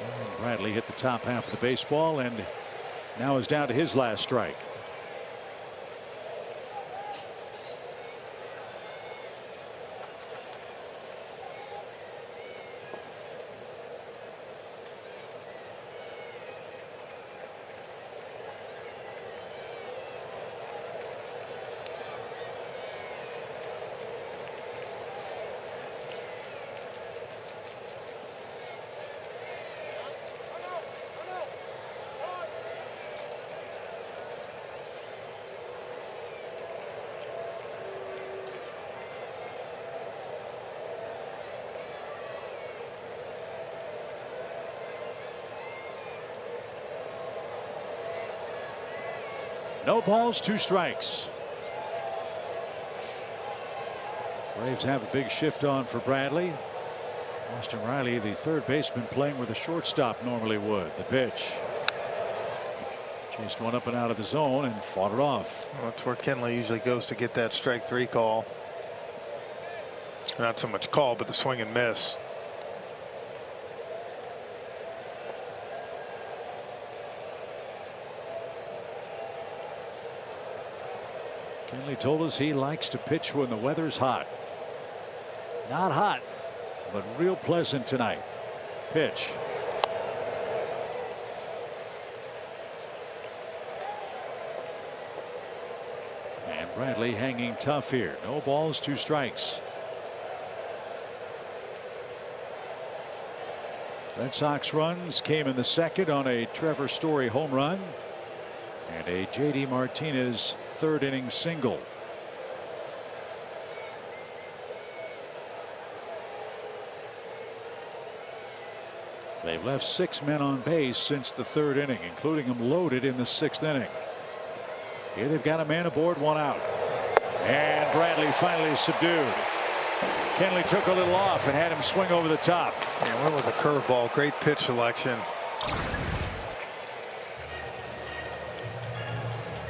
And Bradley hit the top half of the baseball and now is down to his last strike. No balls, 2 strikes. Braves have a big shift on for Bradley. Austin Riley, the 3rd baseman, playing where the shortstop normally would. The pitch. Chased one up and out of the zone and fought it off. Well, that's where Kenley usually goes to get that strike 3 call. Not so much call, but the swing and miss. Kenley told us he likes to pitch when the weather's hot. Not hot, but real pleasant tonight. Pitch. And Bradley hanging tough here. No balls, 2 strikes. Red Sox runs came in the 2nd on a Trevor Story home run and a J.D. Martinez 3rd inning single. They've left 6 men on base since the 3rd inning, including them loaded in the 6th inning. Here they've got a man aboard, 1 out. And Bradley finally subdued. Kenley took a little off and had him swing over the top. And went with a curveball. Great pitch selection.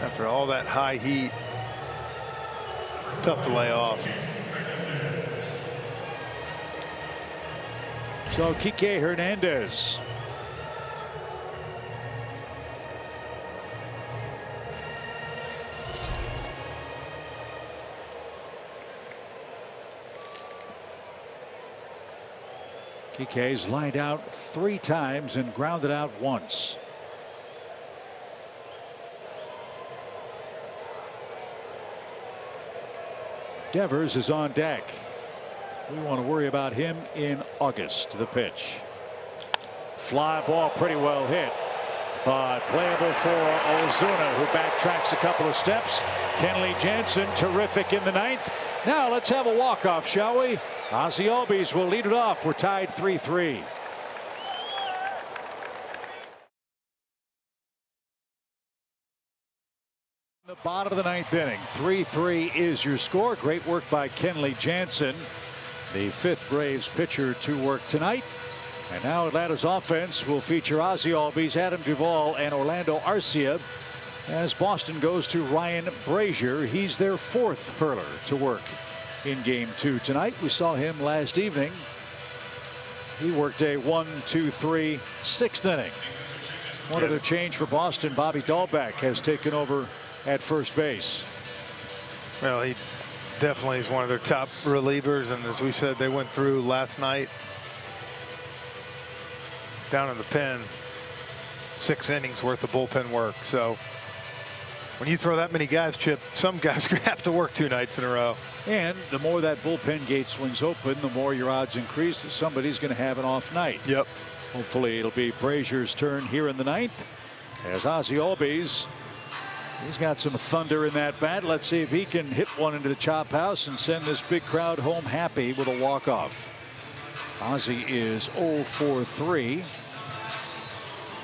After all that high heat, tough to lay off. So Kike Hernandez. Kike's lined out 3 times and grounded out once. Devers is on deck. We want to worry about him in August. The pitch. Fly ball pretty well hit, but playable for Ozuna, who backtracks a couple of steps. Kenley Jansen terrific in the 9th. Now let's have a walk-off, shall we? Ozzie Albies will lead it off. We're tied 3-3. The bottom of the 9th inning. 3-3 is your score. Great work by Kenley Jansen. the 5th Braves pitcher to work tonight. And now Atlanta's offense will feature Ozzie Albies, Adam Duvall, and Orlando Arcia as Boston goes to Ryan Brasier. He's their 4th hurler to work in Game 2 tonight. We saw him last evening. He worked a 1, 2, 3, 6th inning. One other change for Boston. Bobby Dahlbeck has taken over at first base. Well, he definitely is one of their top relievers, and as we said, they went through last night down in the pen 6 innings worth of bullpen work. So when you throw that many guys, Chip, some guys are going to have to work 2 nights in a row. And the more that bullpen gate swings open, the more your odds increase that somebody's going to have an off night. Yep. Hopefully it'll be Brasier's turn here in the 9th as Ozzie Albies, he's got some thunder in that bat. Let's see if he can hit one into the chop house and send this big crowd home happy with a walk-off. Ozzie is 0 for 3.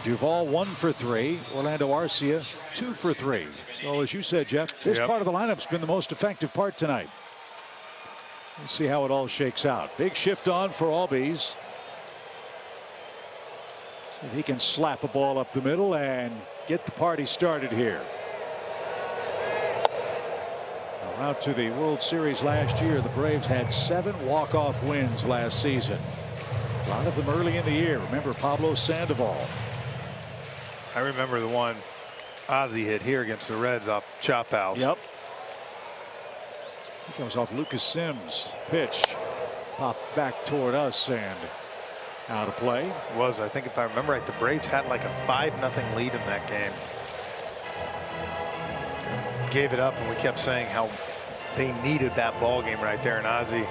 Duvall 1 for 3. Orlando Arcia 2 for 3. So as you said, Jeff, this part of the lineup's been the most effective part tonight. We'll see how it all shakes out. Big shift on for Albies. See if he can slap a ball up the middle and get the party started here. Now, out to the World Series last year, the Braves had 7 walk-off wins last season. A lot of them early in the year. Remember Pablo Sandoval. I remember the one Ozzie hit here against the Reds off chop house. Yep. He comes off Lucas Sims. Pitch popped back toward us and out of play. Was, I think if I remember right, the Braves had like a 5-0 lead in that game. Gave it up, and we kept saying how they needed that ball game right there, and Ozzie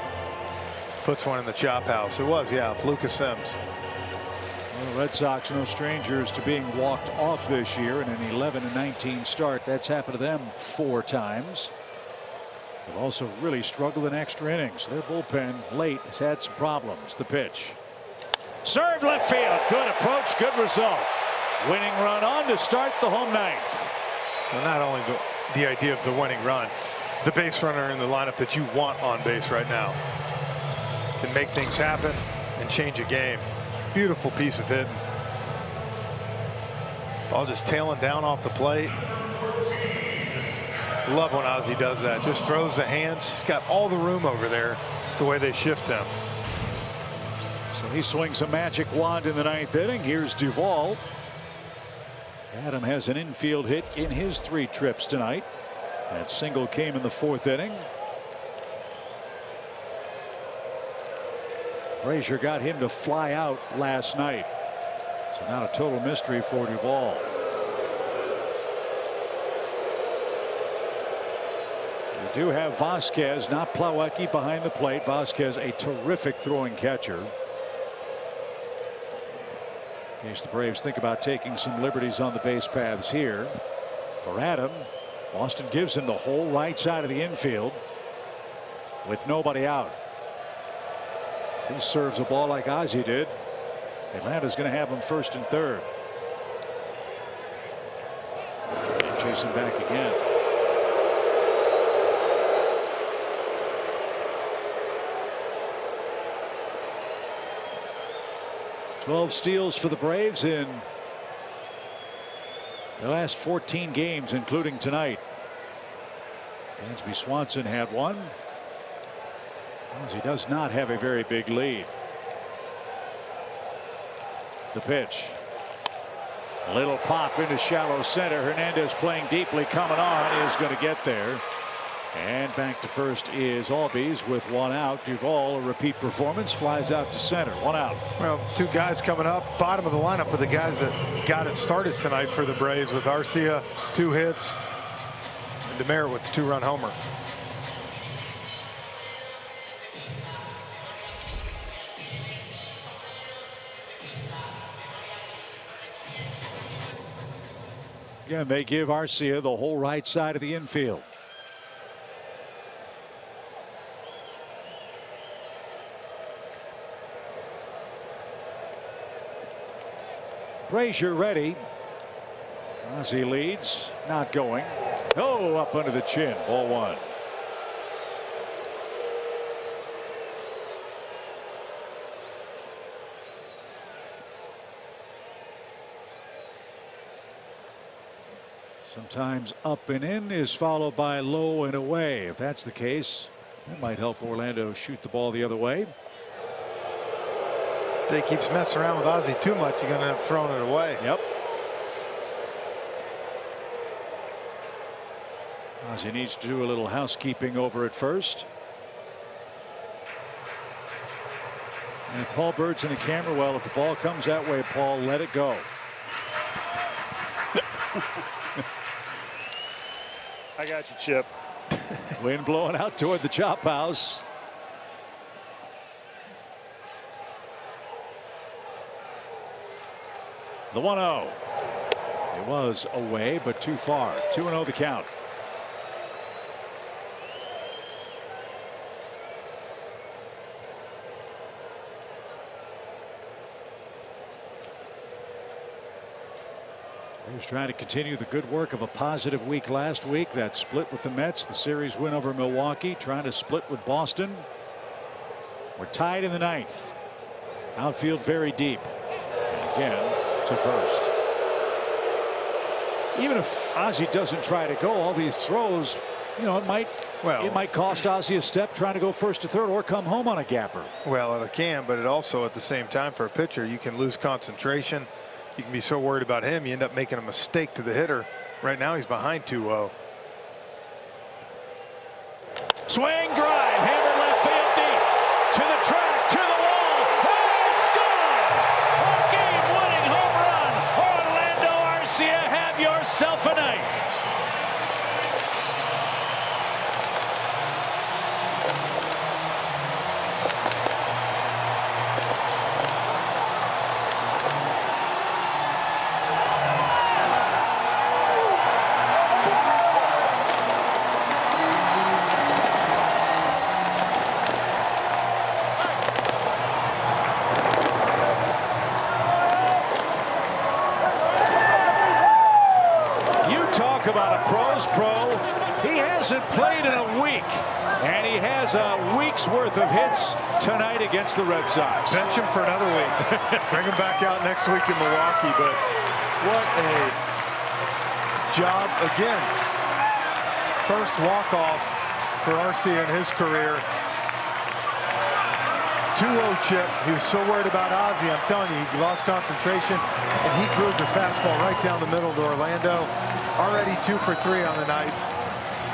puts one in the chop house. It was, yeah, Lucas Sims. Well, the Red Sox no strangers to being walked off this year in an 11-19 start. That's happened to them 4 times. They've also really struggled in extra innings. Their bullpen late has had some problems. The pitch. Serve left field. Good approach. Good result. Winning run on to start the home 9th. Well, not only the idea of the winning run, the base runner in the lineup that you want on base right now can make things happen and change a game. Beautiful piece of hitting. Ball just tailing down off the plate. Love when Ozzie does that. Just throws the hands. He's got all the room over there the way they shift him. So he swings a magic wand in the 9th inning. Here's Duvall. Adam has an infield hit in his 3 trips tonight. That single came in the 4th inning. Brasier got him to fly out last night. So not a total mystery for Duvall. We do have Vasquez, not Plawecki, behind the plate. Vasquez, a terrific throwing catcher. In case the Braves think about taking some liberties on the base paths here. For Adam, Boston gives him the whole right side of the infield with nobody out. If he serves a ball like Ozzie did, Atlanta's going to have him 1st and 3rd. And chase him back again. Twelve steals for the Braves in the last 14 games, including tonight. Dansby Swanson had one. He does not have a very big lead. The pitch. A little pop into shallow center. Hernandez playing deeply, coming on, is going to get there. And back to first is Albies with 1 out. Duvall, a repeat performance, flies out to center. 1 out. Well, 2 guys coming up. Bottom of the lineup for the guys that got it started tonight for the Braves, with Arcia 2 hits and Demeritte with the 2-run homer. Again, they give Arcia the whole right side of the infield. Brasier ready. Ozzie leads, not going. Oh, up under the chin. Ball 1. Sometimes up and in is followed by low and away. If that's the case, that might help Orlando shoot the ball the other way. If he keeps messing around with Ozzie too much, he's going to end up throwing it away. Yep. Ozzie needs to do a little housekeeping over at first. And if Paul Bird's in the camera, well, if the ball comes that way, Paul, let it go. I got you, Chip. Wind blowing out toward the chop house. The 1-0. It was away, but too far. 2-0 the count. He's trying to continue the good work of a positive week last week. That split with the Mets, the series win over Milwaukee, trying to split with Boston. We're tied in the 9th. Outfield very deep. And again to first. Even if Ozzie doesn't try to go, all these throws, you know, it might cost Ozzie a step trying to go first to third or come home on a gapper. Well, it can, but it also at the same time for a pitcher, you can lose concentration. You can be so worried about him, you end up making a mistake to the hitter. Right now, he's behind 2-0. Swing, drive, hammered left field deep. To the track, to the wall. And score! A game-winning home run. Orlando Arcia, have yourself a night. About a pro's pro. He hasn't played in a week, and he has a week's worth of hits tonight against the Red Sox. Bench him for another week. Bring him back out next week in Milwaukee. But what a job again. First walk-off for Arcia in his career. 2-0 Chip. He was so worried about Ozzie. I'm telling you, he lost concentration, and he grooved the fastball right down the middle to Orlando. Already 2 for 3 on the night,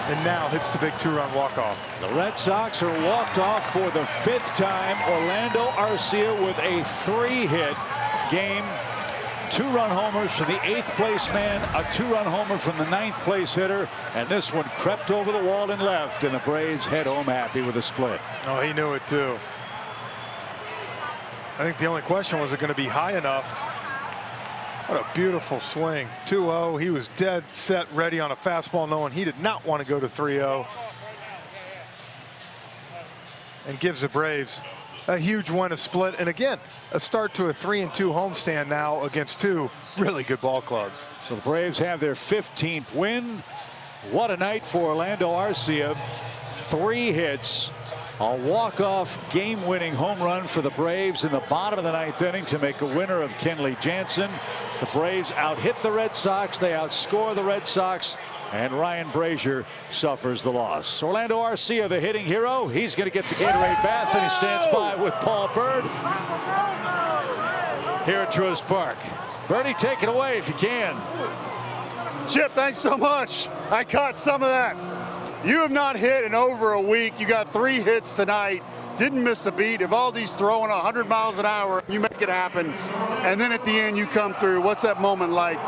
and now hits the big 2-run walk-off. The Red Sox are walked off for the 5th time. Orlando Arcia with a 3-hit game. 2-run homers from the 8th place man, a 2-run homer from the 9th place hitter, and this one crept over the wall and left, and the Braves head home happy with a split. Oh, he knew it too. I think the only question was it going to be high enough. What a beautiful swing. 2-0. He was dead set ready on a fastball, knowing he did not want to go to 3-0. And gives the Braves a huge win, a split, and again, a start to a 3-2 homestand now against 2 really good ball clubs. So the Braves have their 15th win. What a night for Orlando Arcia. 3 hits. A walk-off game-winning home run for the Braves in the bottom of the 9th inning to make a winner of Kenley Jansen. The Braves out-hit the Red Sox. They outscore the Red Sox. And Ryan Brazier suffers the loss. Orlando Arcia, the hitting hero. He's going to get the Gatorade bath, and he stands by with Paul Bird here at Truist Park. Birdie, take it away if you can. Chip, thanks so much. I caught some of that. You have not hit in over a week. You got 3 hits tonight. Didn't miss a beat. Evaldi's throwing 100 miles an hour. You make it happen. And then at the end, you come through. What's that moment like?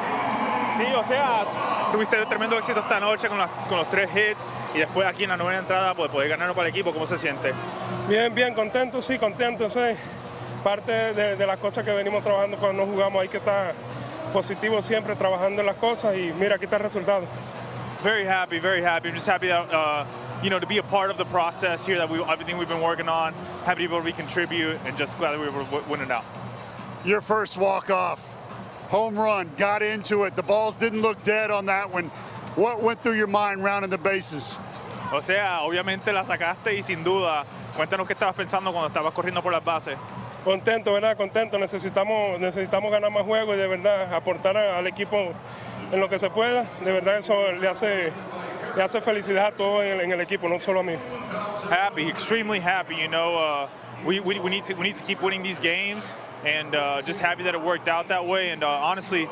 Sí, o sea, tuviste tremendo éxito esta noche con los 3 hits y después aquí en la 9ª entrada pues poder ganarlo para el equipo. ¿Cómo se siente? Bien, bien, contento, sí, contento. Eso es parte de las cosas que venimos trabajando cuando no jugamos. Hay que estar positivo siempre, trabajando en las cosas y mira, aquí está el resultado. Very happy, very happy. I'm just happy that, you know, to be a part of the process here, that everything we've been working on, happy to be able to contribute, and just glad that we were able to win it out. Your first walk-off, home run, got into it. The balls didn't look dead on that one. What went through your mind rounding the bases? O sea, obviamente la sacaste y sin duda, cuéntanos qué estabas pensando cuando estabas corriendo por las bases. contento, ¿verdad? Contento. Necesitamos ganar más juegos y de verdad aportar al equipo en lo que se pueda. De verdad eso le hace felicidad a todos en el equipo, no solo a mí. Happy, extremely happy. You know, we need to keep winning these games, and just happy that it worked out that way. And honestly,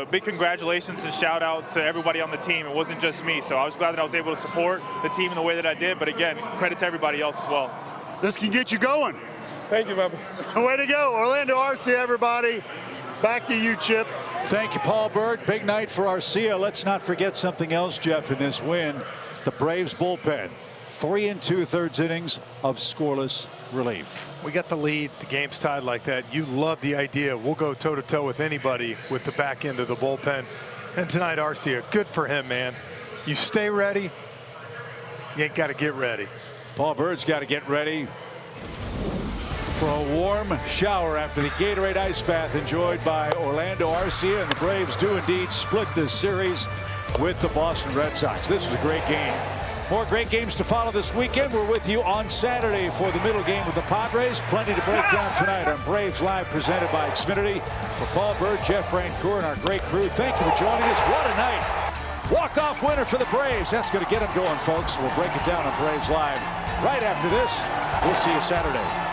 big congratulations and shout out to everybody on the team. It wasn't just me, so I was glad that I was able to support the team in the way that I did. But again, credit to everybody else as well. This can get you going. Thank you, Bobby. Way to go, Orlando Arcia, everybody. Back to you, Chip. Thank you, Paul Byrd. Big night for Arcia. Let's not forget something else, Jeff, in this win. The Braves bullpen. 3 2/3 innings of scoreless relief. We got the lead. The game's tied like that. You love the idea. We'll go toe-to-toe with anybody with the back end of the bullpen. And tonight, Arcia, good for him, man. You stay ready. You ain't got to get ready. Paul Byrd's got to get ready for a warm shower after the Gatorade ice bath enjoyed by Orlando Arcia. And the Braves do indeed split this series with the Boston Red Sox. This was a great game. More great games to follow this weekend. We're with you on Saturday for the middle game with the Padres. Plenty to break down tonight on Braves Live, presented by Xfinity. For Paul Byrd, Jeff Francoeur, and our great crew, thank you for joining us. What a night. Walk-off winner for the Braves. That's going to get them going, folks. We'll break it down on Braves Live right after this. We'll see you Saturday.